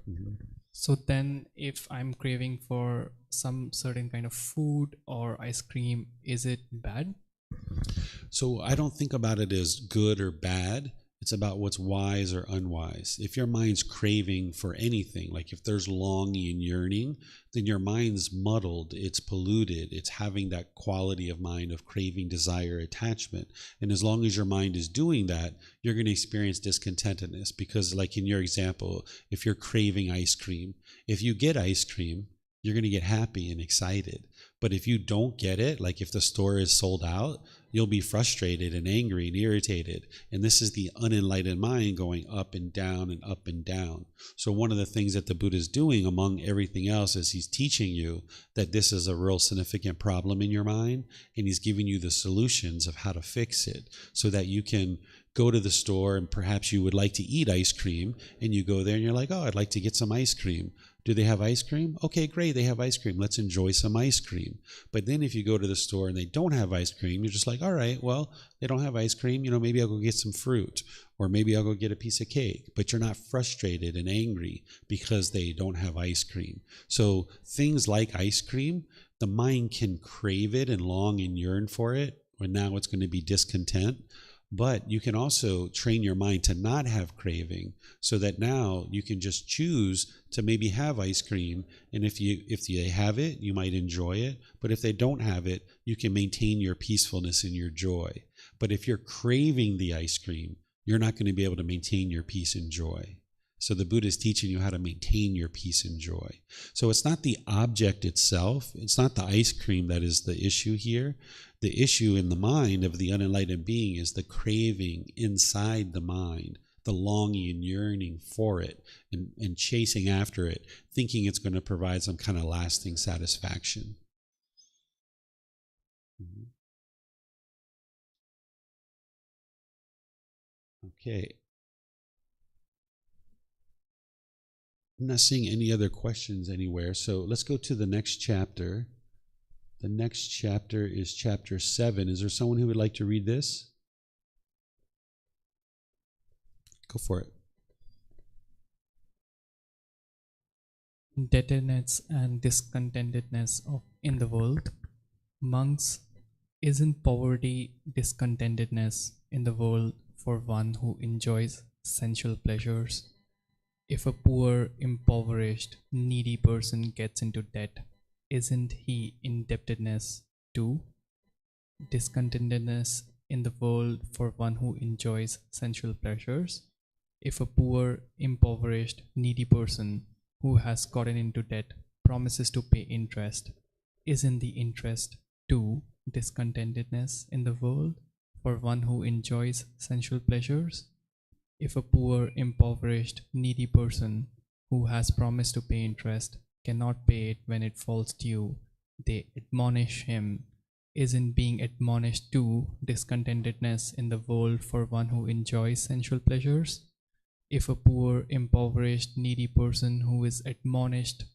Mm-hmm. So then if I'm craving for some certain kind of food or ice cream, is it bad? So I don't think about it as good or bad. It's about what's wise or unwise. If your mind's craving for anything, like if there's longing and yearning, then your mind's muddled, it's polluted, it's having that quality of mind of craving, desire, attachment. And as long as your mind is doing that, you're going to experience discontentedness. Because like in your example, if you're craving ice cream, if you get ice cream, you're going to get happy and excited. But if you don't get it, like if the store is sold out, you'll be frustrated and angry and irritated. And this is the unenlightened mind going up and down and up and down. So one of the things that the Buddha is doing among everything else is he's teaching you that this is a real significant problem in your mind, and he's giving you the solutions of how to fix it so that you can go to the store and perhaps you would like to eat ice cream, and you go there and you're like, oh, I'd like to get some ice cream. Do they have ice cream? Okay, great, they have ice cream. Let's enjoy some ice cream. But then if you go to the store and they don't have ice cream, you're just like, all right, well, they don't have ice cream. Maybe I'll go get some fruit, or maybe I'll go get a piece of cake. But you're not frustrated and angry because they don't have ice cream. So things like ice cream, the mind can crave it and long and yearn for it, and now it's going to be discontent. But you can also train your mind to not have craving, so that now you can just choose to maybe have ice cream. And if they have it, you might enjoy it. But if they don't have it, you can maintain your peacefulness and your joy. But if you're craving the ice cream, you're not going to be able to maintain your peace and joy. So the Buddha is teaching you how to maintain your peace and joy. So it's not the object itself. It's not the ice cream that is the issue here. The issue in the mind of the unenlightened being is the craving inside the mind, the longing and yearning for it, and chasing after it, thinking it's going to provide some kind of lasting satisfaction. Mm-hmm. Okay. I'm not seeing any other questions anywhere, so let's go to the next chapter. The next chapter is chapter 7. Is there someone who would like to read this? Go for it. Indebtedness and discontentedness in the world. Monks, isn't poverty discontentedness in the world for one who enjoys sensual pleasures? If a poor, impoverished, needy person gets into debt, isn't he indebtedness too? Discontentedness in the world for one who enjoys sensual pleasures? If a poor, impoverished, needy person who has gotten into debt promises to pay interest. Isn't the interest too discontentedness in the world for one who enjoys sensual pleasures? If a poor, impoverished, needy person who has promised to pay interest cannot pay it when it falls due, they admonish him. Isn't being admonished too discontentedness in the world for one who enjoys sensual pleasures? If a poor, impoverished, needy person who is admonished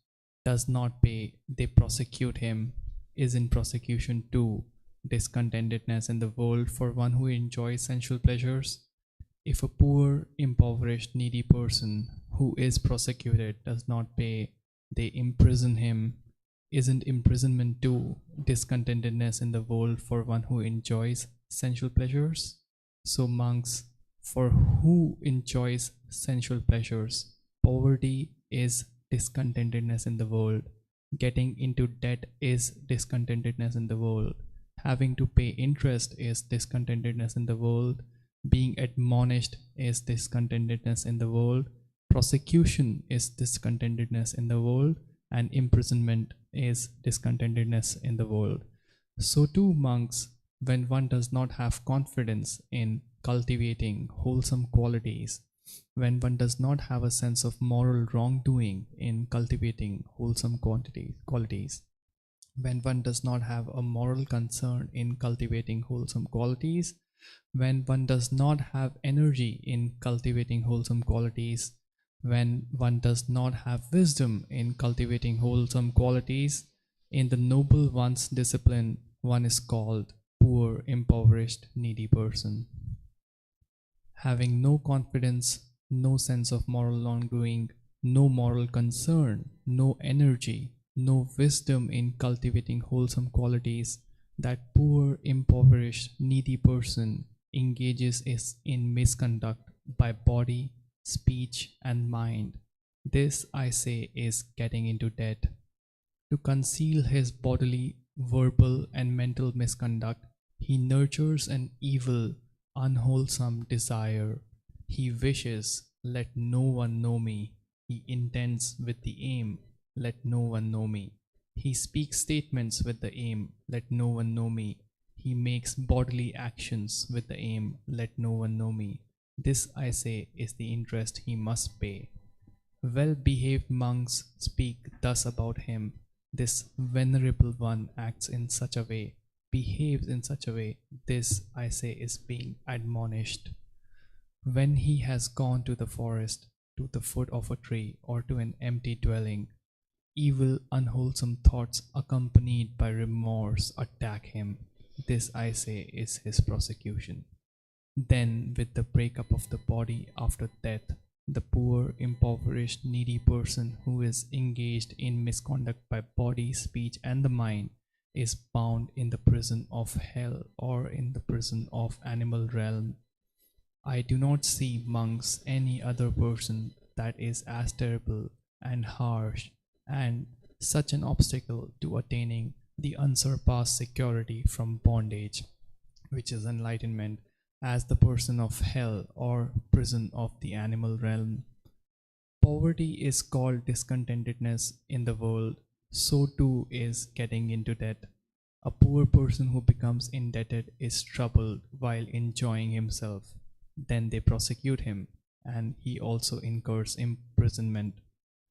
does not pay, they prosecute him. Isn't prosecution too discontentedness in the world for one who enjoys sensual pleasures? If a poor, impoverished, needy person who is prosecuted does not pay, they imprison him. Isn't imprisonment too discontentedness in the world for one who enjoys sensual pleasures? So, monks, for who enjoys sensual pleasures, poverty is discontentedness in the world. Getting into debt is discontentedness in the world. Having to pay interest is discontentedness in the world. Being admonished is discontentedness in the world. Prosecution is discontentedness in the world. And imprisonment is discontentedness in the world. So too, monks, when one does not have confidence in cultivating wholesome qualities, when one does not have a sense of moral wrongdoing in cultivating wholesome qualities, when one does not have a moral concern in cultivating wholesome qualities, when one does not have energy in cultivating wholesome qualities, when one does not have wisdom in cultivating wholesome qualities, in the noble one's discipline, one is called poor, impoverished, needy person. Having no confidence, no sense of moral wrongdoing, no moral concern, no energy, no wisdom in cultivating wholesome qualities, that poor, impoverished, needy person engages in misconduct by body, speech, and mind. This, I say, is getting into debt. To conceal his bodily, verbal, and mental misconduct, he nurtures an evil, unwholesome desire. He wishes, let no one know me. He intends with the aim, let no one know me. He speaks statements with the aim, let no one know me. He makes bodily actions with the aim, let no one know me. This, I say, is the interest he must pay. Well-behaved monks speak thus about him. This venerable one acts in such a way, behaves in such a way. This, I say, is being admonished. When he has gone to the forest, to the foot of a tree, or to an empty dwelling, evil, unwholesome thoughts accompanied by remorse attack him. This, I say, is his prosecution. Then, with the breakup of the body after death, the poor, impoverished, needy person who is engaged in misconduct by body, speech, and the mind is bound in the prison of hell or in the prison of animal realm. I do not see, monks, any other person that is as terrible and harsh and such an obstacle to attaining the unsurpassed security from bondage, which is enlightenment, as the person of hell or prison of the animal realm. Poverty is called discontentedness in the world, so too is getting into debt. A poor person who becomes indebted is troubled while enjoying himself. Then they prosecute him, and he also incurs imprisonment.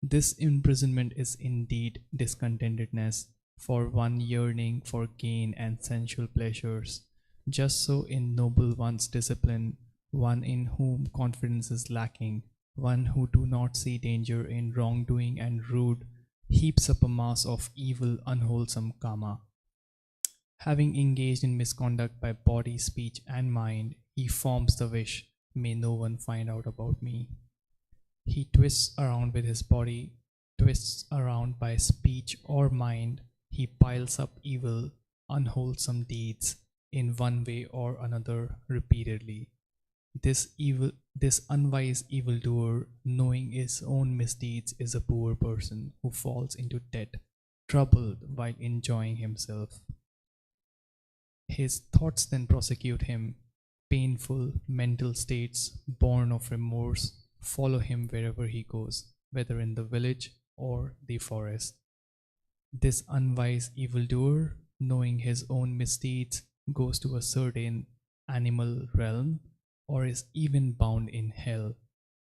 This imprisonment is indeed discontentedness for one yearning for gain and sensual pleasures. Just so in noble one's discipline, one in whom confidence is lacking, one who do not see danger in wrongdoing and rude, heaps up a mass of evil, unwholesome karma. Having engaged in misconduct by body, speech, and mind, he forms the wish, may no one find out about me. He twists around with his body, twists around by speech or mind. He piles up evil, unwholesome deeds in one way or another repeatedly. This unwise evildoer, knowing his own misdeeds, is a poor person who falls into debt, troubled while enjoying himself. His thoughts then prosecute him. Painful mental states, born of remorse, follow him wherever he goes, whether in the village, or the forest. This unwise evildoer, knowing his own misdeeds, goes to a certain animal realm or is even bound in hell.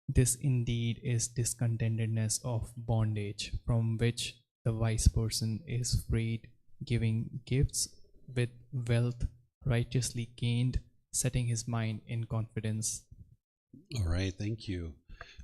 This indeed is discontentedness of bondage, from which the wise person is freed, giving gifts with wealth righteously gained, setting his mind in confidence. All right, thank you.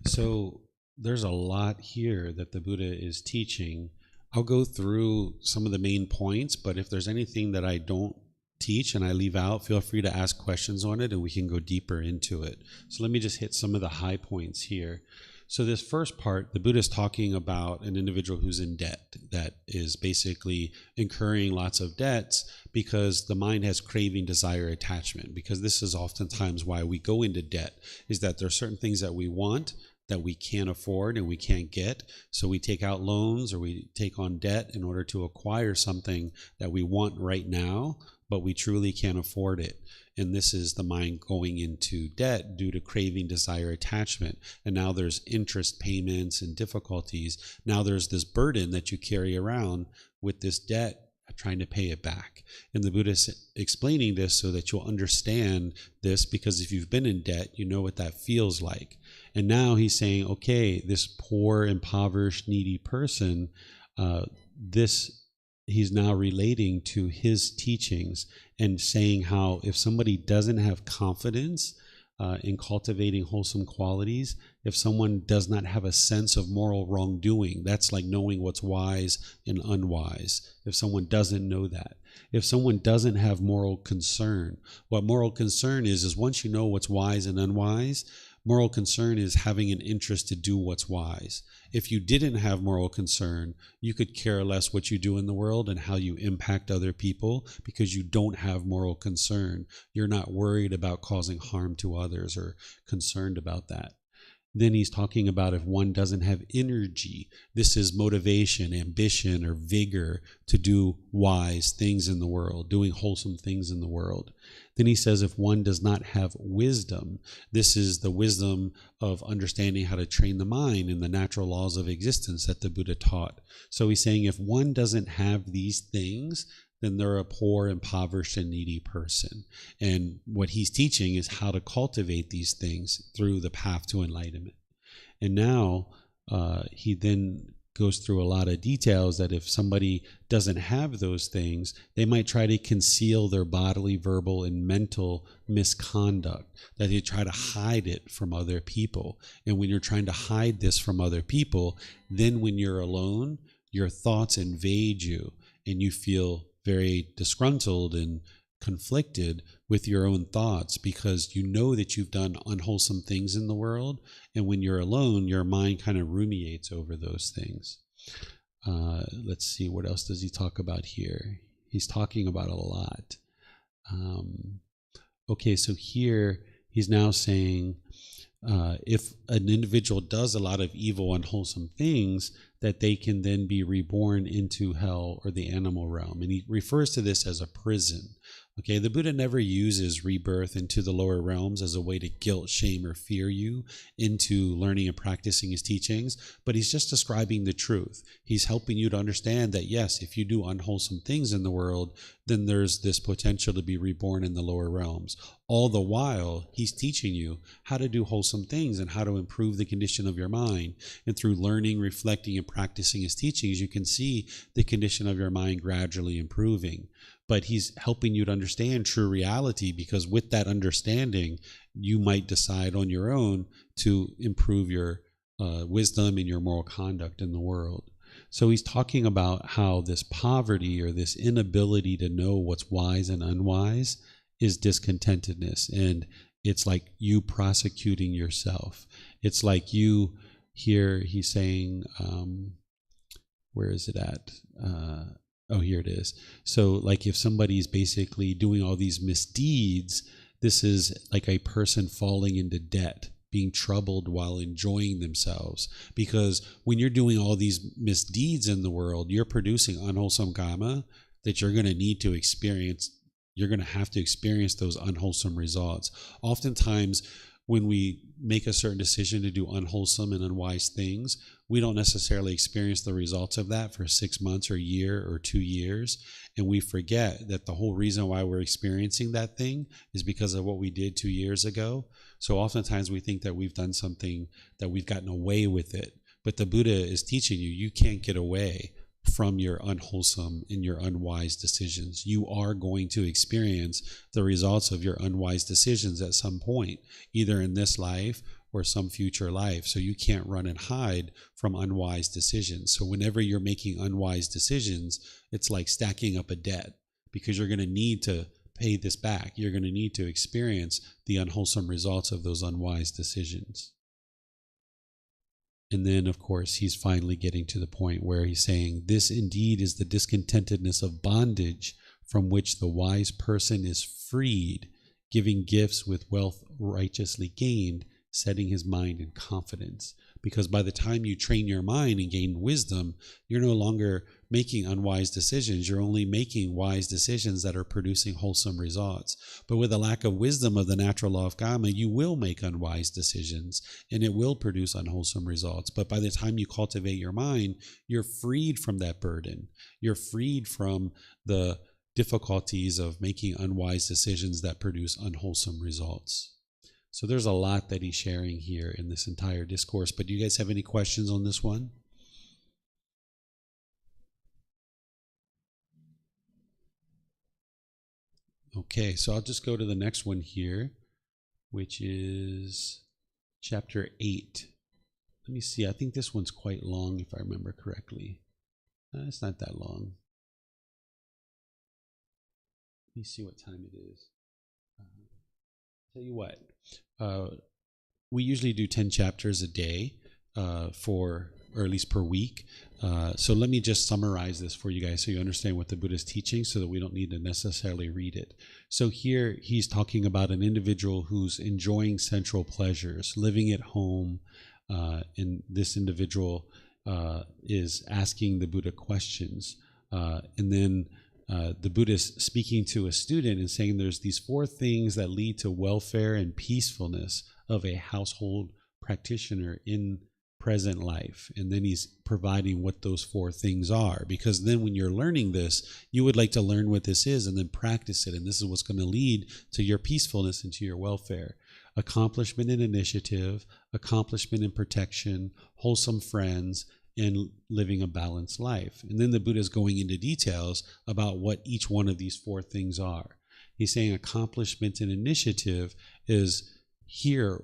So there's a lot here that the Buddha is teaching. I'll go through some of the main points, but if there's anything that I don't teach and I leave out, feel free to ask questions on it and we can go deeper into it. So let me just hit some of the high points here. So this first part, the Buddha is talking about an individual who's in debt, that is basically incurring lots of debts because the mind has craving, desire, attachment, because this is oftentimes why we go into debt, is that there are certain things that we want that we can't afford and we can't get. So we take out loans or we take on debt in order to acquire something that we want right now, but we truly can't afford it. And this is the mind going into debt due to craving, desire, attachment. And now there's interest payments and difficulties. Now there's this burden that you carry around with this debt, trying to pay it back. And the Buddha is explaining this so that you'll understand this, because if you've been in debt, you know what that feels like. And now he's saying, okay, this poor, impoverished, needy person, he's now relating to his teachings and saying how if somebody doesn't have confidence in cultivating wholesome qualities, if someone does not have a sense of moral wrongdoing, that's like knowing what's wise and unwise. If someone doesn't know that, if someone doesn't have moral concern, what moral concern is once you know what's wise and unwise, moral concern is having an interest to do what's wise. If you didn't have moral concern, you could care less what you do in the world and how you impact other people because you don't have moral concern. You're not worried about causing harm to others or concerned about that. Then he's talking about if one doesn't have energy, this is motivation, ambition, or vigor to do wise things in the world, doing wholesome things in the world. Then he says if one does not have wisdom, this is the wisdom of understanding how to train the mind in the natural laws of existence that the Buddha taught. So he's saying if one doesn't have these things, then they're a poor, impoverished, and needy person. And what he's teaching is how to cultivate these things through the path to enlightenment. And now he then goes through a lot of details that if somebody doesn't have those things, they might try to conceal their bodily, verbal, and mental misconduct, that they try to hide it from other people. And when you're trying to hide this from other people, then when you're alone, your thoughts invade you and you feel very disgruntled and conflicted with your own thoughts because you know that you've done unwholesome things in the world. And when you're alone, your mind kind of ruminates over those things. Let's see, what else does he talk about here? He's talking about a lot. Okay, so here he's now saying if an individual does a lot of evil, unwholesome things, that they can then be reborn into hell or the animal realm. And he refers to this as a prison. Okay, the Buddha never uses rebirth into the lower realms as a way to guilt, shame, or fear you into learning and practicing his teachings, but he's just describing the truth. He's helping you to understand that, yes, if you do unwholesome things in the world, then there's this potential to be reborn in the lower realms. All the while, he's teaching you how to do wholesome things and how to improve the condition of your mind. And through learning, reflecting, and practicing his teachings, you can see the condition of your mind gradually improving. But he's helping you to understand true reality, because with that understanding, you might decide on your own to improve your wisdom and your moral conduct in the world. So he's talking about how this poverty or this inability to know what's wise and unwise is discontentedness. And it's like you prosecuting yourself. It's like you, here he's saying, where is it at? Oh, here it is. So like if somebody's basically doing all these misdeeds, this is like a person falling into debt, being troubled while enjoying themselves. Because when you're doing all these misdeeds in the world, you're producing unwholesome karma that you're going to need to experience. You're going to have to experience those unwholesome results. Oftentimes, when we make a certain decision to do unwholesome and unwise things, we don't necessarily experience the results of that for 6 months or a year or 2 years. And we forget that the whole reason why we're experiencing that thing is because of what we did 2 years ago. So oftentimes we think that we've done something, that we've gotten away with it. But the Buddha is teaching you, you can't get away from your unwholesome and your unwise decisions. You are going to experience the results of your unwise decisions at some point, either in this life or some future life. So you can't run and hide from unwise decisions. So whenever you're making unwise decisions, it's like stacking up a debt, because you're going to need to pay this back. You're going to need to experience the unwholesome results of those unwise decisions. And then, of course, he's finally getting to the point where he's saying, this indeed is the discontentedness of bondage from which the wise person is freed, giving gifts with wealth righteously gained, setting his mind in confidence. Because by the time you train your mind and gain wisdom, you're no longer making unwise decisions. You're only making wise decisions that are producing wholesome results. But with a lack of wisdom of the natural law of karma, you will make unwise decisions and it will produce unwholesome results. But by the time you cultivate your mind, you're freed from that burden. You're freed from the difficulties of making unwise decisions that produce unwholesome results. So there's a lot that he's sharing here in this entire discourse. But do you guys have any questions on this one? Okay, so I'll just go to the next one here, which is chapter 8. Let me see. I think this one's quite long, if I remember correctly. It's not that long. Let me see what time it is. Tell you what, we usually do 10 chapters a day or at least per week. So let me just summarize this for you guys so you understand what the Buddha is teaching, so that we don't need to necessarily read it. So here he's talking about an individual who's enjoying sensual pleasures, living at home, and this individual is asking the Buddha questions. And then the Buddha is speaking to a student and saying there's these 4 things that lead to welfare and peacefulness of a household practitioner in present life. And then he's providing what those 4 things are, because then when you're learning this, you would like to learn what this is and then practice it. And this is what's going to lead to your peacefulness and to your welfare. Accomplishment in initiative, accomplishment in protection, wholesome friends, and living a balanced life. And then the Buddha is going into details about what each one of these 4 things are. He's saying accomplishment and initiative is here,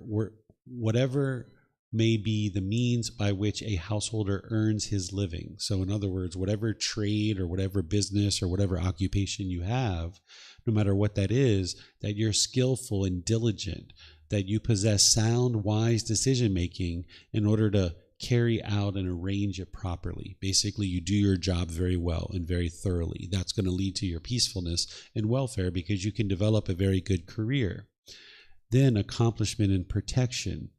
whatever may be the means by which a householder earns his living. So in other words, whatever trade or whatever business or whatever occupation you have, no matter what that is, that you're skillful and diligent, that you possess sound, wise decision-making in order to carry out and arrange it properly. Basically, you do your job very well and very thoroughly. That's going to lead to your peacefulness and welfare, because you can develop a very good career. Then accomplishment and protection.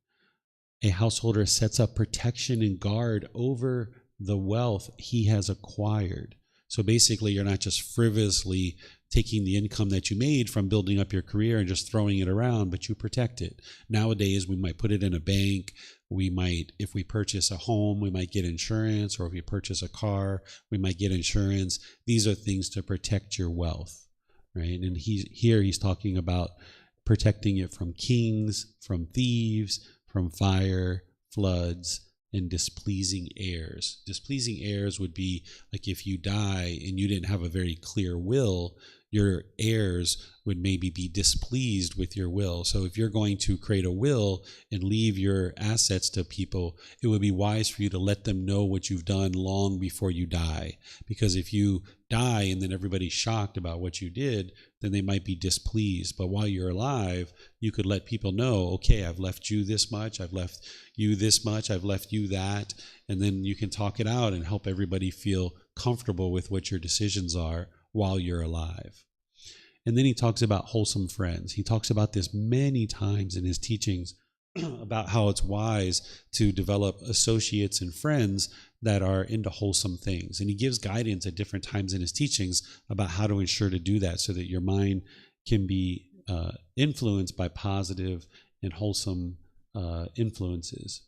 A householder sets up protection and guard over the wealth he has acquired. So basically, you're not just frivolously taking the income that you made from building up your career and just throwing it around, but you protect it. Nowadays, we might put it in a bank. We might, if we purchase a home, we might get insurance, or if we purchase a car, we might get insurance. These are things to protect your wealth, right? And he's talking about protecting it from kings, from thieves, from fire, floods, and displeasing heirs. Displeasing heirs would be like if you die and you didn't have a very clear will, your heirs would maybe be displeased with your will. So if you're going to create a will and leave your assets to people, it would be wise for you to let them know what you've done long before you die. Because if you die and then everybody's shocked about what you did, then they might be displeased. But while you're alive, you could let people know, okay, I've left you this much, I've left you this much, I've left you that. And then you can talk it out and help everybody feel comfortable with what your decisions are while you're alive. And then he talks about wholesome friends. He talks about this many times in his teachings about how it's wise to develop associates and friends that are into wholesome things. And he gives guidance at different times in his teachings about how to ensure to do that, so that your mind can be influenced by positive and wholesome influences.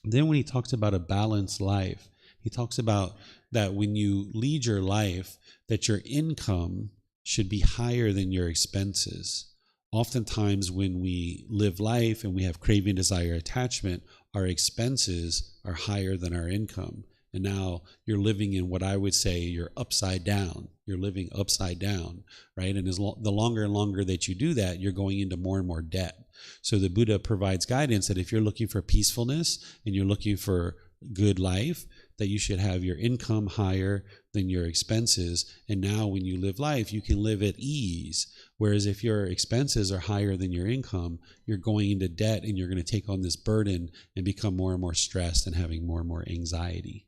Then when he talks about a balanced life, he talks about that when you lead your life, that your income should be higher than your expenses. Oftentimes when we live life and we have craving, desire, attachment, our expenses are higher than our income. And now you're living in what I would say you're upside down. You're living upside down, right? And the longer and longer that you do that, you're going into more and more debt. So the Buddha provides guidance that if you're looking for peacefulness and you're looking for good life, that you should have your income higher than your expenses. And now when you live life, you can live at ease. Whereas if your expenses are higher than your income, you're going into debt and you're going to take on this burden and become more and more stressed and having more and more anxiety.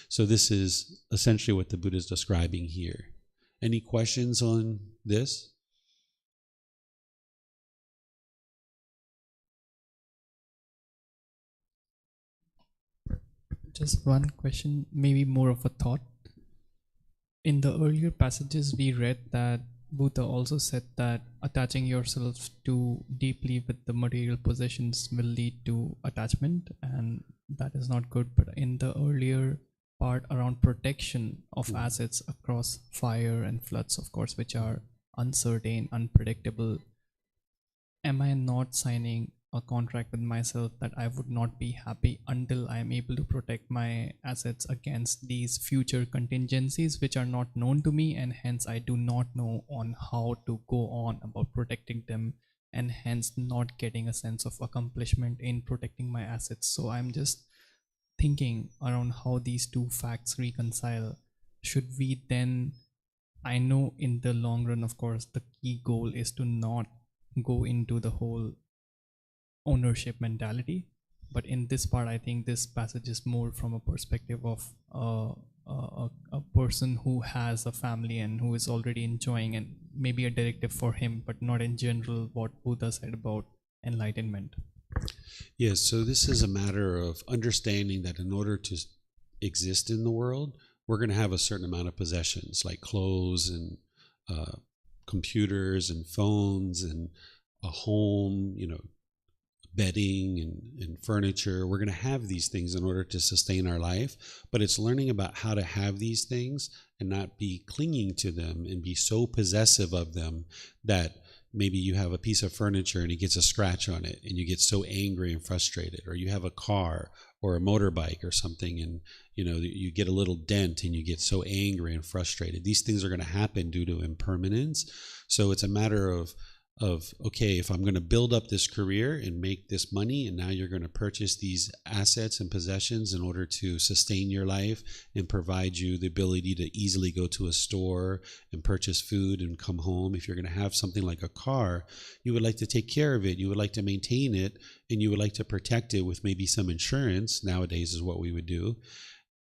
So this is essentially what the Buddha is describing here. Any questions on this? Just one question, maybe more of a thought. In the earlier passages, we read that Buddha also said that attaching yourself too deeply with the material possessions will lead to attachment, and that is not good. But in the earlier part around protection of assets across fire and floods, of course, which are uncertain, unpredictable, am I not signing a contract with myself that I would not be happy until I am able to protect my assets against these future contingencies which are not known to me, and hence I do not know on how to go on about protecting them, and hence not getting a sense of accomplishment in protecting my assets. So I'm just thinking around how these two facts reconcile. Should we then, I know in the long run, of course, the key goal is to not go into the whole ownership mentality, but in this part I think this passage is more from a perspective of a person who has a family and who is already enjoying, and maybe a directive for him, but not in general what Buddha said about enlightenment. Yes, so this is a matter of understanding that in order to exist in the world, we're going to have a certain amount of possessions like clothes and computers and phones and a home, bedding and furniture. We're going to have these things in order to sustain our life, but it's learning about how to have these things and not be clinging to them and be so possessive of them that maybe you have a piece of furniture and it gets a scratch on it and you get so angry and frustrated, or you have a car or a motorbike or something and you get a little dent and you get so angry and frustrated. These things are going to happen due to impermanence. So it's a matter of okay, if I'm going to build up this career and make this money, and now you're going to purchase these assets and possessions in order to sustain your life and provide you the ability to easily go to a store and purchase food and come home. If you're going to have something like a car, you would like to take care of it, you would like to maintain it, and you would like to protect it with maybe some insurance. Nowadays is what we would do.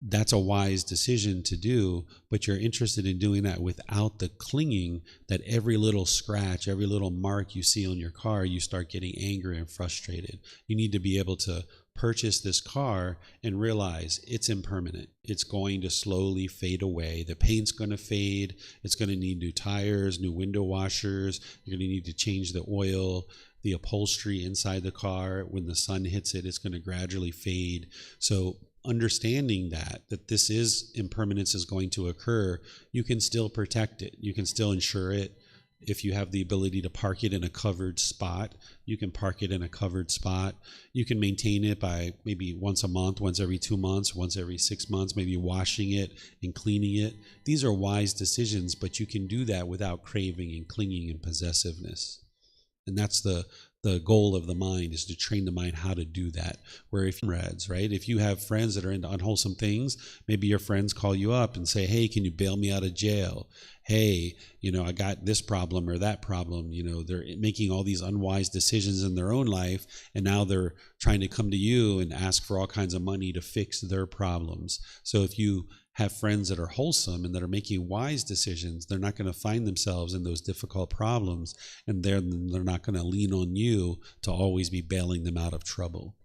That's a wise decision to do, but you're interested in doing that without the clinging that every little scratch, every little mark you see on your car, you start getting angry and frustrated. You need to be able to purchase this car and realize it's impermanent. It's going to slowly fade away. The paint's going to fade. It's going to need new tires, new window washers. You're going to need to change the oil, the upholstery inside the car. When the sun hits it, it's going to gradually fade. So understanding that this is impermanence is going to occur, you can still protect it. You can still insure it. If you have the ability to park it in a covered spot, you can park it in a covered spot. You can maintain it by maybe once a month, once every 2 months, once every 6 months, maybe washing it and cleaning it. These are wise decisions, but you can do that without craving and clinging and possessiveness. And that's the goal of the mind, is to train the mind how to do that. Where if you have friends that are into unwholesome things, maybe your friends call you up and say, hey, can you bail me out of jail? Hey, I got this problem or that problem. They're making all these unwise decisions in their own life, and now they're trying to come to you and ask for all kinds of money to fix their problems. So if you have friends that are wholesome and that are making wise decisions, they're not going to find themselves in those difficult problems, and they're not going to lean on you to always be bailing them out of trouble.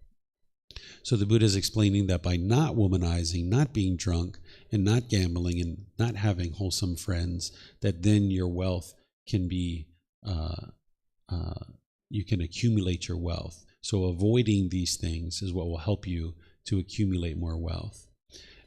So the Buddha is explaining that by not womanizing, not being drunk, and not gambling, and not having wholesome friends, that then your wealth can be you can accumulate your wealth. So avoiding these things is what will help you to accumulate more wealth.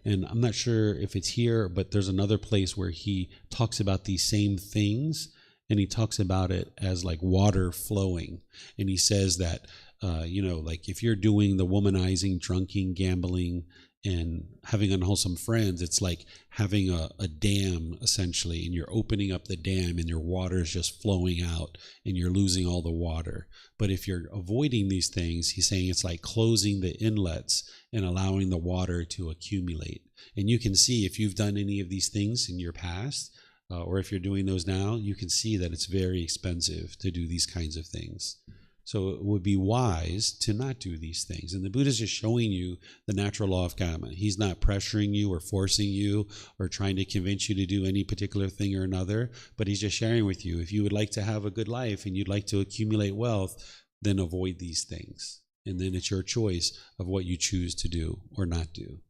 And I'm not sure if it's here, but there's another place where he talks about these same things, and he talks about it as like water flowing. And he says that, like if you're doing the womanizing, drunking, gambling, and having unwholesome friends, it's like having a dam essentially, and you're opening up the dam and your water is just flowing out and you're losing all the water. But if you're avoiding these things, he's saying it's like closing the inlets and allowing the water to accumulate. And you can see if you've done any of these things in your past, or if you're doing those now, you can see that it's very expensive to do these kinds of things. So it would be wise to not do these things. And the Buddha is just showing you the natural law of karma. He's not pressuring you or forcing you or trying to convince you to do any particular thing or another, but he's just sharing with you. If you would like to have a good life and you'd like to accumulate wealth, then avoid these things. And then it's your choice of what you choose to do or not do.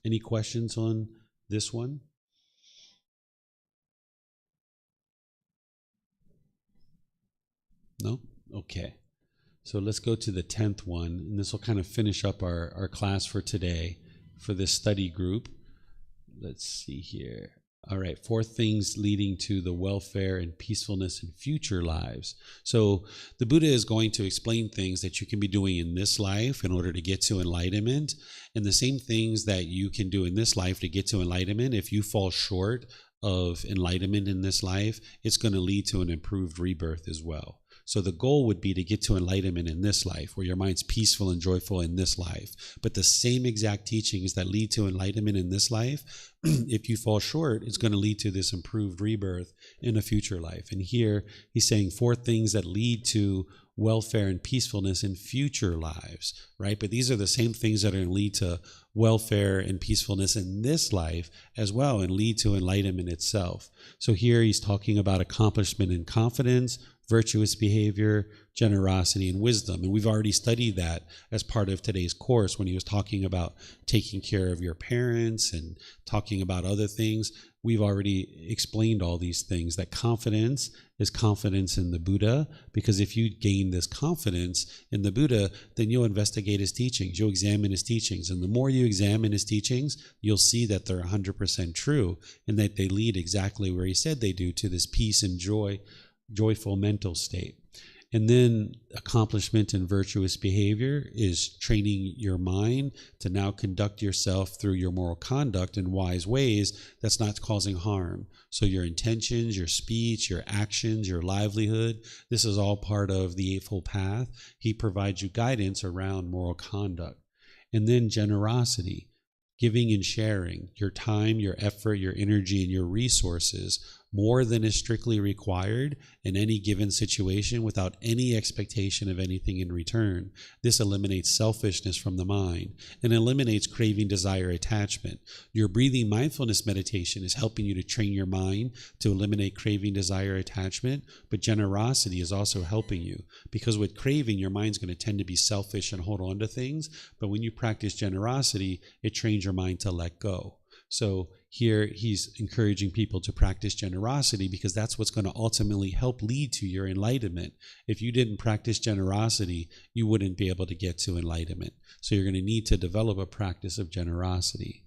Any questions on this one? No? Okay. So let's go to the 10th one, and this will kind of finish up our class for today for this study group. Let's see here. All right, 4 things leading to the welfare and peacefulness in future lives. So the Buddha is going to explain things that you can be doing in this life in order to get to enlightenment, and the same things that you can do in this life to get to enlightenment. If you fall short of enlightenment in this life, it's going to lead to an improved rebirth as well. So the goal would be to get to enlightenment in this life, where your mind's peaceful and joyful in this life. But the same exact teachings that lead to enlightenment in this life, if you fall short, it's going to lead to this improved rebirth in a future life. And here he's saying 4 things that lead to welfare and peacefulness in future lives, right? But these are the same things that are going to lead to welfare and peacefulness in this life as well and lead to enlightenment itself. So here he's talking about accomplishment and confidence, virtuous behavior, generosity, and wisdom. And we've already studied that as part of today's course when he was talking about taking care of your parents and talking about other things. We've already explained all these things, that confidence is confidence in the Buddha, because if you gain this confidence in the Buddha, then you'll investigate his teachings, you'll examine his teachings. And the more you examine his teachings, you'll see that they're 100% true and that they lead exactly where he said they do, to this peace and joyful mental state. And then accomplishment and virtuous behavior is training your mind to now conduct yourself through your moral conduct in wise ways that's not causing harm. So your intentions, your speech, your actions, your livelihood, this is all part of the Eightfold Path. He provides you guidance around moral conduct. And then generosity, giving and sharing your time, your effort, your energy, and your resources more than is strictly required in any given situation without any expectation of anything in return. This eliminates selfishness from the mind and eliminates craving, desire, attachment. Your breathing mindfulness meditation is helping you to train your mind to eliminate craving, desire, attachment, but generosity is also helping you, because with craving, your mind's going to tend to be selfish and hold on to things, but when you practice generosity, it trains your mind to let go. So here he's encouraging people to practice generosity, because that's what's going to ultimately help lead to your enlightenment. If you didn't practice generosity, you wouldn't be able to get to enlightenment. So you're going to need to develop a practice of generosity.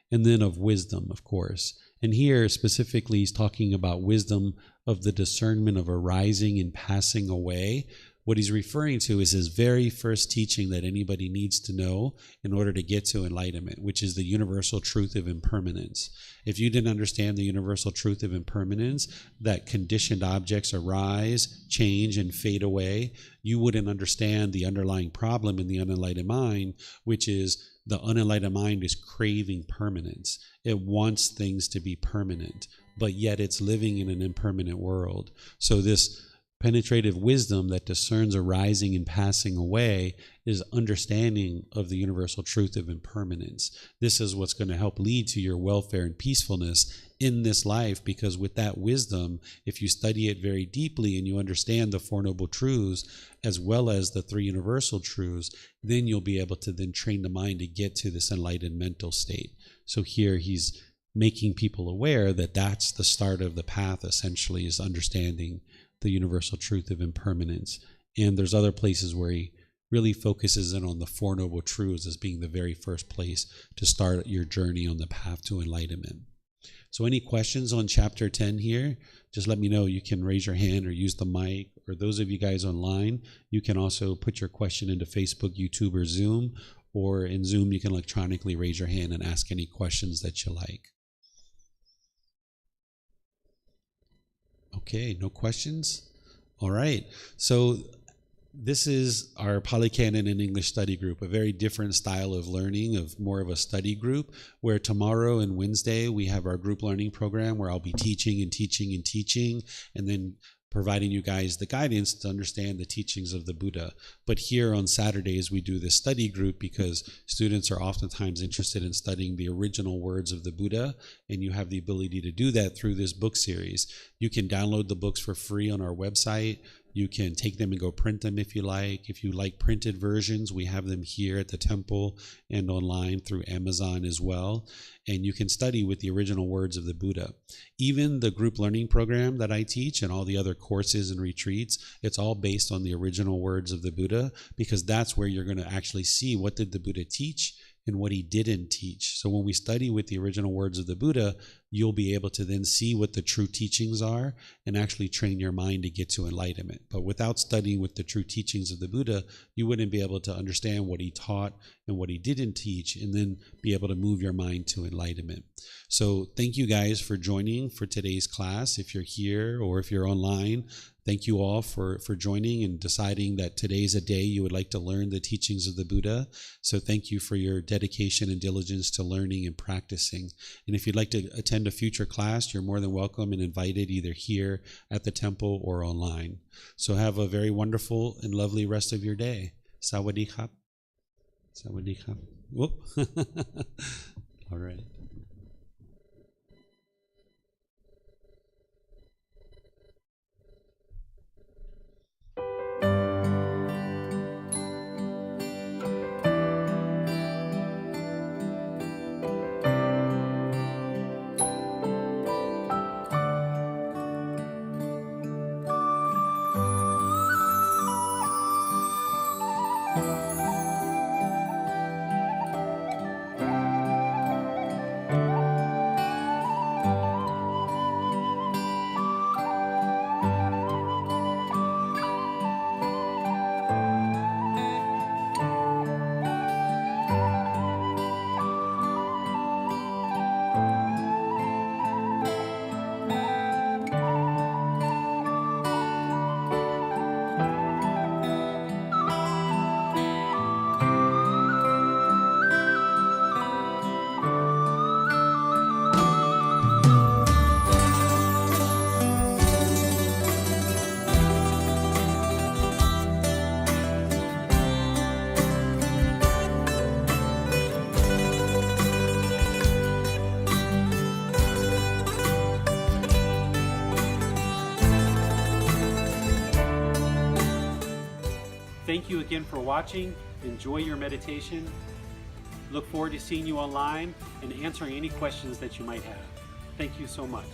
And then of wisdom, of course. And here specifically he's talking about wisdom of the discernment of arising and passing away. What he's referring to is his very first teaching that anybody needs to know in order to get to enlightenment, which is the universal truth of impermanence. If you didn't understand the universal truth of impermanence, that conditioned objects arise, change, and fade away, you wouldn't understand the underlying problem in the unenlightened mind, which is the unenlightened mind is craving permanence. It wants things to be permanent, but yet it's living in an impermanent world. So this penetrative wisdom that discerns arising and passing away is understanding of the universal truth of impermanence. This is what's going to help lead to your welfare and peacefulness in this life, because with that wisdom, if you study it very deeply and you understand the Four Noble Truths as well as the 3 universal truths, then you'll be able to then train the mind to get to this enlightened mental state. So here he's making people aware that that's the start of the path, essentially, is understanding the universal truth of impermanence And there's other places where he really focuses in on the Four Noble Truths as being the very first place to start your journey on the path to enlightenment. So any questions on chapter 10 here, just let me know. You can raise your hand or use the mic, or those of you guys online, you can also put your question into Facebook, YouTube, or Zoom, or in Zoom you can electronically raise your hand and ask any questions that you like. Okay, no questions? All right, so this is our Pali Canon and English study group, a very different style of learning, of more of a study group, where tomorrow and Wednesday we have our group learning program where I'll be teaching and teaching and teaching, and then providing you guys the guidance to understand the teachings of the Buddha. But here on Saturdays, we do this study group because students are oftentimes interested in studying the original words of the Buddha, and you have the ability to do that through this book series. You can download the books for free on our website. You can take them and go print them if you like. If you like printed versions, we have them here at the temple and online through Amazon as well. And you can study with the original words of the Buddha. Even the group learning program that I teach and all the other courses and retreats, it's all based on the original words of the Buddha, because that's where you're going to actually see what did the Buddha teach and what he didn't teach. So when we study with the original words of the Buddha, you'll be able to then see what the true teachings are and actually train your mind to get to enlightenment. But without studying with the true teachings of the Buddha, you wouldn't be able to understand what he taught and what he didn't teach, and then be able to move your mind to enlightenment. So thank you guys for joining for today's class. If you're here or if you're online, thank you all for joining and deciding that today's a day you would like to learn the teachings of the Buddha. So thank you for your dedication and diligence to learning and practicing. And if you'd like to attend a future class, you're more than welcome and invited either here at the temple or online. So have a very wonderful and lovely rest of your day. Sawadee khap. Sawadee khap. Whoop. All right. Thank you again for watching. Enjoy your meditation. Look forward to seeing you online and answering any questions that you might have. Thank you so much.